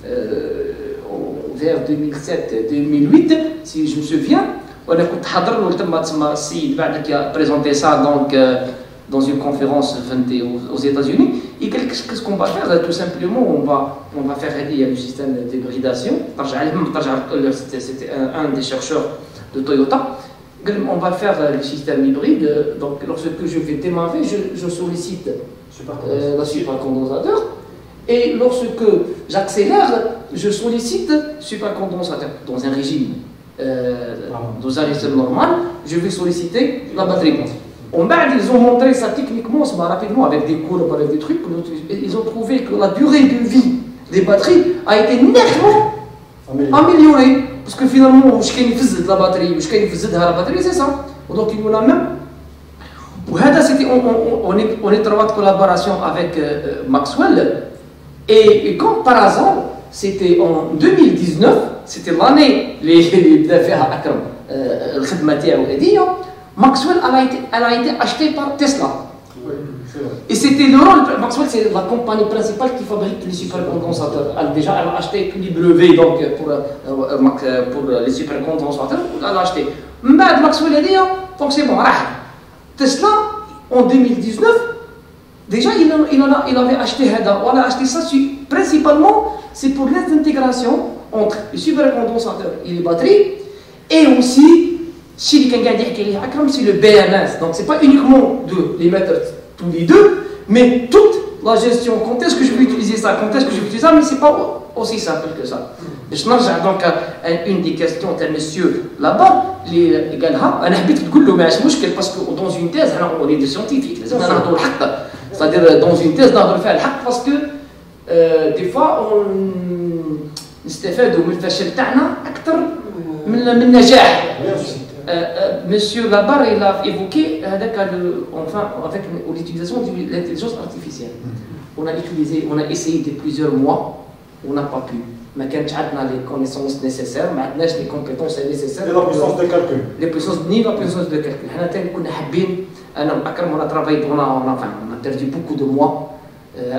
vers 2007-2008, si je me souviens. On a présenté ça donc, dans une conférence aux États-Unis. Et qu'est-ce qu'on va faire? Tout simplement, on va faire aider le système d'hybridation. C'était un des chercheurs de Toyota. On va faire le système hybride. Donc, lorsque je vais démarrer, je sollicite la supercondensateur. Et lorsque j'accélère, je sollicite supercondensateur dans un régime normal, je vais solliciter la batterie. Ils ont montré ça techniquement, rapidement, avec des courbes, avec des trucs. Ils ont trouvé que la durée de vie des batteries a été nettement améliorée. Parce que finalement, je faisais de la batterie, c'est ça. Donc il y en a même. On est en collaboration avec Maxwell. Et comme par hasard, c'était en 2019, c'était l'année Maxwell elle a été achetée par Tesla. Oui, et c'était le rôle, Maxwell c'est la compagnie principale qui fabrique les supercondensateurs. Elle a acheté tous les brevets donc, pour les supercondensateurs, elle a acheté. Mais Maxwell a dit, donc c'est bon, Tesla en 2019, déjà il avait acheté on a acheté ça principalement, c'est pour l'intégration entre les supercondensateurs et les batteries, et aussi c'est le BMS, donc c'est pas uniquement de les mettre tous les deux, mais toute la gestion, quand est-ce que je vais utiliser ça, quand est-ce que je vais utiliser ça, mais c'est pas aussi simple que ça. Je n'arrive donc à une des questions de monsieur là-bas, les gars, on habite parce que dans une thèse, on est des scientifiques, c'est-à-dire dans une thèse, on doit faire le parce que des fois, on نستفادوا من الفشل تاعنا أكثر من النجاح. Monsieur Labarre, il a évoqué avec l'utilisation de l'intelligence artificielle. On a essayé de plusieurs mois on n'a pas pu. ما كانش عندنا les connaissances nécessaires, ما عندناش les compétences nécessaires. Et la puissance de calcul. Les puissances ni la puissance de calcul. حنا تاني كنا حابين أنا وأكرم on a travaillé on a perdu beaucoup de mois.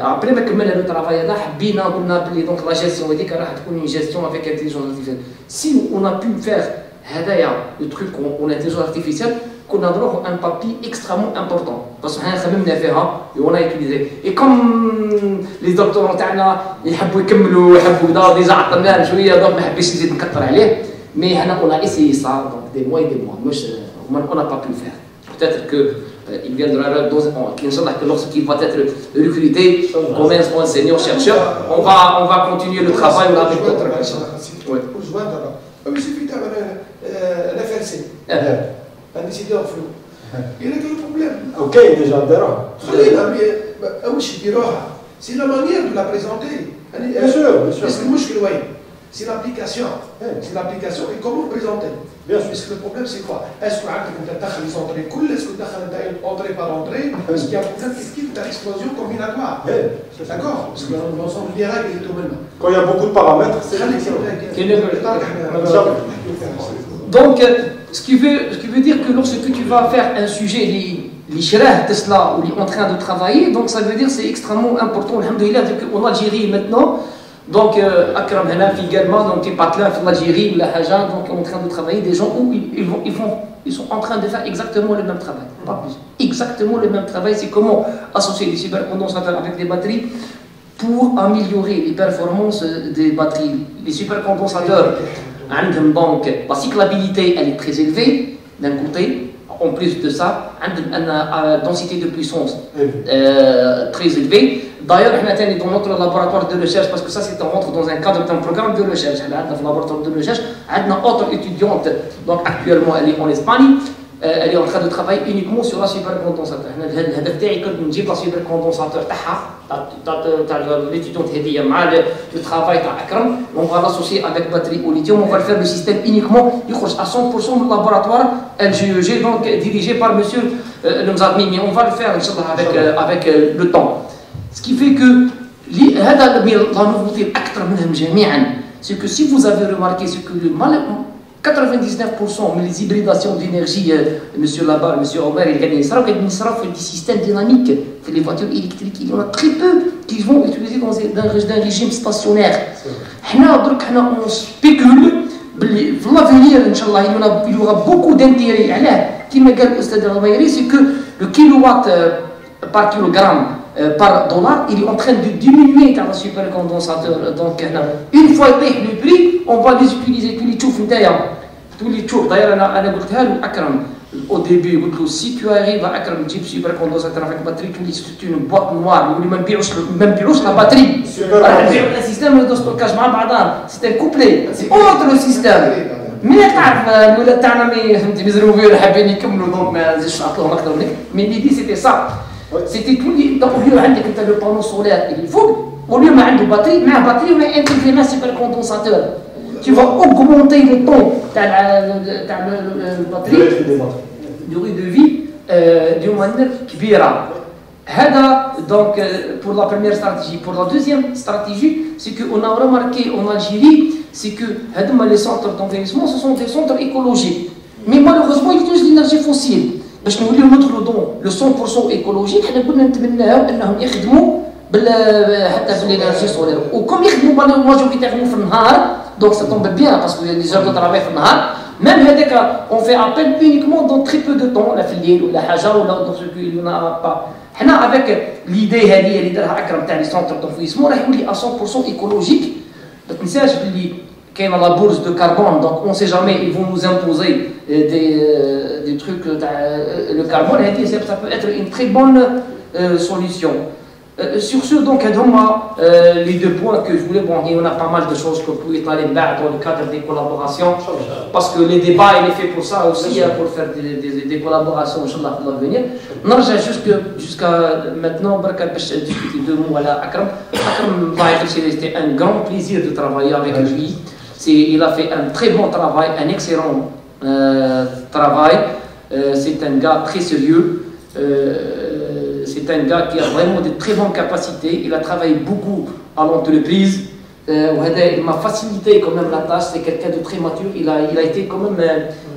Après ما كملنا le travail هذا حبينا قلنا بلي donc la gestion هذيك راح تكون une gestion avec intelligence artificielle. Si on a pu faire هذايا le truc en intelligence artificielle, qu'on a droit à un papier extrêmement important parce qu'on a خدمنا فيها et on a utilisé. Et comme les doctorants تاعنا يحبوا يكملوا يحبوا كذا ديجا عطلناه شويه دونك ما حبيتش نزيد نكثر عليه. Mais هنا on a essayé ça donc des mois et des mois. مش on n'a pas pu le faire. Peut-être que il viendra Inch'Allah que lorsqu'il va être recruté comme enseignant chercheur, on va continuer le travail avec d'autres personnes. Oui. Pour joindre là. Il suffit d'avoir un FLC. Un décideur flou. Il règle le problème. Ok, déjà, d'accord. C'est la manière de la présenter. Bien sûr, bien sûr. C'est l'application. C'est l'application et comment présenter. Bien sûr. Parce que le problème c'est quoi? Est-ce que tu as les entrées cool? Est-ce que tu as entrée par entrée? Est-ce qu'il y a un problème qui est l'explosion combinatoire? D'accord? Parce que l'ensemble des règles est tout même. Quand il y a beaucoup de paramètres, c'est Donc, ce qui veut dire que lorsque tu vas faire un sujet, les chérah Tesla, ou les en train de travailler, donc ça veut dire que c'est extrêmement important. Alhamdoulilah, en Algérie maintenant, donc Akram Hanaf également, donc les partenaires en Algérie, ou la Haja, donc en train de travailler, des gens où ils sont en train de faire exactement le même travail, pas plus. Exactement le même travail, c'est comment associer les supercondensateurs avec des batteries pour améliorer les performances des batteries. Les supercondensateurs, donc la cyclabilité elle est très élevée d'un côté, en plus de ça, une densité de puissance très élevée. D'ailleurs, on est dans notre laboratoire de recherche, parce que ça c'est on rentre dans un cadre d'un programme de recherche. Dans le laboratoire de recherche, on a une autre étudiante, donc actuellement elle est en Espagne. Elle est en train de travailler uniquement sur la supercondensateur. الهدف تاعي كنت نجيب لا supercondensateur تاع l'étudiante هذه مع le travail تاع أكرم. On va l'associer avec batterie au lithium. On va faire le système uniquement يخرج à 100% du laboratoire LGEG, donc dirigé par monsieur Lemzadmi. Mais on va le faire Inch'Allah avec le temps. Ce qui fait que هذا la nouveauté الأكثر منهم جميعا, c'est que si vous avez remarqué, c'est que le 99% des hybridations d'énergie, monsieur Labar, monsieur Omer, il fait des systèmes dynamiques. Les voitures électriques, il y en a très peu qui vont utiliser dans un régime stationnaire. On spécule, l'avenir, Inch'Allah, il y aura beaucoup d'intérêt. Comme l'a dit l'Oustad Al-Mayri, c'est que le kilowatt par kilogramme par dollar, il est en train de diminuer dans le supercondensateur. Donc, une fois le prix, on va les utiliser tous les tours. D'ailleurs, au début, si tu arrives à un type supercondensateur avec batterie, c'est une boîte noire, même plus la batterie. Un système de stockage, c'est un couplet, c'est autre système. Mais l'idée c'était ça. C'était tout au lieu de le panneau solaire et il faut au lieu de batterie, mais la batterie va intégrer un supercondensateur. Tu vas augmenter le temps de la batterie, durée de vie d'une manière كبيرة. Donc pour la première stratégie. Pour la deuxième stratégie, c'est qu'on a remarqué en Algérie, c'est que les centres d'envahissement, ce sont des centres écologiques. Mais malheureusement, ils utilisent l'énergie fossile. باش نوليو ندخلوا le 100% écologique, حنا كنا نتمناو انهم يخدموا حتى في l'énergie solaire. وكم يخدموا ماجوريتيرمون في النهار, donc ça tombe bien parce qu'il y a des heures de travail في النهار. Même هذاك on fait appel uniquement dans très peu de temps, la في الليل ولا حاجه ولا dans ce qu'il y en a pas. حنا avec l'idée هذه اللي دارها أكرم تاع les centres d'enfouissement راح يولي à 100% écologique. ما تنساش بلي كاين la bourse de carbone, donc on ne sait jamais, ils vont nous imposer des trucs, le carbone, ça peut être une très bonne solution. Sur ce, donc, les deux points que je voulais, bon, il y en a pas mal de choses que vous pouvez aller dans le cadre des collaborations, parce que les débats, il est fait pour ça aussi, pour faire des collaborations, Inch'Allah, pour l'avenir. Non, jusqu'à maintenant, discuter deux mots à Akram. Akram, c'était un grand plaisir de travailler avec lui. Il a fait un très bon travail, un excellent travail. C'est un gars très sérieux. C'est un gars qui a vraiment de très bonnes capacités. Il a travaillé beaucoup à l'entreprise. Il m'a facilité quand même la tâche, c'est quelqu'un de très mature, il a été quand même,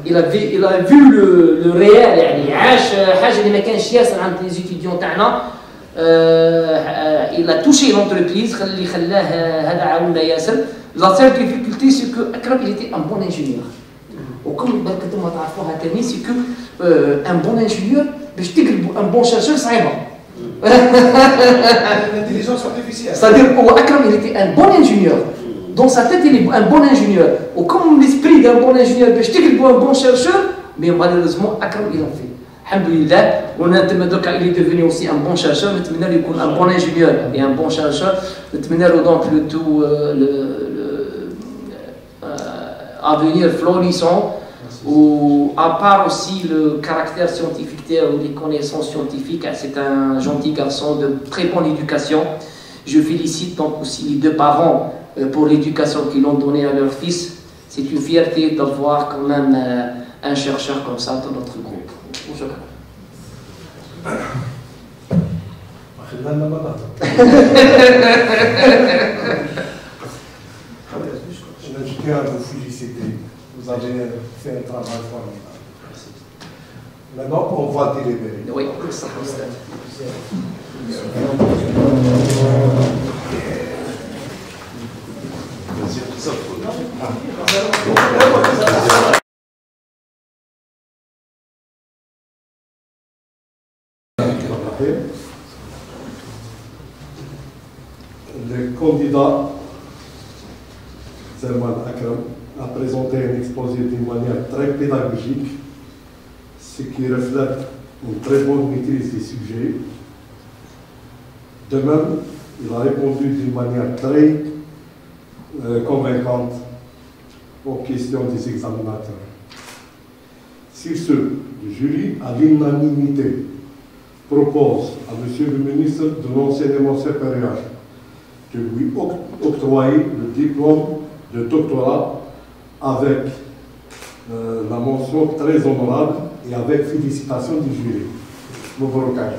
il a vu le réel, يعني عاش حاجة اللي ما كانش ياسر عند les étudiants تاعنا. Il a touché l'entreprise, اللي خلاه هذا عاونا ياسر. La seule difficulté c'est que Akram il était un bon ingénieur. وكم بالك انتم تعرفوها تاني c'est que un bon ingénieur باش تقلب un bon chercheur صعيبة. L'intelligence artificielle. C'est-à-dire Akram il était un bon ingénieur. Dans sa tête il est un bon ingénieur. Ou comme l'esprit d'un bon ingénieur باش تقلب un bon chercheur, mais malheureusement Akram il en fait. Alhamdulillah, on a il est devenu aussi un bon chercheur, maintenant il est un bon ingénieur et un bon chercheur. Maintenant donc le tout avenir florissant, ou à part aussi le caractère scientifique ou les connaissances scientifiques, c'est un gentil garçon de très bonne éducation. Je félicite donc aussi les deux parents pour l'éducation qu'ils ont donnée à leur fils. C'est une fierté d'avoir quand même un chercheur comme ça dans notre groupe. شكرا. Je tiens à vous féliciter. Vous avez fait un travail formidable. Maintenant, on va délibérer. Oui, Le candidat Zerman Akram a présenté un exposé d'une manière très pédagogique, ce qui reflète une très bonne maîtrise des sujets. De même, il a répondu d'une manière très convaincante aux questions des examinateurs. Sur ce, le jury, à l'unanimité, propose à Monsieur le ministre de l'Enseignement supérieur de lui octroyer le diplôme de doctorat avec la mention très honorable et avec félicitations du jury. Moubarak.